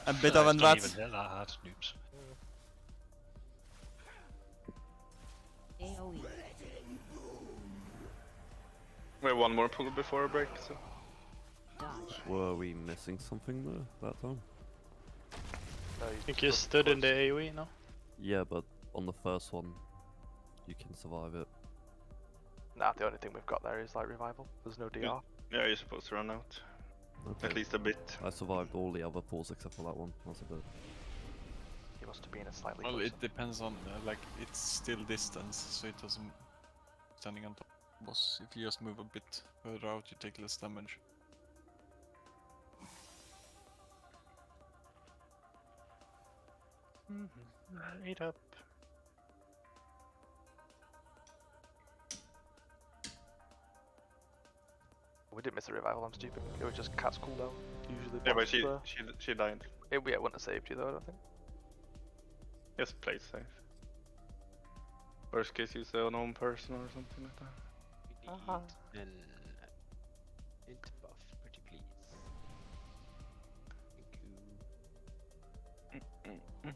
A bit of a Don't rat. even hit that hard, noobs. We have one more pull before a break, so. Were we missing something there that time? No, I think you stood in the AoE, no? Yeah, but on the first one, you can survive it. Nah, the only thing we've got there is like revival. There's no DR. Yeah, you're supposed to run out. Okay. At least a bit. I survived all the other pools except for that one. That's a bit. You must have been a slightly Well, closer. it depends on like it's still distance, so it doesn't standing on top of the boss. If you just move a bit further out, you take less damage. Eat up. We didn't miss a revival, I'm stupid. It was just Cat's cooldown. Usually Yeah, but blocks she died. It wouldn't have saved you though, I don't think. Just play safe. Worst case, use the unknown person or something like that. An int buff, pretty please. Thank you.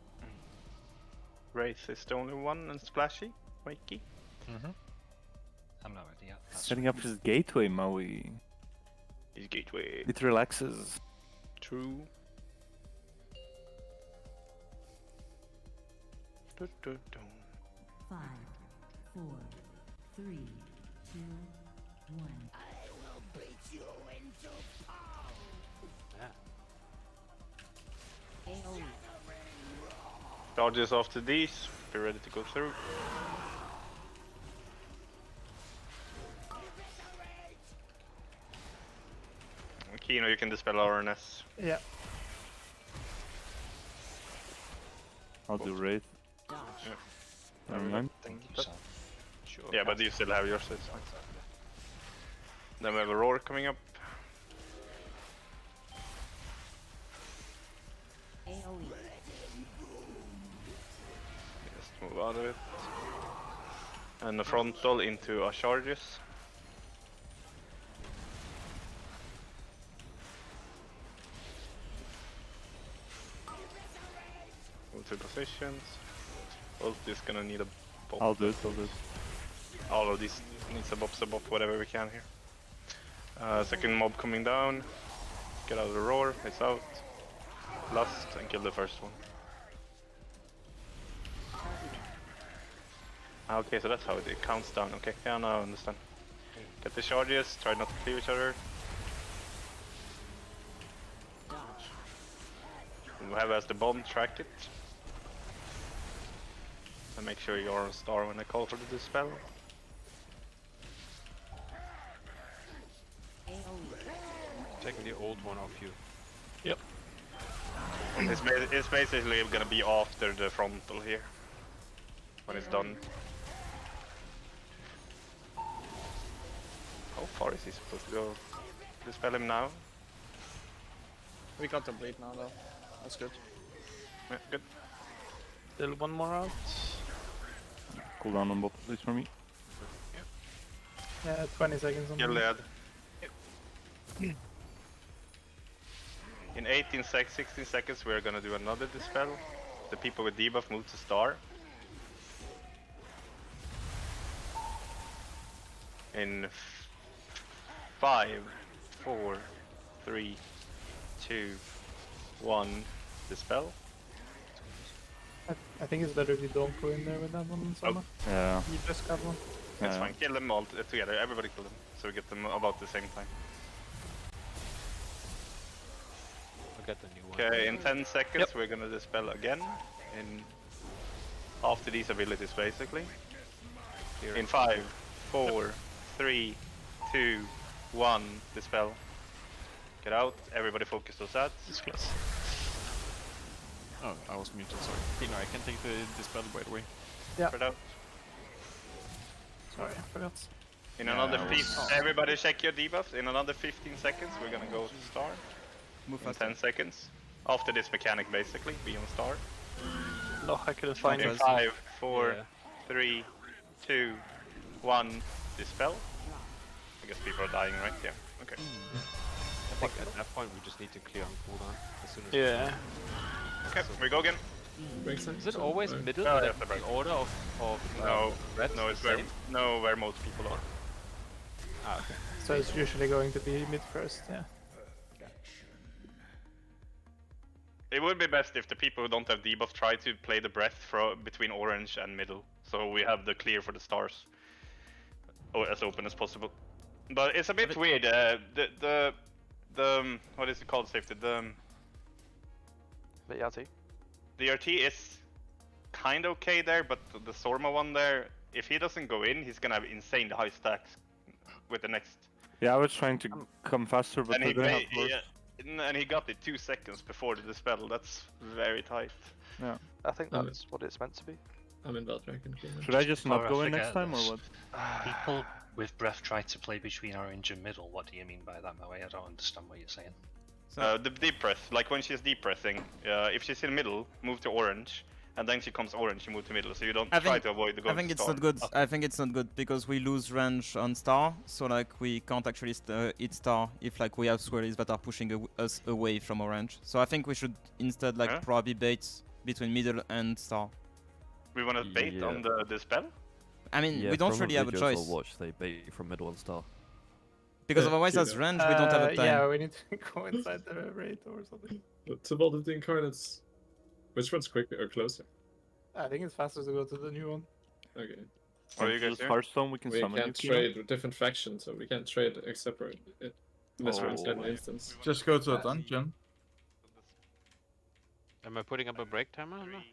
Wraith is the only one and splashy, Wakey. I'm not ready yet. Setting up his gateway, Maui. His gateway. It relaxes. True. 5, 4, 3, 2, 1. I will beat you into Charges after these. Be ready to go through. Kino, you can dispel RNS. Yeah. I'll do Wraith. Yeah. Never mind. Thank you, son. Sure. Yeah, but you still have yours, so it's fine. Then we have a roar coming up. Just move out of it. And the frontal into our charges. Move to positions. Ult is gonna need a bop. I'll do it, I'll do it. All of these needs a bop, whatever we can here. Second mob coming down. Get out of the roar, it's out. Lust and kill the first one. Okay, so that's how it counts down. Okay, yeah, now I understand. Get the charges, try not to cleave each other. Have as the bomb, track it. And make sure you're on star when I call for the dispel. Taking the old one off you. Yep. It's basically gonna be after the frontal here. When it's done. How far is he supposed to go? Dispel him now? We got the bleed now though. That's good. Yeah, good. Still one more out. Cool down on bot, please, for me. Yeah, 20 seconds on Kill me. the ad. In 16 seconds we're gonna do another dispel. The people with debuff move to star. In 5, 4, 3, 2, 1, dispel. I think it's better if you don't go in there with that one, Summer. Yeah. You just got one. That's Yeah. fine, kill them all together, everybody kill them, so we get them about the same time. I'll get the new one. Okay, in 10 seconds we're gonna dispel again, after these abilities basically. In 5, 4, 3, 2, 1, dispel. Get out, everybody focus those ads. It's close. Oh, I was muted, sorry. No, I can take the dispel by the way. Yeah. Spread out. Sorry, I forgot. In Yeah, another I was- everybody check your debuffs. In another 15 seconds we're gonna go to star. Move In faster. 10 seconds. After this mechanic basically, be on star. No, I couldn't find In it. 5, 4, Yeah. 3, 2, 1, dispel. I guess people are dying, right? Yeah. Okay. I think at that point we just need to clear on cooldown as soon as Yeah. Okay, we go again. Is it always middle? No, Like that's the break. the order of No, reds no, the it's where same? where most people are. Ah, okay. So it's usually going to be mid first, yeah. It would be best if the people who don't have debuff try to play the breath between orange and middle, so we have the clear for the stars, as open as possible. But it's a bit weird. The what is it called? Safety. The ERT. The RT is kind of okay there, but the Sorma one there, if he doesn't go in, he's gonna have insane high stacks with the next. Yeah, I was trying to come faster, but And I he, didn't have burst. and he got it 2 seconds before the dispel. That's very tight. Yeah. I think that's what it's meant to be. I'm in Beltrack. Should I just not Before I go in forget next time, or this, what? People with breath try to play between orange and middle. What do you mean by that, Moe? I don't understand what you're saying. The deep breath, like when she's deep breathing, if she's in middle, move to orange, and then she comes orange, you move to middle, so you don't try to avoid the gold. I think it's star. not good. I think it's not good because we lose range on star, so like we can't actually hit star if like we have swirlies that are pushing us away from orange. So I think we should instead like probably bait between middle and star. We want to bait on the dispel? I mean, Yeah, we don't from really the have a videos choice. I'll watch, they bait from middle and star. Because otherwise, as range, we don't have a time. Yeah, we need to go inside the raid or something. To vault of the incarnates, which one's quicker or closer? I think it's faster to go to the new one. Okay. What are you guys doing? Hearthstone, we can We summon can't you, trade with different factions, so we can't trade except for it. Unless we're inside an instance. Just go to a dungeon. Am I putting up a break timer? Or not?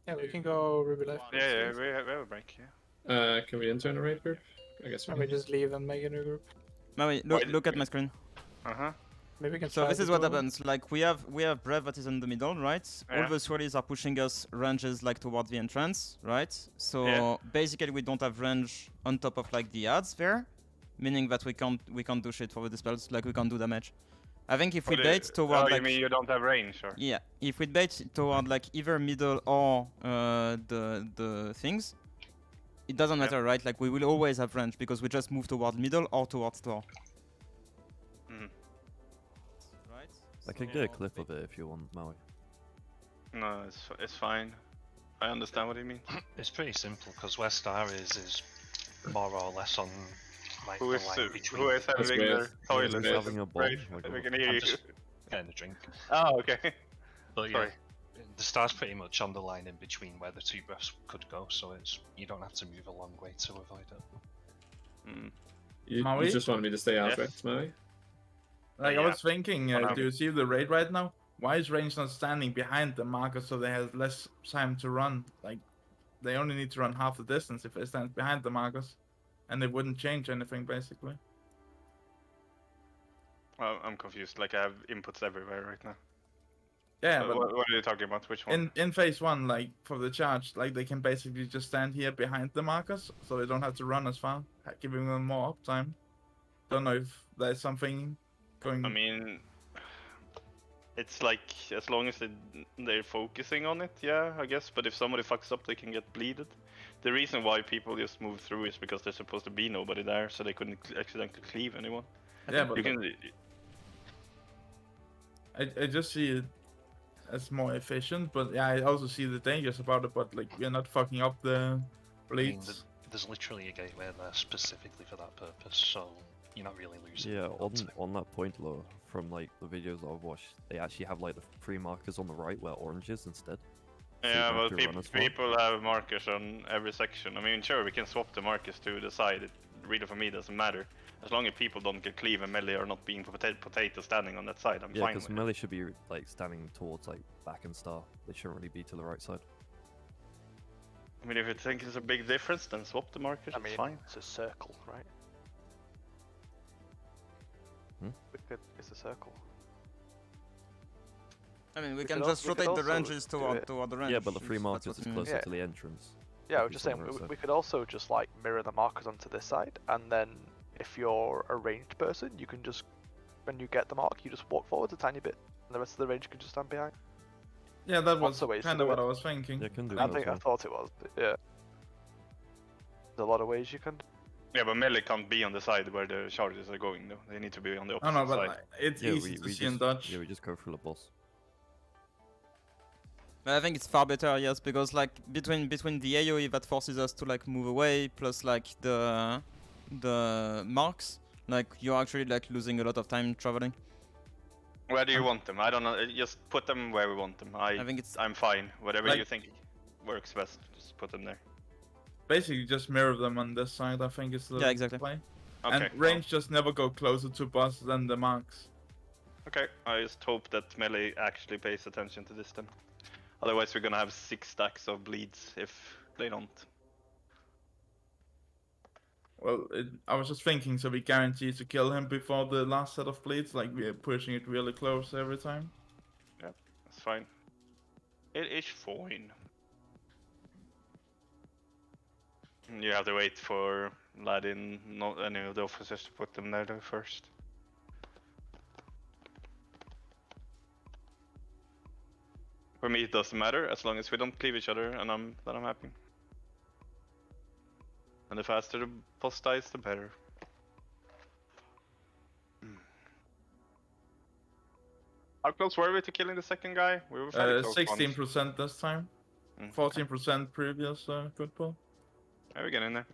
Yeah, we can go Ruby Life. Yeah, we have a break, yeah. Can we enter in a raid group? I guess we Or we can. just leave and make a new group. Maui, look at my screen. Uh-huh. Maybe we can So try this to is what go- happens. Like we have breath that is in the middle, right? Yeah. All the swirlies are pushing us ranges like towards the entrance, right? So Yeah. basically we don't have range on top of like the ads there, meaning that we can't do shit for the dispels, like we can't do damage. I think if we bait toward you like mean you don't have range, or? yeah, if we bait toward like either middle or the things, it doesn't matter, right? Like we will always have range because we just move toward middle or towards store. Right? I can get a clip of it if you want, Maui. No, it's fine. I understand what you mean. It's pretty simple because where star is more or less on like Who the is line between. who is having their toilet? having a bomb? Right, Like, we can hear I'm you. just getting a drink. Oh, okay. But Sorry. yeah, the star's pretty much on the line in between where the two breaths could go, so it's you don't have to move a long way to avoid it. You Maui? just wanted me to stay out, Yes. right, Maui? Like I Yeah. was thinking, do you see the raid right now? Why is range not standing behind the marker so they have less time to run? Like, they only need to run half the distance if they stand behind the markers, and it wouldn't change anything basically. I'm confused. Like I have inputs everywhere right now. Yeah, but What are you talking about? Which one? in phase one, like for the charge, like they can basically just stand here behind the markers, so they don't have to run as far, giving them more uptime. Don't know if there's something going. I mean, it's like as long as they're focusing on it, yeah, I guess. But if somebody fucks up, they can get bleeded. The reason why people just move through is because there's supposed to be nobody there, so they couldn't accidentally cleave anyone. Yeah, but you can. I just see it as more efficient, but yeah, I also see the dangers about it. But like, we're not fucking up the I mean, bleeds. there's literally a gateway there specifically for that purpose, so you're not really losing. Yeah, ultimately. on that point, though, from like the videos I've watched, they actually have like the 3 markers on the right where orange is instead. So you Yeah, don't have well, to run as far. people have markers on every section. I mean, sure, we can swap the markers to the side. It really, for me, doesn't matter. As long as people don't get cleave and melee are not being potato standing on that side, I'm Yeah, fine because with melee should be like standing towards like back and star. They shouldn't really be to the right side. it. I mean, if you think it's a big difference, then swap the markers, I it's mean, fine. it's a circle, right? It's a circle. I mean, we We can could just we could rotate the also ranges do toward it- the range. Yeah, but the 3 if that's markers what is you mean. closer Yeah. to the entrance. Yeah, I if was you just stand saying on the right we side. could also just like mirror the markers onto this side, and then if you're a ranged person, you can just when you get the mark, you just walk forward a tiny bit, and the rest of the range can just stand behind. Yeah, that was Lots of ways to kind do of what it. I was thinking. Yeah, can do I that think as I well. thought it was, but yeah. There's a lot of ways you can. Yeah, but melee can't be on the side where the charges are going, though. They need to be on the Oh opposite no, but side. it's Yeah, easy to see in just, Dutch. Yeah, we just go through the boss. But I think it's far better, yes, because like between the AoE that forces us to like move away, plus like the marks, like you're actually like losing a lot of time traveling. Where do you want them? I don't know. Just put them where we want them. I think it's I'm fine. Whatever Like- you think works best, just put them there. Basically, just mirror them on this side. I think is the Yeah, exactly. play. Okay. And range just never go closer to boss than the marks. Okay. I just hope that melee actually pays attention to this then. Otherwise, we're gonna have 6 stacks of bleeds if they don't. Well, I was just thinking, so we guarantee to kill him before the last set of bleeds, like we're pushing it really close every time. Yeah, that's fine. It is fine. You have to wait for Ladin, not any of the officers to put them there though first. For me, it doesn't matter as long as we don't cleave each other, and I'm happy. And the faster the boss dies, the better. How close were we to killing the second guy? We were fairly close. 16% this time. 14% previous good pull. Yeah, we get in there.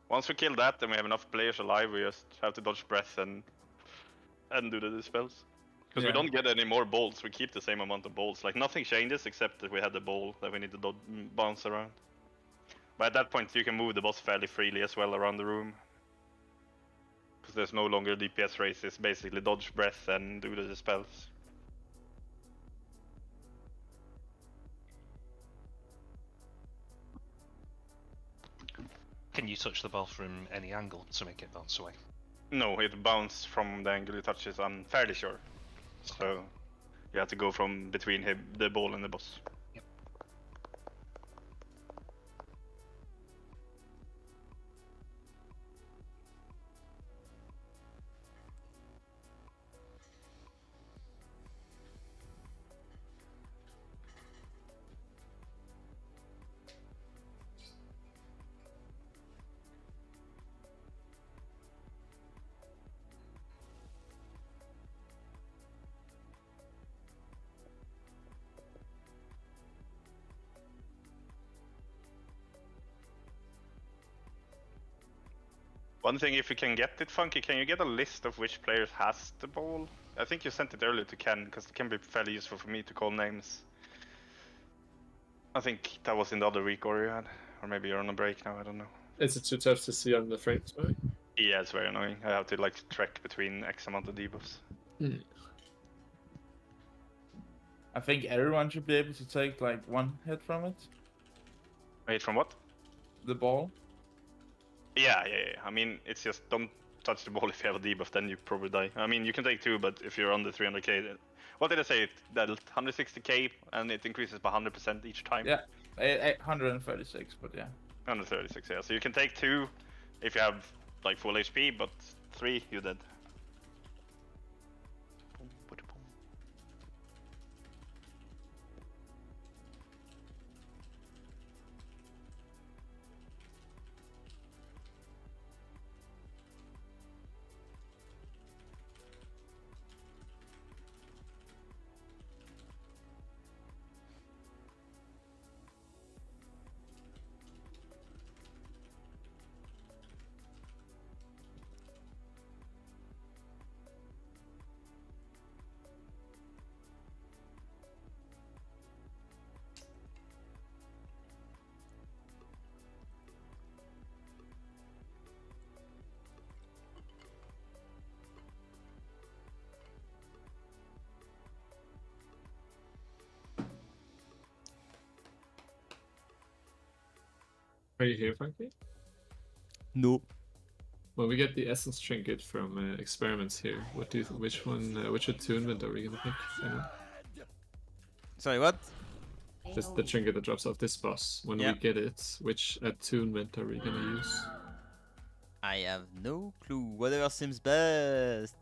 Once we kill that, then we have enough players alive. We just have to dodge breath and do the dispels. Because we don't get any more bolts. We keep the same amount of bolts. Like nothing changes except that we had the ball that we need to bounce around. But at that point, you can move the boss fairly freely as well around the room. Because there's no longer DPS race. It's basically dodge breath and do the dispels. Can you touch the ball from any angle to make it bounce away? No, it bounces from the angle it touches, I'm fairly sure. So you have to go from between the ball and the boss. Yep. One thing, if you can get it, Funky, can you get a list of which players has the ball? I think you sent it earlier to Ken, because it can be fairly useful for me to call names. I think that was in the other week or you had. Or maybe you're on a break now, I don't know. Is it too tough to see on the frames, right? Yeah, it's very annoying. I have to like trek between X amount of debuffs. I think everyone should be able to take like one hit from it. Hit from what? The ball. Yeah. I mean, it's just don't touch the ball if you have a debuff, then you probably die. I mean, you can take 2, but if you're under 300k, what did I say? That 160k and it increases by 100% each time. Yeah, 136, but yeah. 136, yeah. So you can take 2 if you have like full HP, but 3 you're dead. Are you here, Frankie? No. Well, we get the essence trinket from experiments here. What do you which one? Which attunement are we gonna pick? Sorry, what? Just the trinket that drops off this boss. When we get it, which attunement are we gonna use? I have no clue. Whatever seems best.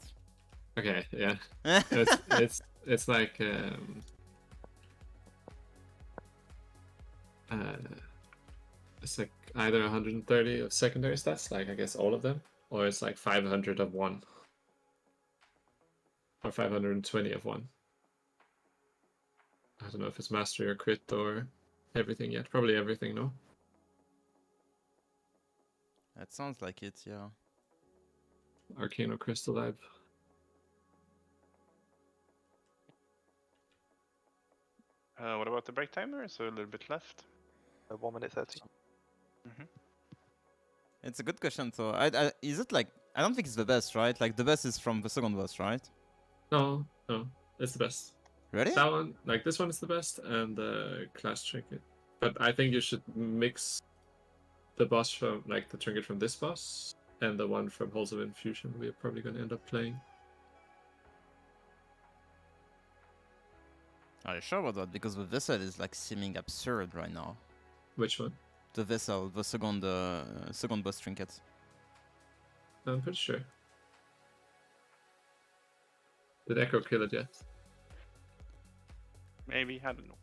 Okay, yeah. it's like it's like either 130 of secondary stats, like I guess all of them, or it's like 500 of one, or 520 of one. I don't know if it's mastery or crit or everything yet. Probably everything, no? That sounds like it, yeah. Arcane or Crystal Lab. What about the break timer? So a little bit left. 1 minute 30. It's a good question. So, is it like I don't think it's the best, right? Like the best is from the second boss, right? No, it's the best. Really? That one, like this one, is the best, and the class trinket. But I think you should mix the boss from like the trinket from this boss and the one from Halls of Infusion. We're probably gonna end up playing. Are you sure about that? Because the vessel is like seeming absurd right now. Which one? The vessel, the second boss trinket. I'm pretty sure. Did Echo kill it yet? Maybe, I don't know.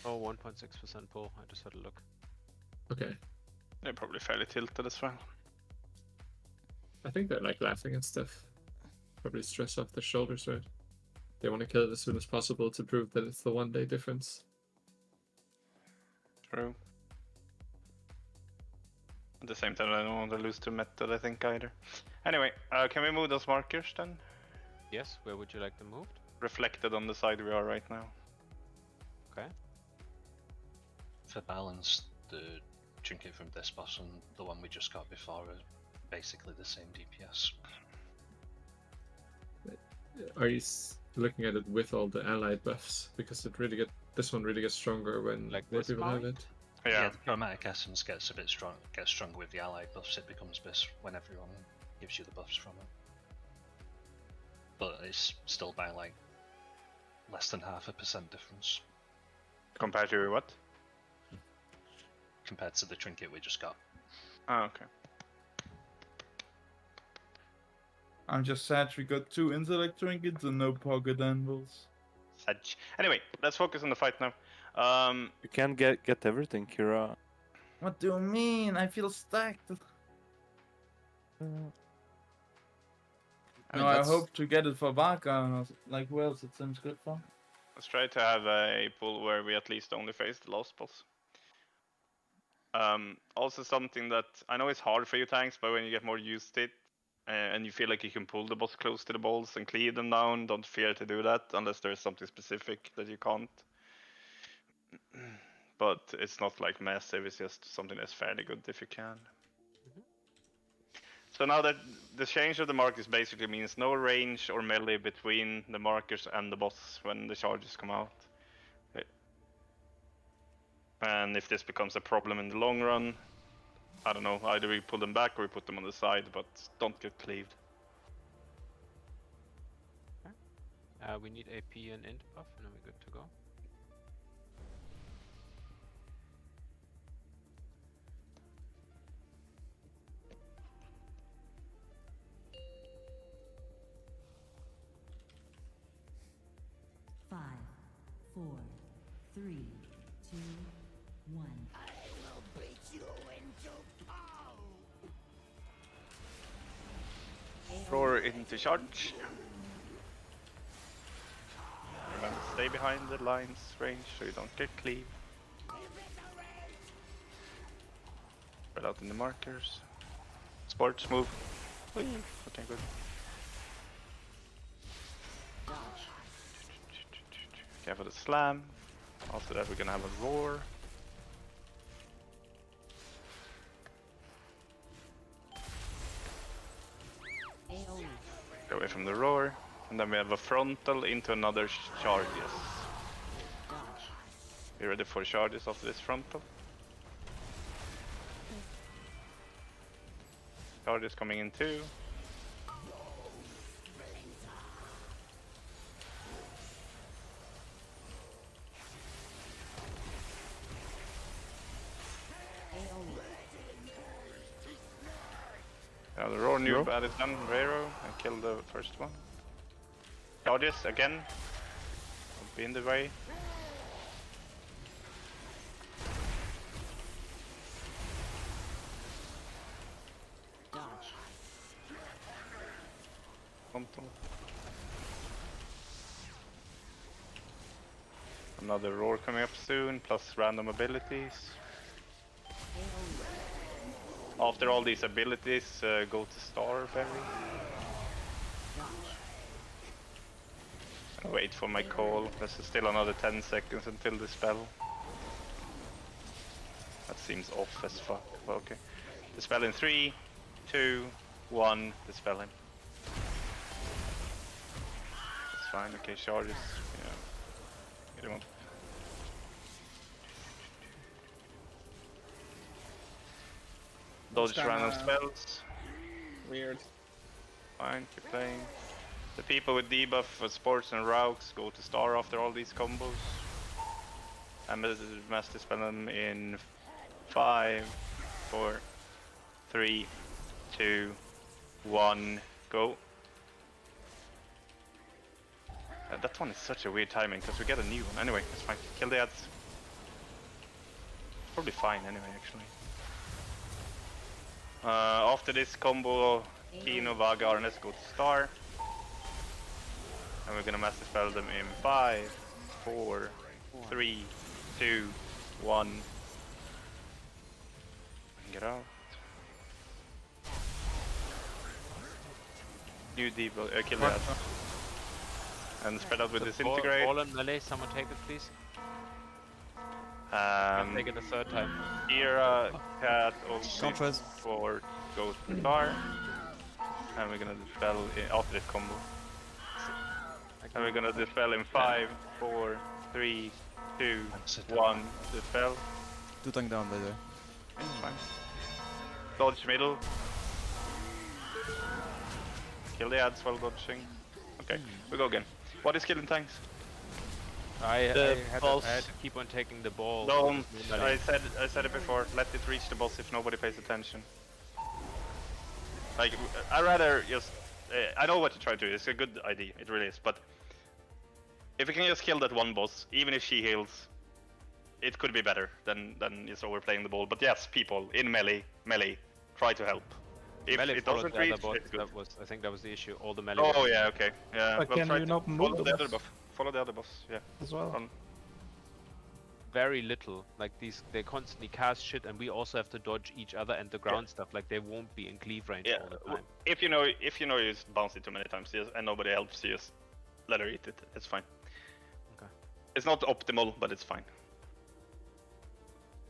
Oh, 1.6% pull. I just had a look. Okay. They're probably fairly tilted as well. I think they're like laughing and stuff. Probably stress off their shoulders, right? They want to kill it as soon as possible to prove that it's the 1 day difference. True. At the same time, I don't want to lose to method, I think, either. Anyway, can we move those markers then? Yes, where would you like them moved? Reflected on the side we are right now. Okay. For balance, the trinket from this boss and the one we just got before are basically the same DPS. Are you looking at it with all the allied buffs? Because it really this one really gets stronger when like more this people have it. Yeah, the chromatic essence gets a bit gets stronger with the allied buffs. It becomes this when everyone gives you the buffs from it. But it's still by like less than 0.5% difference. Compared to what? Compared to the trinket we just got. Oh, okay. I'm just sad we got 2 intellect trinkets and no pocket anvils. Sad. Anyway, let's focus on the fight now. You can't get everything, Kira. What do you mean? I feel stacked. No, I hope to get it for Vaka. Like, who else? It seems good for. Let's try to have a pool where we at least only face the last boss. Also something that I know is hard for you tanks, but when you get more used to it, and you feel like you can pull the boss close to the balls and cleave them down, don't fear to do that unless there's something specific that you can't. But it's not like massive, it's just something that's fairly good if you can. So now that the change of the markers basically means no range or melee between the markers and the boss when the charges come out. And if this becomes a problem in the long run, I don't know, either we pull them back or we put them on the side, but don't get cleaved. We need AP and int buff, and then we're good to go. Five, 4, 3, 2, 1. I will beat you into Roar into charge. Remember, stay behind the lines range so you don't get cleaved. Spread out in the markers. Sports move. Whee. Okay, good. Careful the slam. After that we're gonna have a roar. Get away from the roar. And then we have a frontal into another charge, yes. Be ready for charges after this frontal. Charges coming in too. Now the roar new bad is done, Vero, and kill the first one. Charges again. Don't be in the way. Frontal. Another roar coming up soon, plus random abilities. After all these abilities, go to Star Berry. Wait for my call. There's still another 10 seconds until the spell. That seems off as fuck, but okay. Dispel in 3, 2, 1, dispel him. That's fine, okay, charges. Yeah. Get him up. Dodge random spells. Weird. Fine, keep playing. The people with debuff for sports and routes go to star after all these combos. And master spell them in 5, 4, 3, 2, 1, go. That one is such a weird timing because we get a new one. Anyway, it's fine. Kill the ads. Probably fine anyway, actually. After this combo, Kino, Vaga, Arnes go to star. And we're gonna master spell them in 5, 4, 3, 2, 1. And get out. New debuff, kill that. And spread out with disintegrate. Ball and melee, someone take it please. Take it a third time. Kira, Cat, Oxy, 4, go to star. And we're gonna dispel after this combo. And we're gonna dispel in 5, 4, 3, 2, 1, dispel. 2 tank down by the way. It's fine. Dodge middle. Kill the ads while dodging. Okay, we go again. What is killing tanks? I had to keep on taking the ball. Don't. I said it before. Let it reach the boss if nobody pays attention. Like, I'd rather just... I know what to try to do. It's a good idea. It really is. But if we can just kill that one boss, even if she heals, it could be better than just overplaying the ball. But yes, people in melee, try to help. If melee it doesn't reach, it's good. I think that was the issue. All the melee. Oh yeah, okay. Yeah. But can you not move follow the other buff? Follow the other buffs. Yeah. As well. Run. Very little. Like they constantly cast shit, and we also have to dodge each other and the ground stuff. Like they won't be in cleave range all the time. If you know you just bounce it too many times, and nobody helps, you just let her eat it. It's fine. Okay. It's not optimal, but it's fine.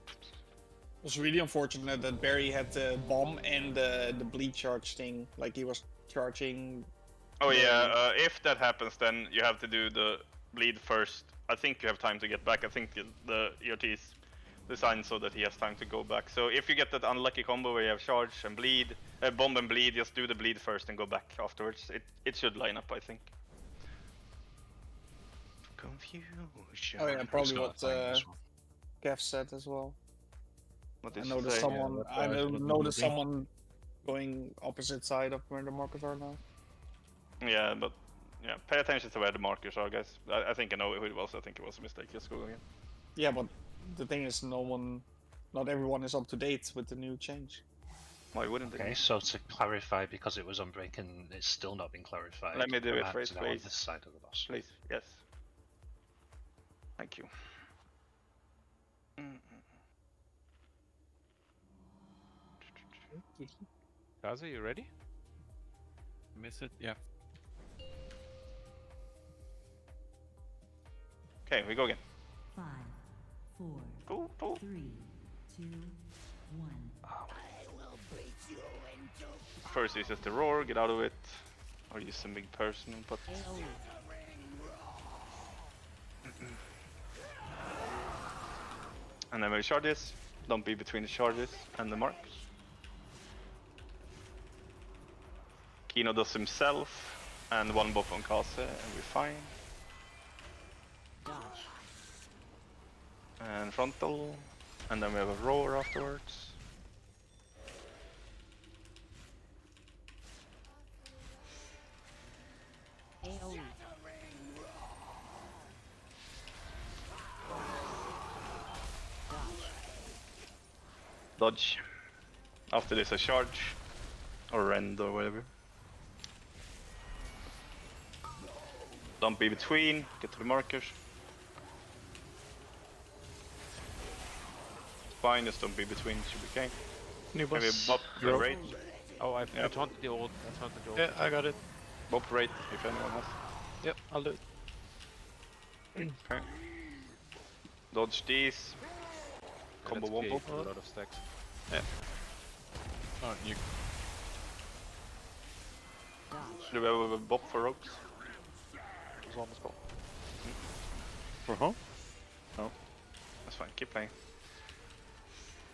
It was really unfortunate that Barry had the bomb and the bleed charge thing. Like he was charging. Oh yeah, if that happens, then you have to do the bleed first. I think you have time to get back. I think the ERT is designed so that he has time to go back. So if you get that unlucky combo where you have charge and bleed, bomb and bleed, just do the bleed first and go back afterwards. It should line up, I think. Confusion. Oh yeah, probably what Kev said as well. What I did noticed she say? someone. I noticed someone going opposite side of where the markers are now. Yeah, but yeah, pay attention to where the markers are, guys. I think I know who it was. I think it was a mistake. Just go again. Yeah, but the thing is, not everyone is up to date with the new change. Why wouldn't they? Okay, so to clarify, because it was unbreaking, it's still not been clarified. Let me do it Perhaps first, now on please. this side of the boss. Please, yes. Thank you. Kaza, you ready? Miss it? Yeah. Okay, we go again. 5, 4, Go. 3, 2, 1. First is just the roar, get out of it. Or use some big person, but... And then we charges. Don't be between the charges and the marks. Kino does himself, and one buff on Kase, and we're fine. And frontal, and then we have a roar afterwards. Dodge. After this a charge. Or rend or whatever. Don't be between, get to the markers. Fine, just don't be between, should be okay. New boss. Maybe bop the rate. Oh, I taunted the old. Yeah, I got it. Bop rate if anyone has. Yep, I'll do it. Okay. Dodge these. Combo Let's clear wombo. a lot of stacks. Yeah. Oh, you. Do we have a bob for rogues? There's one as well. For who? No. That's fine, keep playing.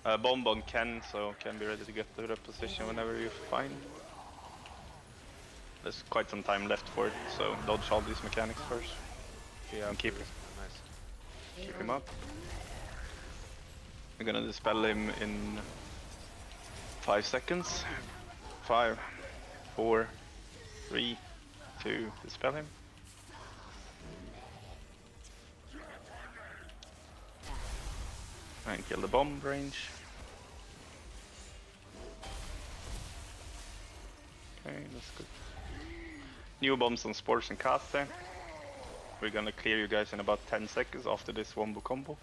Bomb on Ken, so Ken be ready to get to the position whenever you find. There's quite some time left for it, so dodge all these mechanics first. Yeah, and keep nice. Keep him up. I'm gonna dispel him in 5 seconds. 5, 4, 3, 2, dispel him. And kill the bomb range. Okay, that's good. New bombs on sports and caster. We're gonna clear you guys in about 10 seconds after this wombo combo.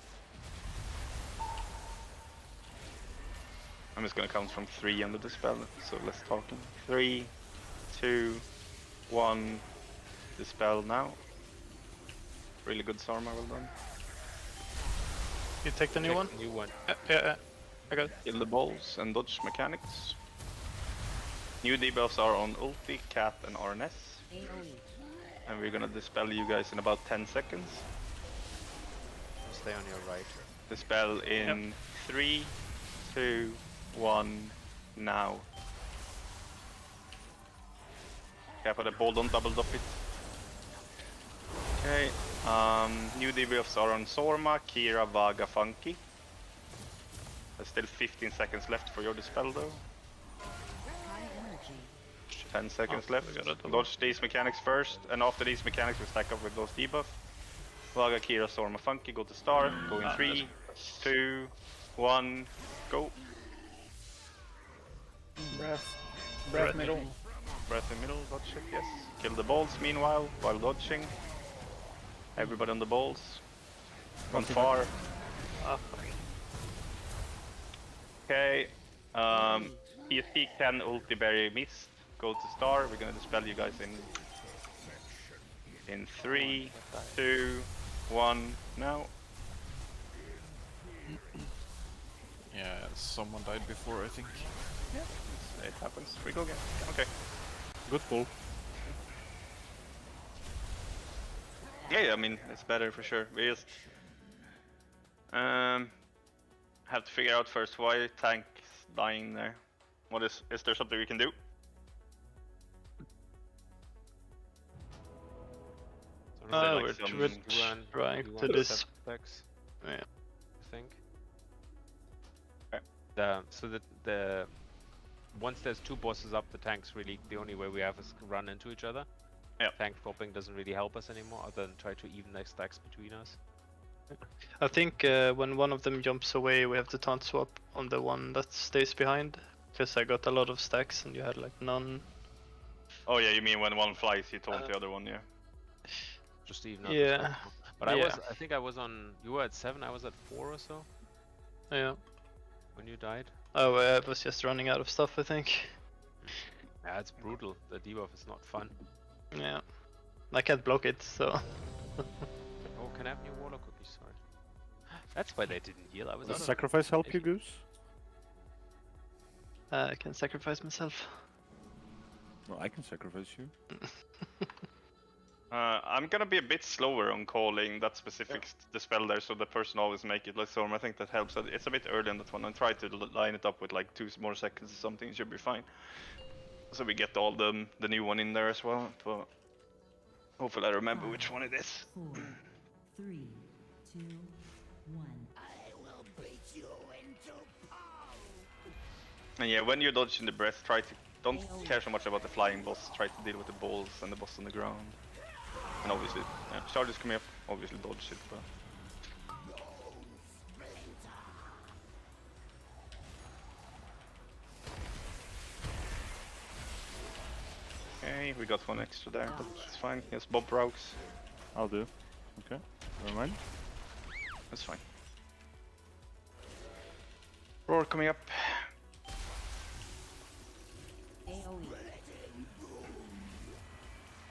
I'm just gonna count from 3 under the spell, so let's talk in 3, 2, 1, dispel now. Really good Sarma, well done. You take the new one? New one. Yeah. I got it. Kill the balls and dodge mechanics. New debuffs are on ulti, cat and RNS. And we're gonna dispel you guys in about 10 seconds. Stay on your right. Dispel in 3, 2, 1, now. Okay, I put a ball, don't double dop it. Okay, new debuffs are on Sorma, Kira, Vaga, Funky. There's still 15 seconds left for your dispel though. 10 seconds left. Dodge these mechanics first, and after these mechanics we stack up with those debuffs. Vaga, Kira, Sorma, Funky, go to start. Go in 3, 2, 1, go. Breath middle. Breath in middle, dodge it, yes. Kill the balls meanwhile, while dodging. Everybody on the balls. Run far. Okay. ESP can ulti berry missed. Go to star. We're gonna dispel you guys in 3, 2, 1, now. Yeah, someone died before, I think. Yeah, it happens. We go again. Okay. Good pull. Yeah, I mean, it's better for sure. We just have to figure out first why tank's dying there. What is there something we can do? We're trying to this. Yeah. I think. So that the once there's 2 bosses up, the tanks really the only way we have is to run into each other. Yeah. Tank swapping doesn't really help us anymore, other than try to even their stacks between us. I think when one of them jumps away, we have to taunt swap on the one that stays behind. Because I got a lot of stacks and you had like none. Oh yeah, you mean when one flies, you taunt the other one, yeah. Just even out Yeah. the stack. But I think I was on. You were at 7. I was at 4 or so. Yeah. When you died. Oh, I was just running out of stuff, I think. Yeah, it's brutal. The debuff is not fun. Yeah. I can't block it, so. Oh, can I have new Warlock cookies? Sorry. That's why they didn't heal. I was. Does sacrifice help you, Goose? I can sacrifice myself. No, I can sacrifice you. I'm gonna be a bit slower on calling that specific dispel there, so the person always make it less storm. I think that helps. It's a bit early on that one, and try to line it up with like 2 more seconds or something. It should be fine. So we get all the new one in there as well. But hopefully I remember which one it is. 4, 3, 2, 1. I will beat you into And yeah, when you're dodging the breath, don't care so much about the flying boss. Try to deal with the balls and the boss on the ground. And obviously, charges coming up. Obviously dodge it, but. Okay, we got 1 extra there, but it's fine. Yes, Bob Rauks. I'll do. Okay, never mind. That's fine. Roar coming up.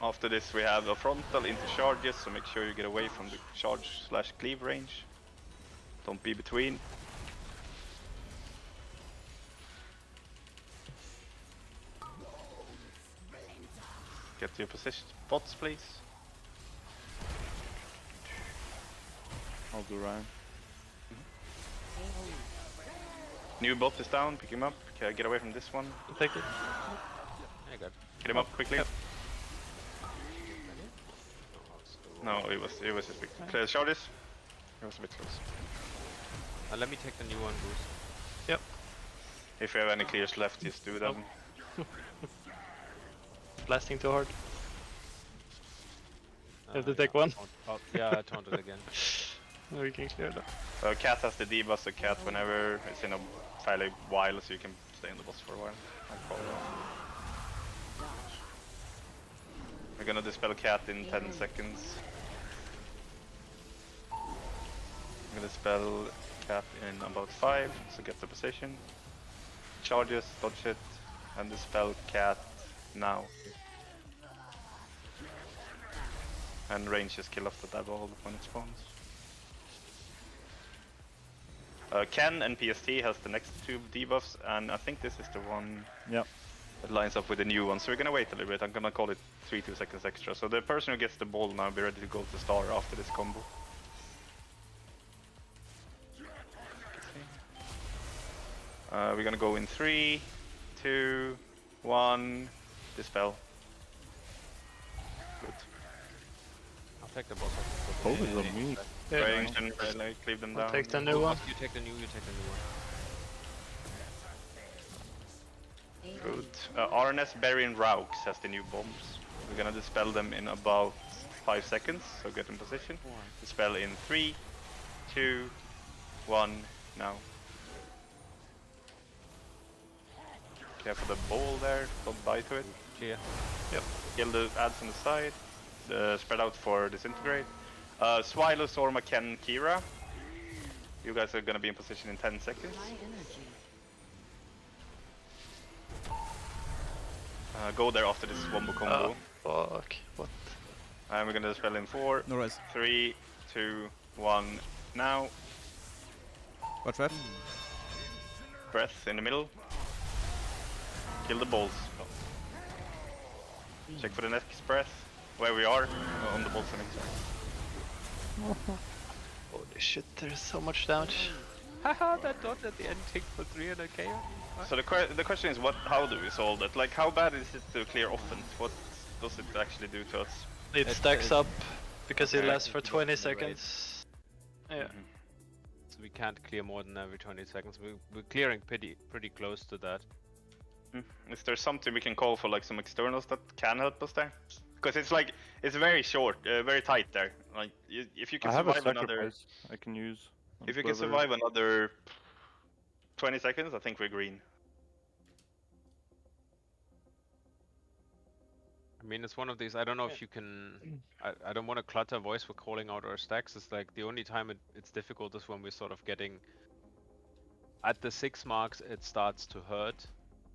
After this we have a frontal into charges, so make sure you get away from the charge/cleave range. Don't be between. Get to your position spots, please. I'll do Ryan. New bot is down, pick him up. Okay, get away from this one. Take it. I got. Get him up quickly. No, it was just big. Clear charges. It was a bit close. Let me take the new one, Bruce. Yep. If you have any clears left, just do them. Blasting too hard. You have to take one. Yeah, I taunted again. We can clear that. Cat has the debuff, so Cat whenever it's in a fairly while, so you can stay in the boss for a while. We're gonna dispel Cat in 10 seconds. I'm gonna dispel Cat in about 5, so get the position. Charges, dodge it, and dispel Cat now. And range just kill off the devil when it spawns. Ken and PST has the next 2 debuffs, and I think this is the one that lines up with the new one, so we're gonna wait a little bit. I'm gonna call it 2 seconds extra. So the person who gets the ball now be ready to go to star after this combo. We're gonna go in 3, 2, 1, dispel. Good. I'll take the boss. Both is on me. Range and cleave them down. Take the new one. You take the new one. Good. RNS, Berry and Raux has the new bombs. We're gonna dispel them in about 5 seconds, so get in position. Dispel in 3, 2, 1, now. Careful the ball there, don't die to it. Yeah. Yep. Kill the ads on the side. Spread out for disintegrate. Swilo, Sorma, Ken, Kira. You guys are gonna be in position in 10 seconds. Go there after this wombo combo. Oh, fuck. What? And we're gonna dispel in 4, No res. 3, 2, 1, now. Watch ref. Breath in the middle. Kill the balls. Check for the next breath. Where we are on the balls next. Holy shit, there's so much damage. Haha, that dodge at the end ticked for 300k. So the question is, how do we solve that? Like, how bad is it to clear offense? What does it actually do to us? It stacks up because it lasts for 20 seconds. Yeah. So we can't clear more than every 20 seconds. We're clearing pretty close to that. Is there something we can call for, like some externals that can help us there? Because it's like, it's very short, very tight there. Like, if you can survive another... I can use. If you can survive another 20 seconds, I think we're green. I mean, it's one of these, I don't know if you can... I don't want to clutter voice for calling out our stacks. It's like, the only time it's difficult is when we're sort of getting... At the 6 marks, it starts to hurt.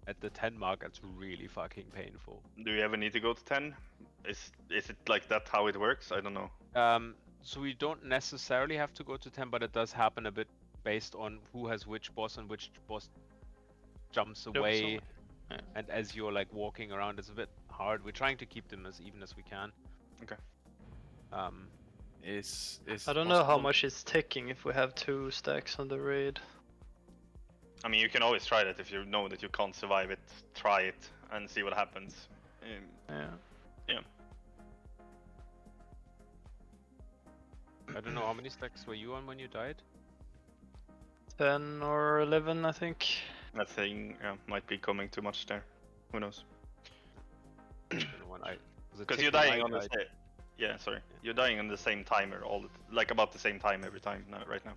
At the 10 mark, it's really fucking painful. Do you ever need to go to 10? Is it like that how it works? I don't know. So we don't necessarily have to go to 10, but it does happen a bit based on who has which boss and which boss jumps away. Yeah. And as you're like walking around, it's a bit hard. We're trying to keep them as even as we can. Okay. I don't know how much it's taking if we have 2 stacks on the raid. I mean, you can always try that if you know that you can't survive it. Try it and see what happens. Yeah. I don't know, how many stacks were you on when you died? 10 or 11, I think. That thing might be coming too much there. Who knows? Because you're dying on the same. Yeah, sorry. You're dying on the same timer like about the same time every time now, right now.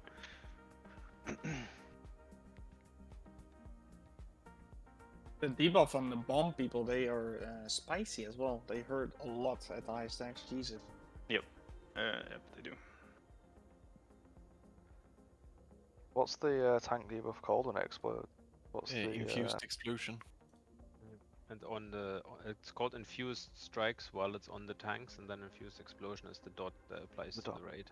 The debuff on the bomb people, they are spicy as well. They hurt a lot at the high stacks, Jesus. Yep, they do. What's the tank debuff called when it explodes? What's the infused explosion? And on the, it's called infused strikes while it's on the tanks, and then infused explosion is the dot that applies to the raid.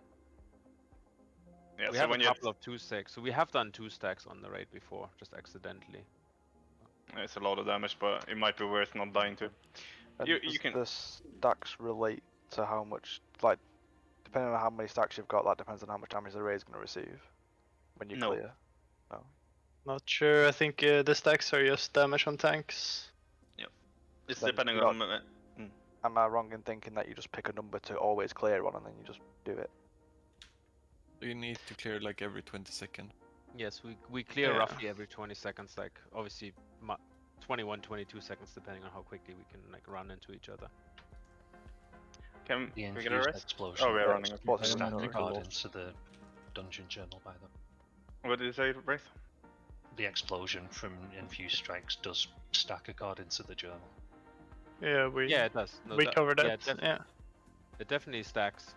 Yeah, we so have when a couple of 2 stacks, so we have done 2 stacks on the raid before, just accidentally. It's a lot of damage, but it might be worth not dying to. And You does can. the stacks relate to how much, like, depending on how many stacks you've got, that depends on how much damage the raid's going to receive when you clear. No. Not sure. I think the stacks are just damage on tanks. Yep. It's Then depending you're on. not- Am I wrong in thinking that you just pick a number to always clear on and then you just do it? You need to clear like every 20 seconds. Yes, we clear Yeah. roughly every 20 seconds, like obviously 21, 22 seconds depending on how quickly we can like run into each other. Can The we get a infused rest? explosion. Oh, we are running. Okay. What's Stack the a card into the dungeon journal by them. What did you say, Wraith? The explosion from infused strikes does stack a card into the journal. Yeah, Yeah, it does. No, we covered that. Yeah. It definitely stacks.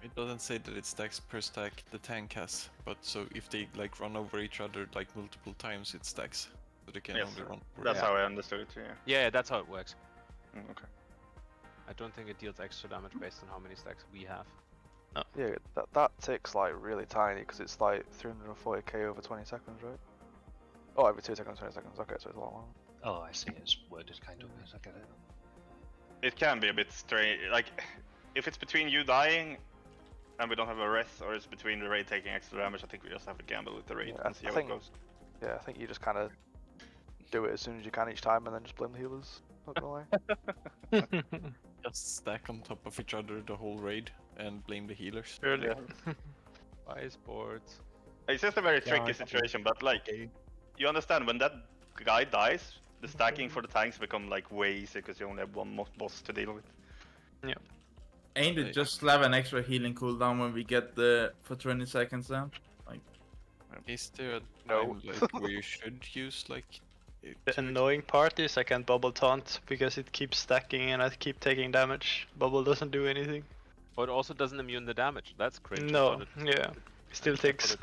It doesn't say that it stacks per stack the tank has, but so if they like run over each other like multiple times, it stacks. So they can Yes, only run. over that's each how other. I understood it. Yeah. Yeah, that's how it works. Okay. I don't think it deals extra damage based on how many stacks we have. Yeah, that tick's like really tiny because it's like 340k over 20 seconds, right? Oh, every 2 seconds, 20 seconds. Okay, so it's a lot longer. Oh, I see. It's worded kind of weird. I get it. It can be a bit strange. Like, if it's between you dying and we don't have a rest, or it's between the raid taking extra damage, I think we just have to gamble with the raid Yeah, and see I how think- it goes. Yeah, I think you just kind of do it as soon as you can each time and then just blame the healers. Not gonna lie. Just stack on top of each other the whole raid and blame the healers. Really. Buy sports. It's just a very Yeah, tricky I- situation, but like, you understand when that guy dies, the stacking for the tanks become like way easier because you only have one boss to deal with. Yeah. Ain't it just have an extra healing cooldown when we get the for 20 seconds then? Like, Is there a No. time like where you should use like? The annoying part is I can't bubble taunt because it keeps stacking and I keep taking damage. Bubble doesn't do anything. But it also doesn't immune the damage. That's cringe. No, yeah. Still takes.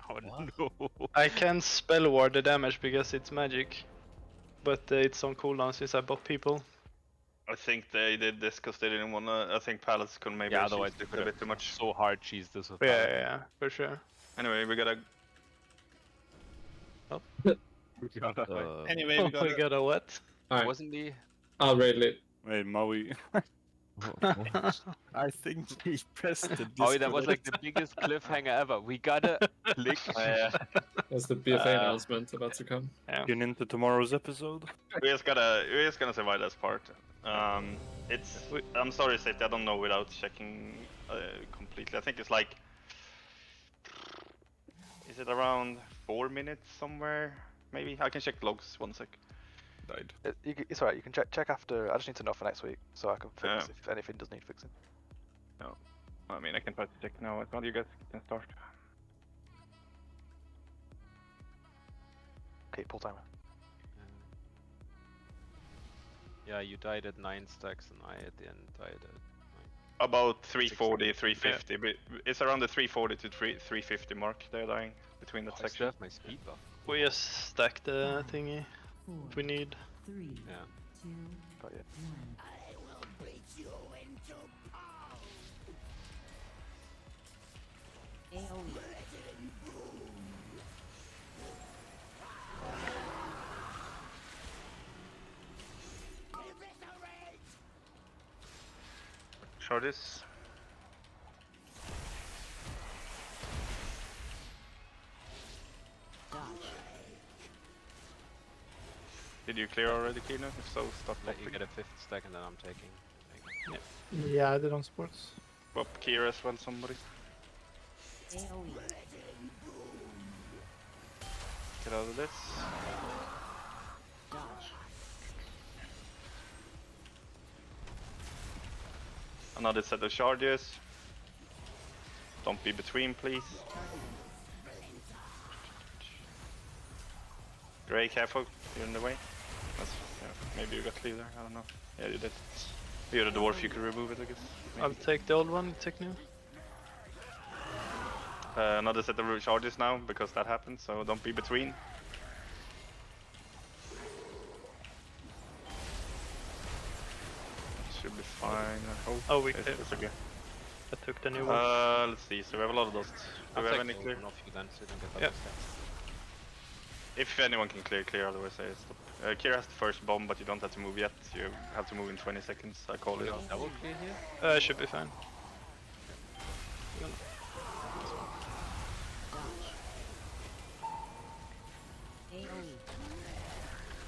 Oh no. I can spell ward the damage because it's magic. But it's on cooldown since I bop people. I think they did this because they didn't wanna. I think Palace could maybe Yeah, cheese otherwise it they a could bit have too much. so hard cheese this with Yeah, yeah, for sure. Anyway, we gotta. Anyway, we got we got a what? Alright, Wasn't he? I'll raid late. Wait, Maui. I think he pressed the Oh, that was like the biggest cliffhanger ever. We gotta click. That's the BFA announcement about to come. Tune into tomorrow's episode. We're just gonna survive this part. It's. I'm sorry, Safety. I don't know without checking completely. I think it's like. Is it around 4 minutes somewhere? Maybe I can check logs 1 sec. died. It's alright, you can check after. I just need to know for next week so I can fix if anything does need fixing. No. I mean, I can try to check now as well. You guys can start. Okay, pull timer. Yeah, you died at 9 stacks and I at the end died at About 340, 350. But it's around the 340 to 350 mark. They're dying between that I section. still have my speed buff. We just stack the thingy if we need. 3, Yeah. 2, Got you. 1. AoE. Show this. Did you clear already, Kino? If so, stop Let you popping. get a 5th stack and then I'm taking. Yeah, I did on sports. Pop Kira as well, somebody. AoE. Get out of this. Another set of charges. Don't be between, please. Gray, careful. You're in the way. That's, yeah, maybe you got clear there. I don't know. Yeah, you did. You're the dwarf, you could remove it, I guess. I'll take the old one, take new. Another set of charges now, because that happened, so don't be between. should be fine. I hope. Oh, we It's cleared. okay. I took the new one. Let's see. So we have a lot of dust. Do I'll we have take any the clear? one off you then, so you don't get Yeah. double stacks. If anyone can clear, otherwise I stop. Kira has the first bomb, but you don't have to move yet. You have to move in 20 seconds. I call it. Double clear here? I should be fine.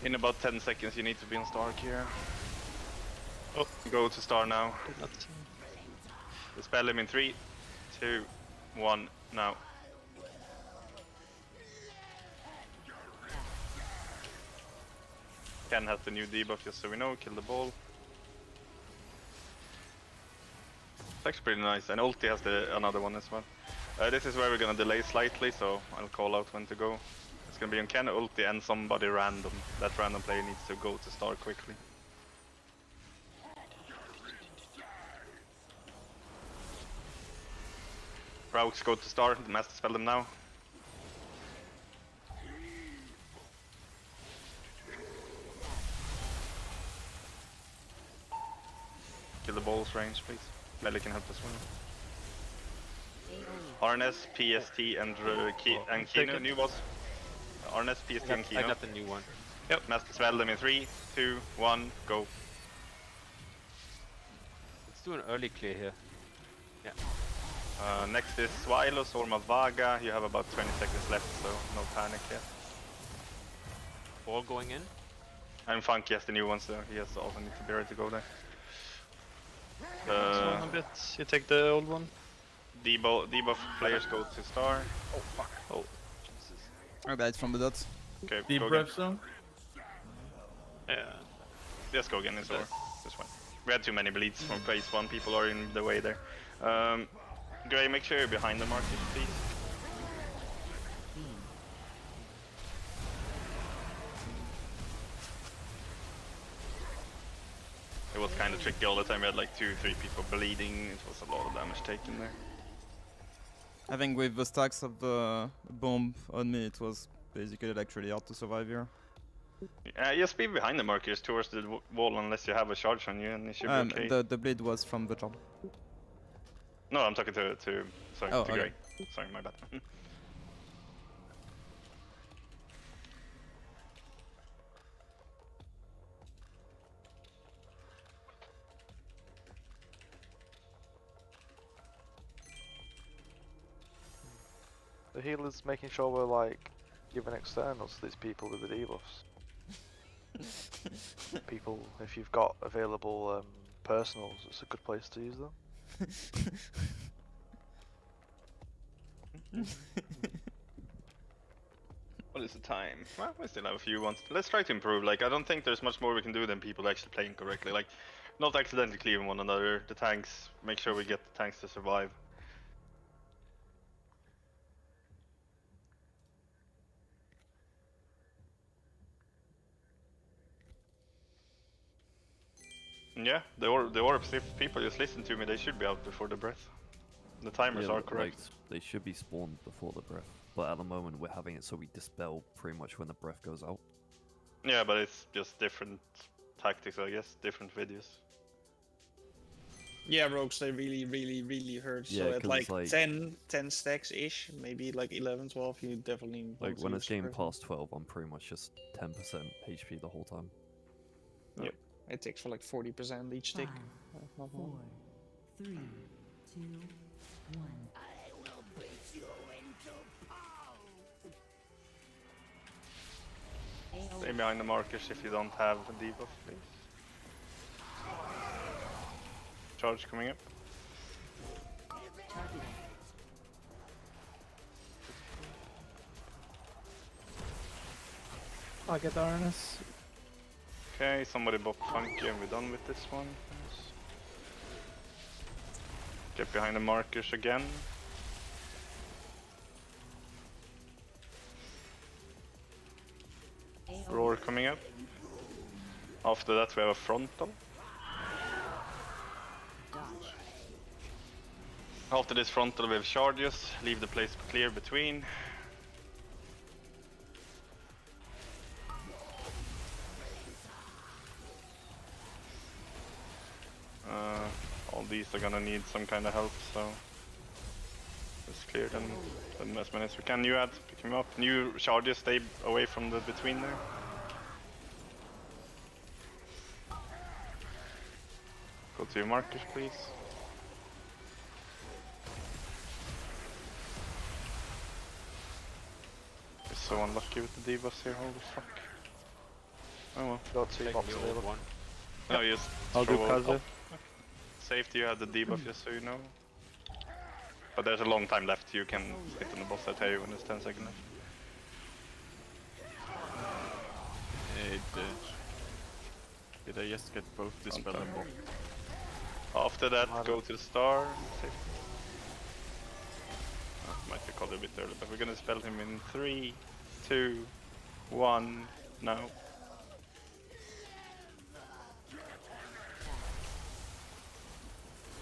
In about 10 seconds, you need to be on star, Kira. Oh, go to star now. Did not. Dispel him in 3, 2, 1, now. Ken has the new debuff, just so we know. Kill the ball. It's actually pretty nice, and ulti has another one as well. This is where we're gonna delay slightly, so I'll call out when to go. It's gonna be on Ken, ulti, and somebody random. That random player needs to go to star quickly. Raux, go to star, master spell them now. Kill the balls range, please. Melee can help as well. RNS, PST, and Kino, new boss. RNS, PST, and Kino. I got the new one. Yep, master spell them in 3, 2, 1, go. Let's do an early clear here. Yeah. Next is Swilos, Orma Vaga. You have about 20 seconds left, so no panic yet. 4 going in. And Funky has the new one, so he has also need to be ready to go there. This one a bit. You take the old one. Debuff players go to star. Oh fuck. Oh. I died from the dots. Okay, Deep go breath again. zone. Yeah. Just go again, it's over. This one. We had too many bleeds from phase 1, people are in the way there. Gray, make sure you're behind the market, please. It was kind of tricky all the time, we had like 2-3 people bleeding, it was a lot of damage taken there. I think with the stacks of the bomb on me, it was basically like really hard to survive here. Just be behind the markers towards the wall unless you have a charge on you and it should be okay. The bleed was from the jump. No, I'm talking to sorry, Oh, to okay. Gray. Sorry, my bad. The healer's making sure we're like giving externals to these people with the debuffs. People, if you've got available personals, it's a good place to use them. What is the time? Well, we still have a few ones. Let's try to improve. Like, I don't think there's much more we can do than people actually playing correctly. Like, not accidentally cleaving one another. The tanks, make sure we get the tanks to survive. Yeah, the orbs, if people just listen to me, they should be out before the breath. The timers Yeah, are correct. Like, they should be spawned before the breath, but at the moment we're having it so we dispel pretty much when the breath goes out. Yeah, but it's just different tactics, I guess, different videos. Yeah, rogues, they really hurt. Yeah, So at 'cause like, it's like- 10 stacks ish, maybe like 11, 12, you definitely want Like to when use it's getting breath. past 12, I'm pretty much just 10% HP the whole time. Yep. It takes for like 40% each tick. 5, 4, 3, 2, 1. I will beat you into pulp. Stay behind the markers if you don't have a debuff, please. Charge coming up. I get RNS. Okay, somebody bop Funky and we're done with this one. Get behind the markers again. Roar coming up. After that we have a frontal. After this frontal we have charges, leave the place clear between. ADCs are gonna need some kind of help, so let's clear them as many as we can. New ads, pick him up. New charges, stay away from the between there. Go to your markers, please. We're so unlucky with the debuffs here, holy fuck. Oh well. Got 2 boxes available. No, just I'll do throw Kaze. up. Safety, you have the debuff, just so you know. But there's a long time left, you can hit on the boss, I tell you when there's 10 seconds left. Did I just get both Dispel and Bolt? After that, go to the star. Might be called a bit early, but we're gonna spell him in 3, 2, 1, now.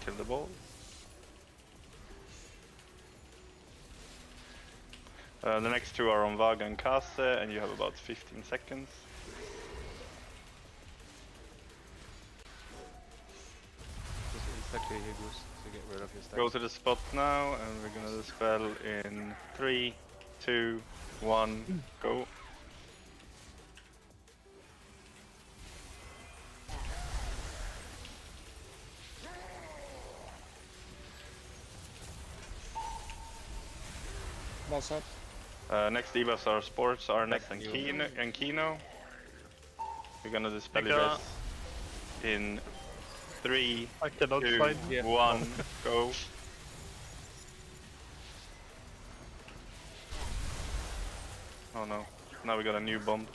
Kill the ball. The next two are on Vaga and Kaze, and you have about 15 seconds. Exactly, Hugos, to get rid of his stacks. Go to the spot now, and we're gonna dispel in 3, 2, 1, go. Boss up. Next debuffs are Sports, Arnex, and Kino. We're gonna dispel this in 3, I cannot 2, find 1, go. Oh no, now we got a new bomb.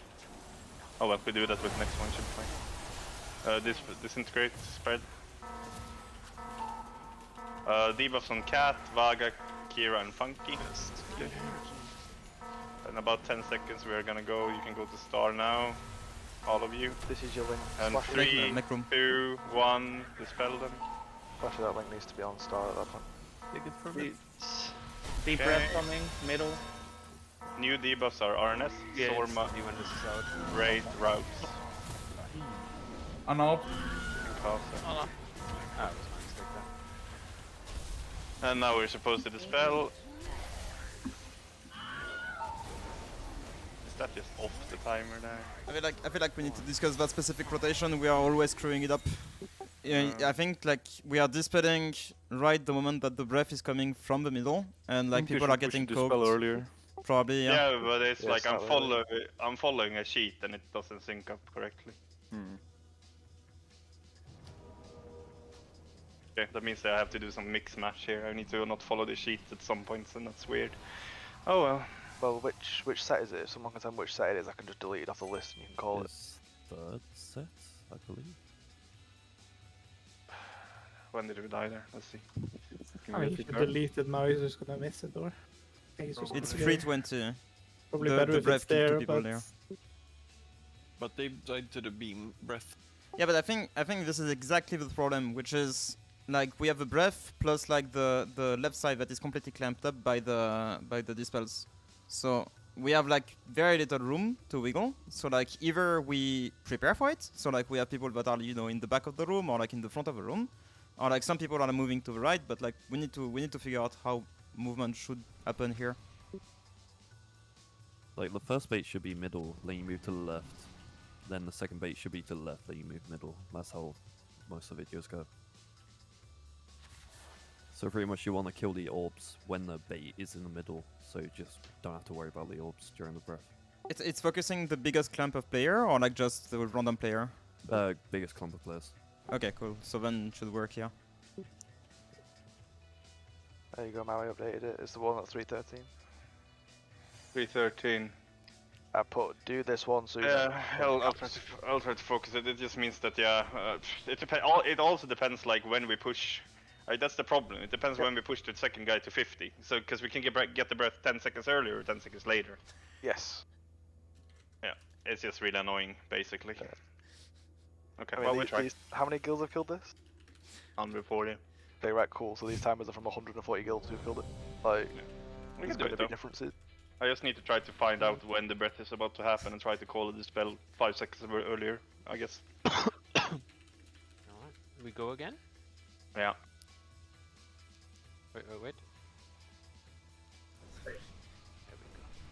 Oh well, we do that with next one, should be fine. Disintegrate, spread. Debuffs on Cat, Vaga, Kira, and Funky. Okay. In about 10 seconds we are gonna go. You can go to Star now, all of you. This is your link. And Flash 3, 2, 1, dispel them. Actually, that link needs to be on Star at that point. Take it from me. Deep Okay. breath coming, middle. New debuffs are Arnes, Sorma, when this is out. Raid, Routes, I'm out. and Kaze. Ah, it was my mistake then. And now we're supposed to dispel. Is that just off the timer there? I feel like we need to discuss that specific rotation. We are always screwing it up. Yeah, I think like we are dispelling right the moment that the breath is coming from the middle, and like people are getting dispel coked. earlier. Probably, yeah. Yeah, but it's Yeah, like it's I'm following a sheet and it doesn't sync up correctly. Okay, that means that I have to do some mix match here. I need to not follow the sheet at some points, and that's weird. Oh well. Well, which set is it? If someone can tell me which set it is, I can just delete it off the list and you can call It's third set, I believe. When did we die there? Let's see. I mean, if you delete it now, he's just gonna miss it, or? I think it's just It's gonna- 320. Probably The better if breath it's killed two there, people but there. But they died to the beam breath. Yeah, but I think this is exactly the problem, which is like we have the breath plus like the left side that is completely clamped up by the dispels. So we have like very little room to wiggle. So like either we prepare for it, so like we have people that are in the back of the room or like in the front of the room, or like some people are moving to the right. But like we need to figure out how movement should happen here. Like the first bait should be middle, then you move to the left. Then the second bait should be to the left, then you move middle. That's how most of the videos go. So pretty much you want to kill the orbs when the bait is in the middle, so you just don't have to worry about the orbs during the breath. It's focusing the biggest clump of player or like just the random player? Biggest clump of players. Okay, cool. So then it should work here. There you go, Maui updated it. It's the one at 313. 313. I put do this one so Yeah, I'll try to focus it. It just means that it also depends like when we push. That's the problem. It depends when we push the second guy to 50. So because we can get the breath 10 seconds earlier or 10 seconds later. Yes. Yeah, it's just really annoying, basically. Yeah. Okay, I mean, well we try. How many guilds have killed this? 140. Okay, right, cool. So these timers are from 140 guilds who've killed it. Like, We there's can do going it to be though. differences. I just need to try to find out when the breath is about to happen and try to call the spell 5 seconds earlier, I guess. Alright, we go again? Yeah. Wait.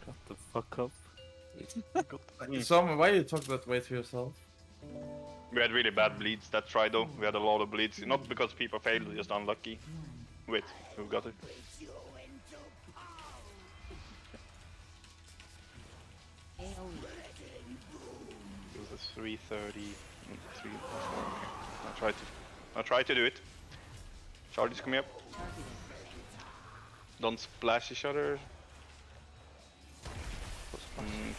Shut the fuck up. Someone, why you talk that way to yourself? We had really bad bleeds that try though. We had a lot of bleeds, not because people failed, just unlucky. Wait, who got it? It was a 330, 3, 4. Okay. I'll try to do it. Charges coming up. Don't splash each other.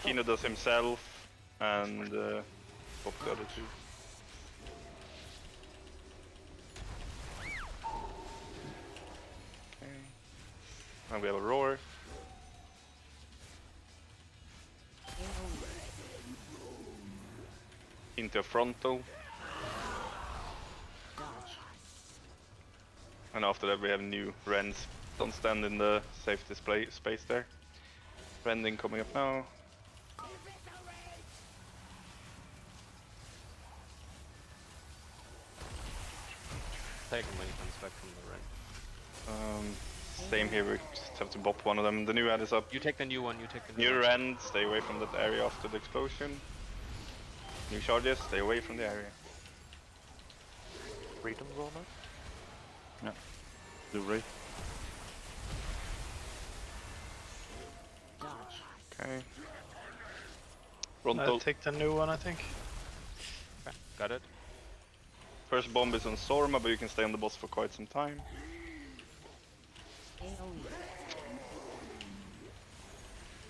Kino does himself, and pop the other two. Okay. And we have a roar. Into a frontal. And after that we have new Rens. Don't stand in the safe display space there. Rending coming up now. Take him when he comes back from the Ren. Same here, we just have to bop one of them. The new ad is up. You take the new one, you take the new New one. Ren, stay away from that area after the explosion. New charges, stay away from the area. Freedom's on it? Yeah. Do Ray. Okay. I'll Frontal. take the new one, I think. Okay, got it. First bomb is on Sorma, but you can stay on the boss for quite some time.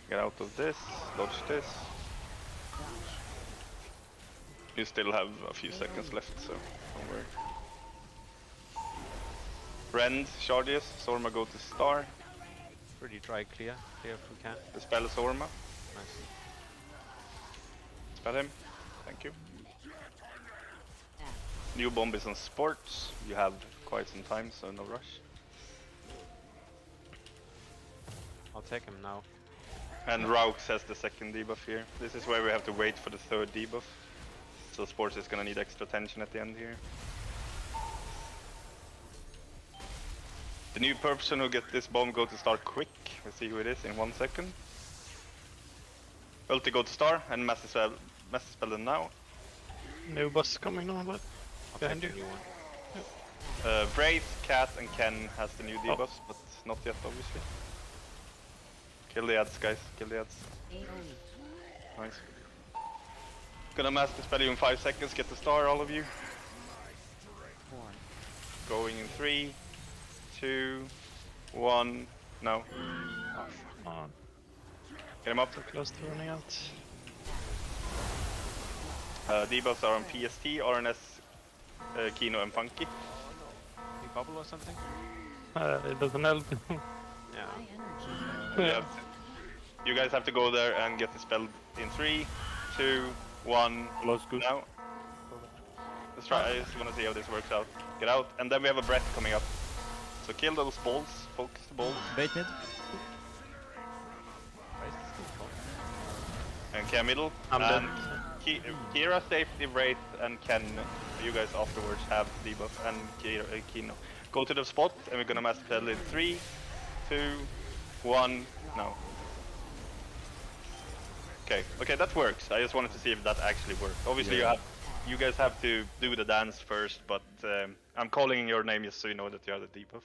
Get out of this, dodge this. You still have a few seconds left, so don't worry. Rend charges, Sorma go to star. Pretty dry clear if we can. Dispel Sorma. Nice. Dispel him. Thank you. New bomb is on sports. You have quite some time, so no rush. I'll take him now. And Raux has the second debuff here. This is where we have to wait for the third debuff. So sports is gonna need extra attention at the end here. The new person who gets this bomb go to star quick. We'll see who it is in 1 second. Ulti go to star and master spell them now. New boss coming now, but behind you. New one. Wraith, Cat and Ken has the new debuffs, but not yet obviously. Kill the ads guys, kill the ads. Nice. Gonna master spell you in 5 seconds, get the star all of you. Going in 3, 2, 1, no. Oh, fuck on. Get him up. So close to running out. Debuffs are on PST, RNS, Kino and Funky. Any bubble or something? It doesn't help. Yeah. You guys have to go there and get the spell in 3, 2, 1, now. Let's try, I just wanna see how this works out. Get out, and then we have a breath coming up. So kill those balls, focus the balls. Bait mid. And Kia middle. I'm and dead. Kira, Safety, Wraith, and Ken, you guys afterwards have debuff, and Kino. Go to the spot, and we're gonna master spell in 3, 2, 1, now. Okay, that works. I just wanted to see if that actually worked. Obviously, you guys have to do the dance first, but I'm calling your name just so you know that you are the debuff.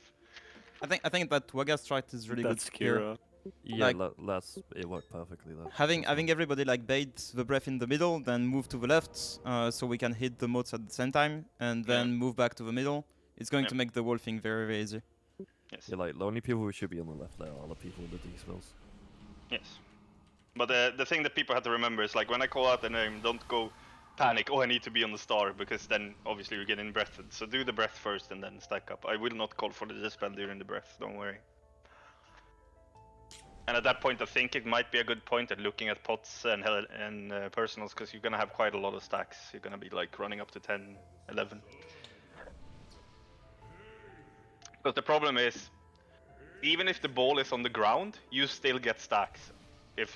I think that Waga's strat is really That's good here. Kira. Yeah, Like- it worked perfectly there. Having everybody like bait the breath in the middle, then move to the left, so we can hit the motes at the same time, and then move back to the middle. It's going to make the whole thing very, very easy. Yes. Yeah, like the only people who should be on the left there are the people with the D spells. Yes. But the thing that people have to remember is like when I call out the name, don't go panic, oh I need to be on the star, because then obviously you're getting breathed. So do the breath first and then stack up. I will not call for the dispel during the breath, don't worry. And at that point I think it might be a good point at looking at pots and personals, because you're gonna have quite a lot of stacks. You're gonna be like running up to 10, 11. Because the problem is, even if the ball is on the ground, you still get stacks.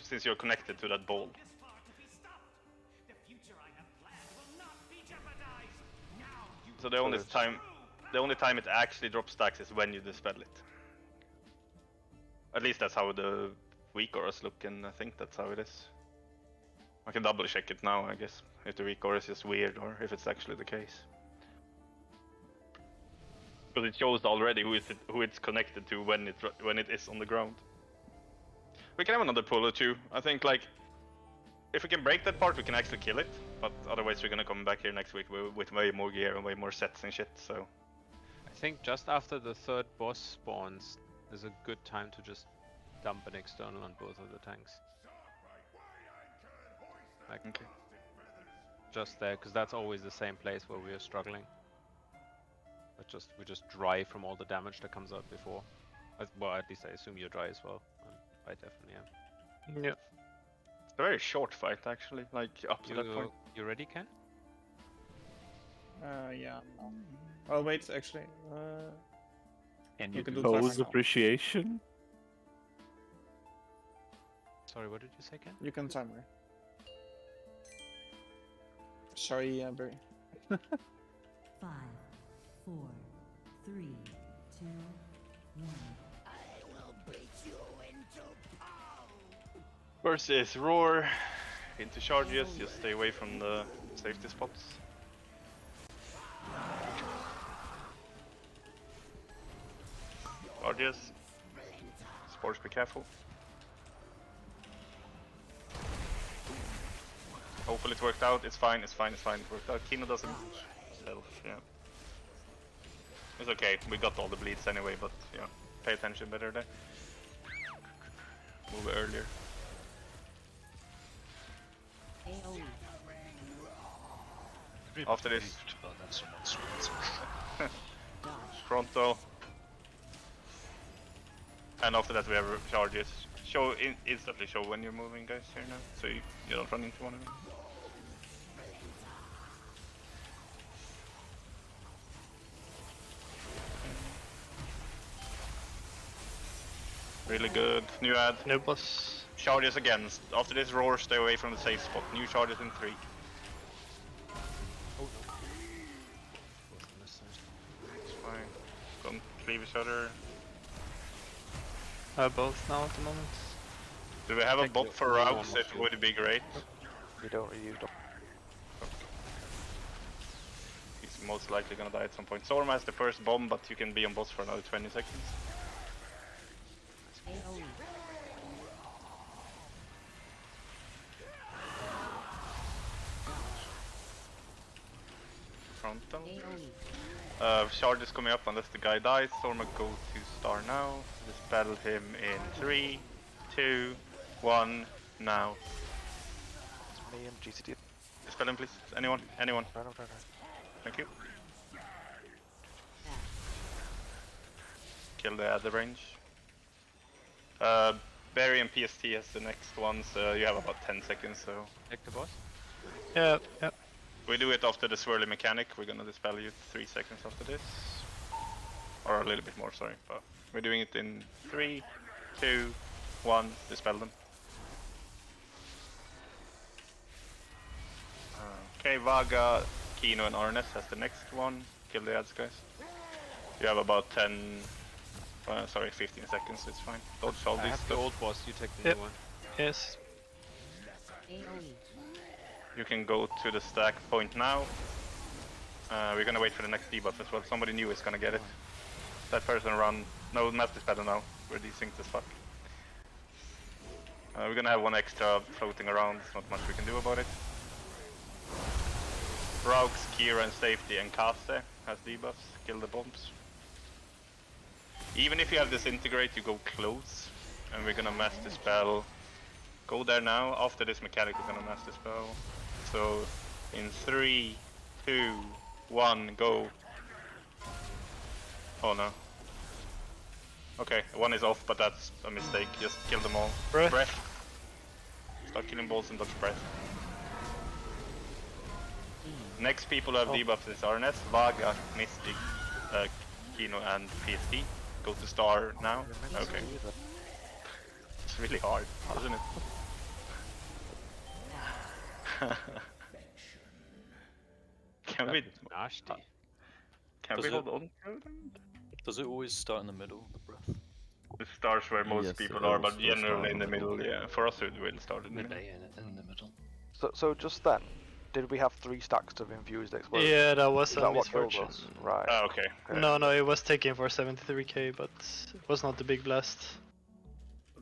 Since you're connected to that ball. So the only time it actually drops stacks is when you dispel it. At least that's how the weak auras look, and I think that's how it is. I can double check it now, I guess, if the weak aura is just weird or if it's actually the case. Because it shows already who it's connected to when it is on the ground. We can have another pull or two. I think like if we can break that part, we can actually kill it. But otherwise, we're gonna come back here next week with way more gear and way more sets and shit. So I think just after the third boss spawns is a good time to just dump an external on both of the tanks. Like, okay. Just there, because that's always the same place where we are struggling. But we just dry from all the damage that comes out before. Well, at least I assume you're dry as well. I definitely am. Yeah. It's a very short fight actually, like up to that point. You ready, Ken? Yeah. No. Oh wait, actually. And you can do pose timer now. appreciation. Sorry, what did you say, Ken? You can timer. Sorry, Barry. 5, 4, 3, 2, 1. First is roar into charges. Just stay away from the safety spots. Charges. Sports, be careful. Hopefully it worked out. It's fine. It's fine. It's fine. It worked out. Kino doesn't self. Yeah. It's okay. We got all the bleeds anyway, but yeah, pay attention better there. Move earlier. After this, frontal, and after that we have charges. Show instantly show when you're moving, guys. Here now, so you don't run into one of them. Really good. New ad. New boss. Charges again. After this roar, stay away from the safe spot. New charges in 3. Oh no. It's fine. Don't leave each other. Both now at the moment. Do we have a bot for routes? It would be great. We don't really use them. He's most likely gonna die at some point. Storm has the first bomb, but you can be on boss for another 20 seconds. Frontal. Shard is coming up unless the guy dies. Storm go to star now. Dispel him in 3, 2, 1, now. It's me and GCD. Dispel him, please. Anyone? Anyone? No. Thank you. Kill the other range. Barry and PST has the next one, so you have about 10 seconds. So. Take the boss. Yeah. We do it after the swirly mechanic. We're gonna dispel you 3 seconds after this. Or a little bit more, sorry. But we're doing it in 3, 2, 1, dispel them. Okay, Vaga, Kino and Arnes has the next one. Kill the ads, guys. You have about 15 seconds, it's fine. Dodge all I these have the stuff. old boss, you take the new one. Yes. You can go to the stack point now. We're gonna wait for the next debuff as well. Somebody new is gonna get it. That person run. No, not this battle now. We're desynced as fuck. We're gonna have one extra floating around. There's not much we can do about it. Raux, Kira and Safety and Kase has debuffs. Kill the bombs. Even if you have disintegrate, you go close. And we're gonna mass dispel. Go there now. After this mechanic, we're gonna mass dispel. So, in 3, 2, 1, go. Oh no. Okay, one is off, but that's a mistake. Just kill them all. Breath. Start killing balls and dodge breath. Next people who have debuffs is Arnes, Vaga, Mystic, Kino and PST. Go to star now. Okay. It's really hard, isn't it? Can we? Can we hold on? Does it always start in the middle, the breath? The stars where most Yes, people it are, will but still start generally in in the the middle. middle. Yeah, for us it will start in the middle. In the middle. So just then, did we have 3 stacks of infused explosives? Yeah, that was Is a that what killed misfortune. us? Right. Ah, okay. No, no, it was taken for 73k, but it was not the big blast.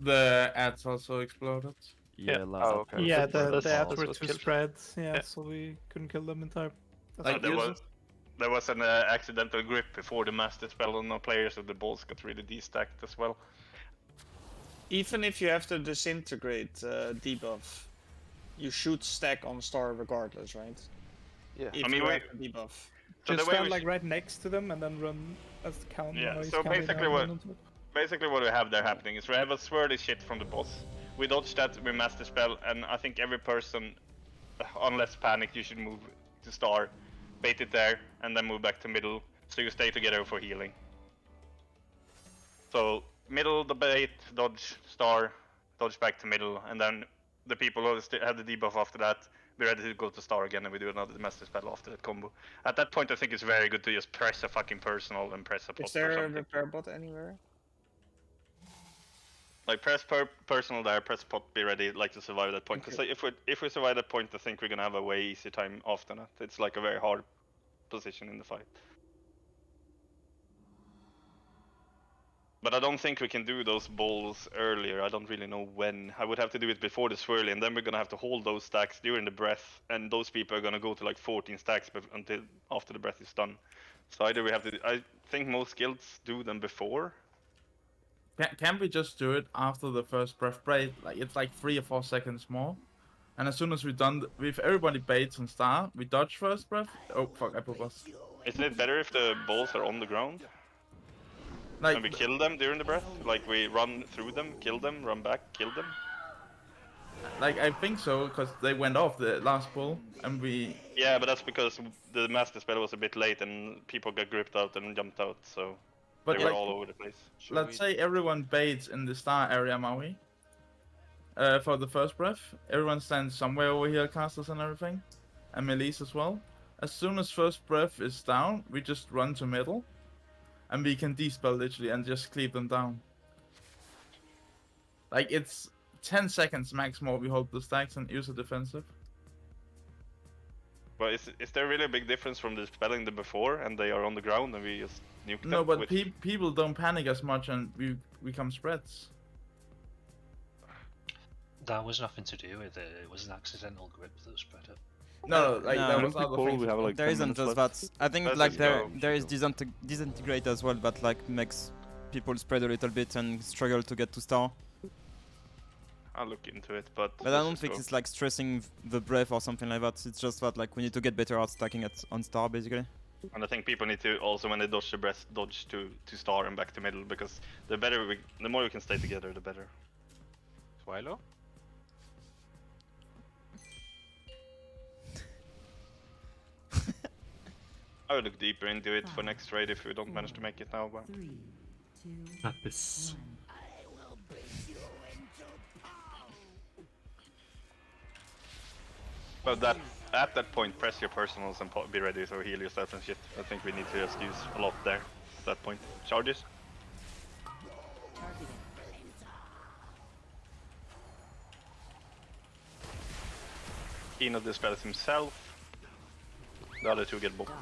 The ads also exploded. Yeah, Yeah. Oh, okay. Yeah, That's- the ads that's were what too killed. spread. Yeah, Yeah. so we couldn't kill them in time. Like, There was an accidental grip before the master spell on the players, so the balls got really destacked as well. Even if you have to disintegrate debuff, you should stack on star regardless, right? Yeah. If I mean, you we- have the debuff. So Just the way stand we like right next to them and then run as the count. Yeah, noise so counting basically down what on top. what we have there happening is we have a swirly shit from the boss. We dodge that, we master spell, and I think every person, unless panicked, you should move to star, bait it there, and then move back to middle, so you stay together for healing. So middle the bait, dodge star, dodge back to middle, and then the people who have the debuff after that, be ready to go to star again, and we do another master spell after that combo. At that point, I think it's very good to just press a fucking personal and press a pot Is or there a something. repair bot anywhere? Like press personal there, press pot, be ready, like to survive that point. Because if we survive that point, I think we're gonna have a way easier time after that. It's like a very hard position in the fight. But I don't think we can do those balls earlier. I don't really know when. I would have to do it before the swirly, and then we're gonna have to hold those stacks during the breath, and those people are gonna go to like 14 stacks until after the breath is done. So either we have to. I think most guilds do them before. Can we just do it after the first breath break? Like it's like 3 or 4 seconds more. And as soon as we've done, if everybody baits and star, we dodge first breath. Oh fuck, I put us. Isn't it better if the balls are on the ground? Like, and we kill them during the breath? Like we run through them, kill them, run back, kill them? Like I think so, because they went off the last pull, and we. Yeah, but that's because the master spell was a bit late and people got gripped out and jumped out, so But they were like, all over the place. let's say everyone baits in the star area, Maui. For the first breath, everyone stands somewhere over here, casters and everything, and melees as well. As soon as first breath is down, we just run to middle, and we can dispel literally and just cleave them down. Like it's 10 seconds max more. We hold the stacks and use a defensive. But is there really a big difference from dispelling them before and they are on the ground and we just nuke them? No, but with... people don't panic as much, and we become spreads. That was nothing to do with it. It was an accidental grip that spread it. No, like that was other things. We have like There 10 isn't minutes just left. that. I think Let's like just there go. there is disintegrate as well that like makes people spread a little bit and struggle to get to star. I'll look into it, but But I don't think it's like stressing the breath or something like that. It's just that like we need to get better at stacking on star basically. And I think people need to also, when they dodge the breath, dodge to star and back to middle, because the more we can stay together, the better. Swilo? I will look deeper into it for next raid if we don't manage to make it now. But... 3, 2, Lapis. 1. But at that point, press your personals and be ready to heal yourself and shit. I think we need to just use a lot there at that point. Charges? Kino dispels himself. The other two get booked.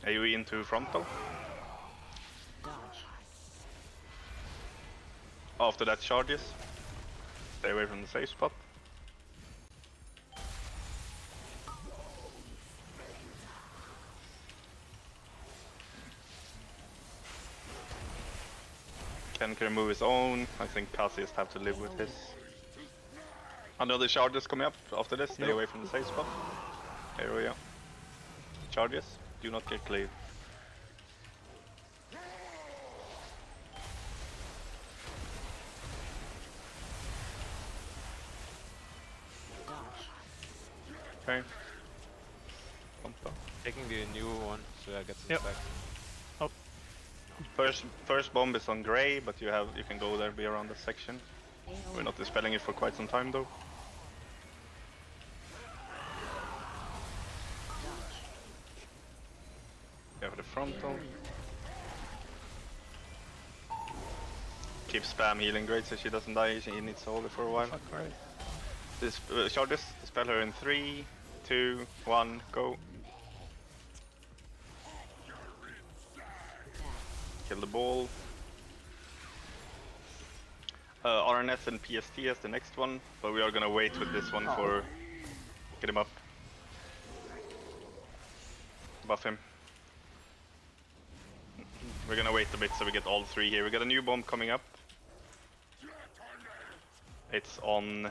AoE into frontal. After that, charges. Stay away from the safe spot. Ken can remove his own. I think Cassius have to live with his. Another charges coming up after this. Stay away from the safe spot. Here we go. Charges. Do not get cleaved. Okay. Taking the new one, so I get some Yep. back. Oh. First bomb is on gray, but you can go there, be around the section. We're not dispelling it for quite some time though. You have the frontal. Keep spam healing great so she doesn't die. She needs to hold it for a while. This charges. Dispel her in 3, 2, 1, go. Kill the ball. RNS and PST as the next one, but we are gonna wait with this one for... Get him up. Buff him. We're gonna wait a bit so we get all 3 here. We got a new bomb coming up. It's on...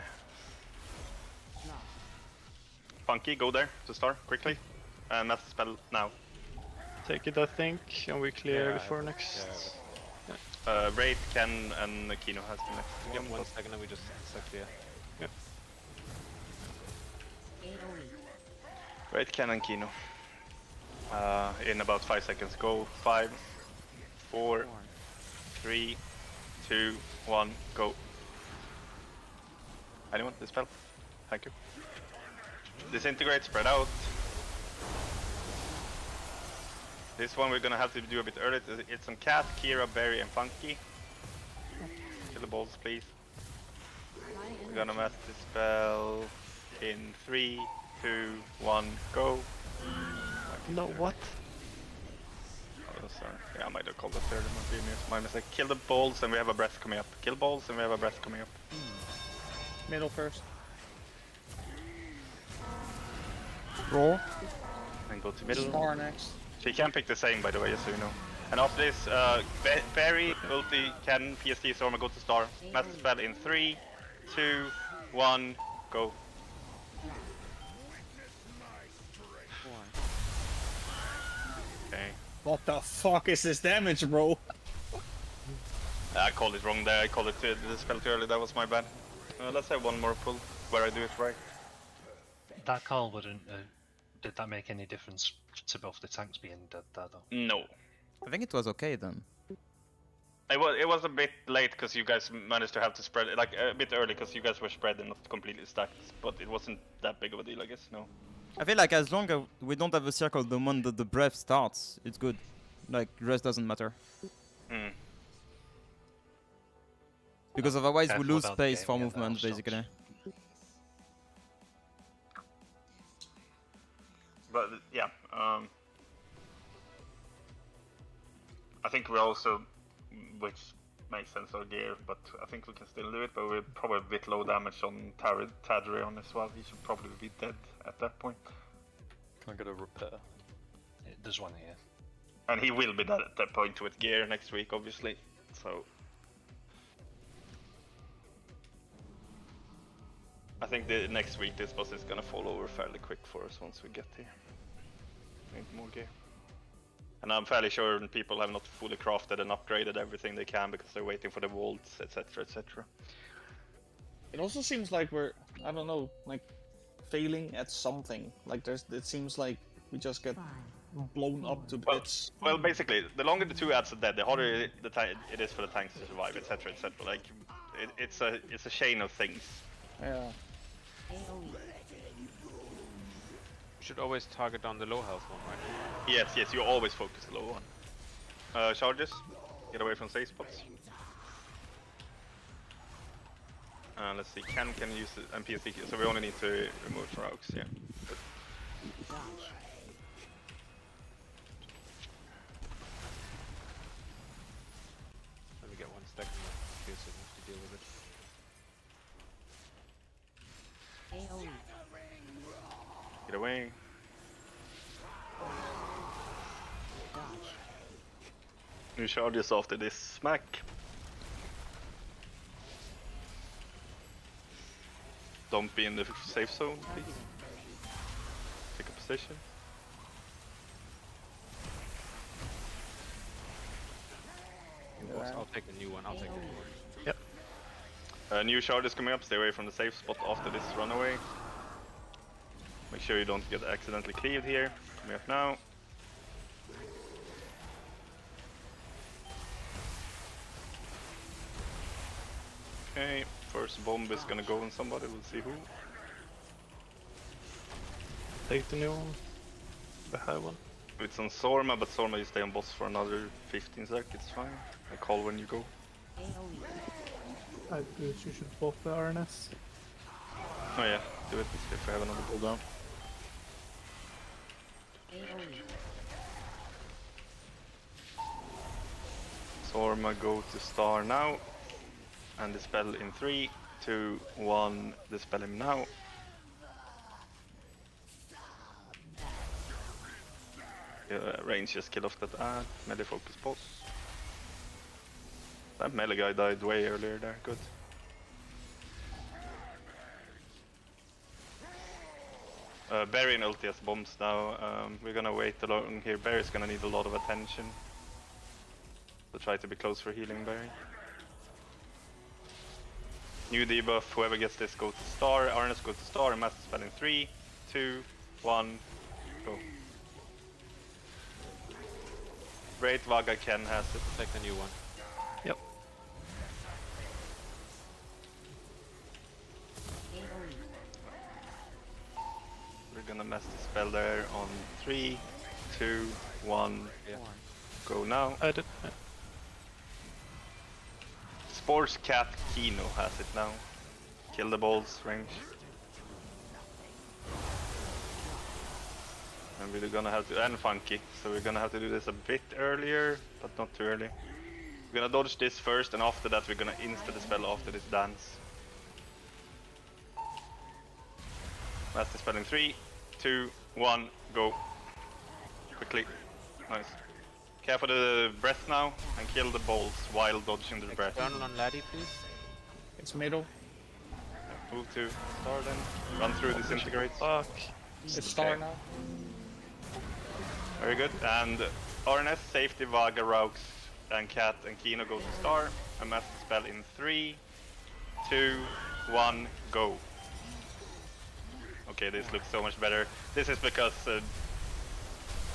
Funky, go there to start quickly. And master spell now. Take it, I think, and we clear before next. Raid, Ken, and Kino has the next. Yep, 1 second and we just clear. Yep. Raid, Ken, and Kino. In about 5 seconds. Go. 5, 4, 3, 2, 1, go. Anyone? Dispel? Thank you. Disintegrate, spread out. This one we're gonna have to do a bit early. It's on Cat, Kira, Berry, and Funky. Kill the balls, please. We're gonna master spell in 3, 2, 1, go. No, what? Oh, sorry. Yeah, I might have called the third. It might be my mistake. Kill the balls, and we have a breath coming up. Kill balls, and we have a breath coming up. Middle first. Roll. And go to middle. Star next. So you can pick the same, by the way, just so you know. And after this, Berry, Ulti, Ken, PST, Stormer, go to Star. Master spell in 3, 2, 1, go. Okay. What the fuck is this damage, bro? I called it wrong there. I called it the spell too early. That was my bad. Let's have one more pull where I do it right. That call wouldn't. Did that make any difference to both the tanks being dead there though? No. I think it was okay then. It was a bit late because you guys managed to have to spread it, like a bit early because you guys were spread and not completely stacked. But it wasn't that big of a deal, I guess. No. I feel like as long as we don't have a circle the moment that the breath starts, it's good. Like, rest doesn't matter. Hmm. Because otherwise we Careful lose about space for gaming at the movement, house basically. But yeah, I think we're also, which makes sense our gear, but I think we can still do it, but we're probably a bit low damage on Tadrion as well. He should probably be dead at that point. Can I get a repair? There's one here. And he will be dead at that point with gear next week, obviously, so... I think the next week this boss is gonna fall over fairly quick for us once we get here. Need more gear. And I'm fairly sure people have not fully crafted and upgraded everything they can because they're waiting for the vaults, etc, etc. It also seems like we're, I don't know, like failing at something. Like it seems like we just get blown up to bits. Well, basically, the longer the 2 ads are dead, the harder it is for the tanks to survive, etc, etc. Like, it's a chain of things. Yeah. Should always target on the low health one, right? Yes, yes, you always focus the low one. Charges, get away from safe spots. Let's see, can use the MPSC, so we only need to remove Rogues, yeah. Good. Let me get 1 stack in case I have to deal with it. Get away. New charges after this smack. Don't be in the safe zone, please. Take a position. I'll take the new one, Yep. New shard is coming up, stay away from the safe spot after this runaway. Make sure you don't get accidentally cleaved here. Coming up now. Okay, first bomb is gonna go on somebody, we'll see who. Take the new one. The high one. It's on Sorma, but Sorma you stay on boss for another 15 seconds, it's fine. I call when you go. I think you should pop the RNS. Oh yeah, do it if we have another cooldown. Sorma go to star now. And dispel in 3, 2, 1, dispel him now. Range just kill off that ad, melee focus boss. That melee guy died way earlier there, good. Barry and ulti has bombs now, we're gonna wait along here. Barry's gonna need a lot of attention. So try to be close for healing Barry. New debuff, whoever gets this go to star, Arnes go to star, and Master Spell in 3, 2, 1, go. Great, Vaga Ken has it. Take the new one. Yep. We're gonna Master Spell there on 3, 2, 1, go now. I did. Sports Cat Kino has it now. Kill the balls, range. And we're gonna have to, and Funky, so we're gonna have to do this a bit earlier, but not too early. We're gonna dodge this first, and after that we're gonna insta-dispel after this dance. Master Spell in 3, 2, 1, go. Quickly. Nice. Care for the breath now, and kill the balls while dodging the breath. External on Laddie, please. It's middle. Move to star then. Run through disintegrate. Fuck. It's star now. Very good. And RNS, Safety, Vaga, Raux, and Cat and Kino go to star. And Master Spell in 3, 2, 1, go. Okay, this looks so much better. This is because...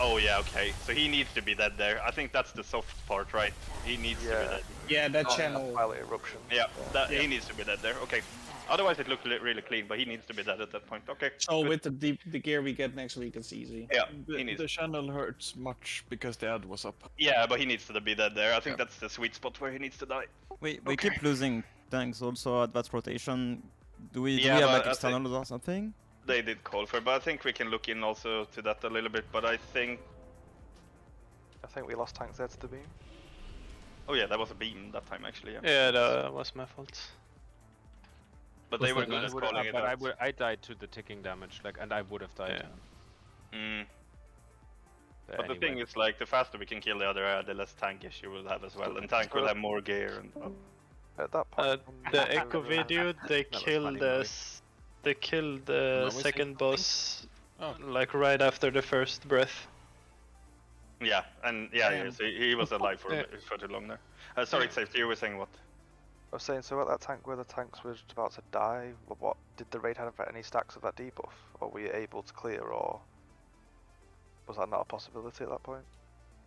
oh yeah, okay. So he needs to be dead there. I think that's the soft part, right? He needs to be dead. Yeah, that channel. Pilot eruption. Yeah, he needs to be dead there. Okay. Otherwise it looked really clean, but he needs to be dead at that point. Okay. So with the gear we get next week, it's easy. Yeah, he needs. The channel hurts much because the ad was up. Yeah, but he needs to be dead there. I think that's the sweet spot where he needs to die. We keep losing tanks also at that rotation. Do we Yeah, have but like I externals or something? They did call for it, but I think we can look in also to that a little bit. But I think we lost tanks there to the beam. Oh yeah, that was a beam that time actually. Yeah, Yeah, that was my fault. but they were good at calling it out. I died to the ticking damage, like, and I would have died. Mm. But the thing is, like, the faster we can kill the other, the less tank issue we'll have as well, and tank will have more gear. And at that point, the Echo video, they killed the second boss, like right after the first breath. Yeah, and so he was alive for too long there. Sorry, Safety, you were saying what? I was saying, so at that tank where the tanks were just about to die, what did the raid have any stacks of that debuff, or were you able to clear, or was that not a possibility at that point?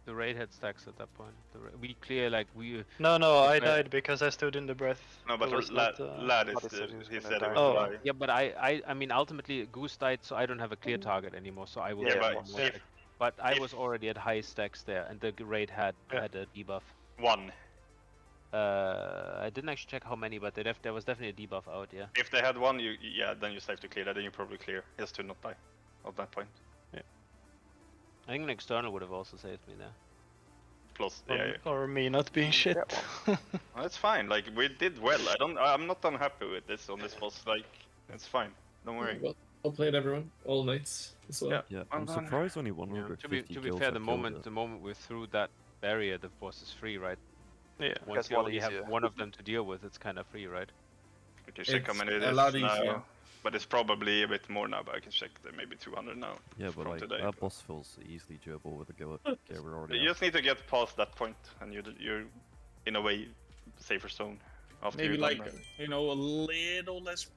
The raid had stacks at that point. We clear like we. No, I died because I stood in the breath. No, but Lad he said he was die. Yeah, but I mean ultimately Goose died, so I don't have a clear target anymore, so I will. But I was already at high stacks there, and the raid had a debuff. 1. I didn't actually check how many, but there was definitely a debuff out. Yeah. If they had 1, then you save to clear that. Then you probably clear. He has to not die at that point. Yeah. I think an external would have also saved me there. Plus, or me not being shit. That's fine. Like we did well. I'm not unhappy with this on this boss. Like it's fine. Don't worry. Well played, everyone. All nights as well. Yeah, I'm surprised only 150 To be fair, the moment we threw that barrier, the boss is free, right? Yeah. Once you only have one of them to deal with, it's kind of free, right? We can check how many it a is lot now, easier. but it's probably a bit more now. But I can check that maybe 200 now. Yeah, but from like today. that boss feels easily doable with the gear we're already. You just need to get past that point, and you're in a way safer zone. After Maybe you're like done a little less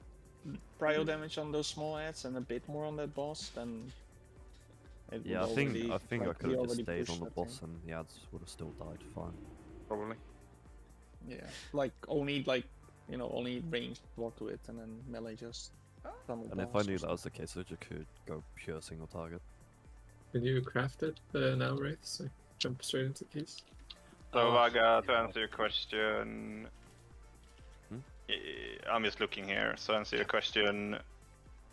prio damage on those small ads and a bit more on that boss, then. Yeah, I think I could have just stayed on the boss and the ads would have still died fine. Probably. Yeah, like only like you know, only range walk to it and then melee just. And if I knew that was the case, I just could go pure single target. Can you craft it now, Wraith? So jump straight into keys. So Vaga, to answer your question, I'm just looking here. So answer your question,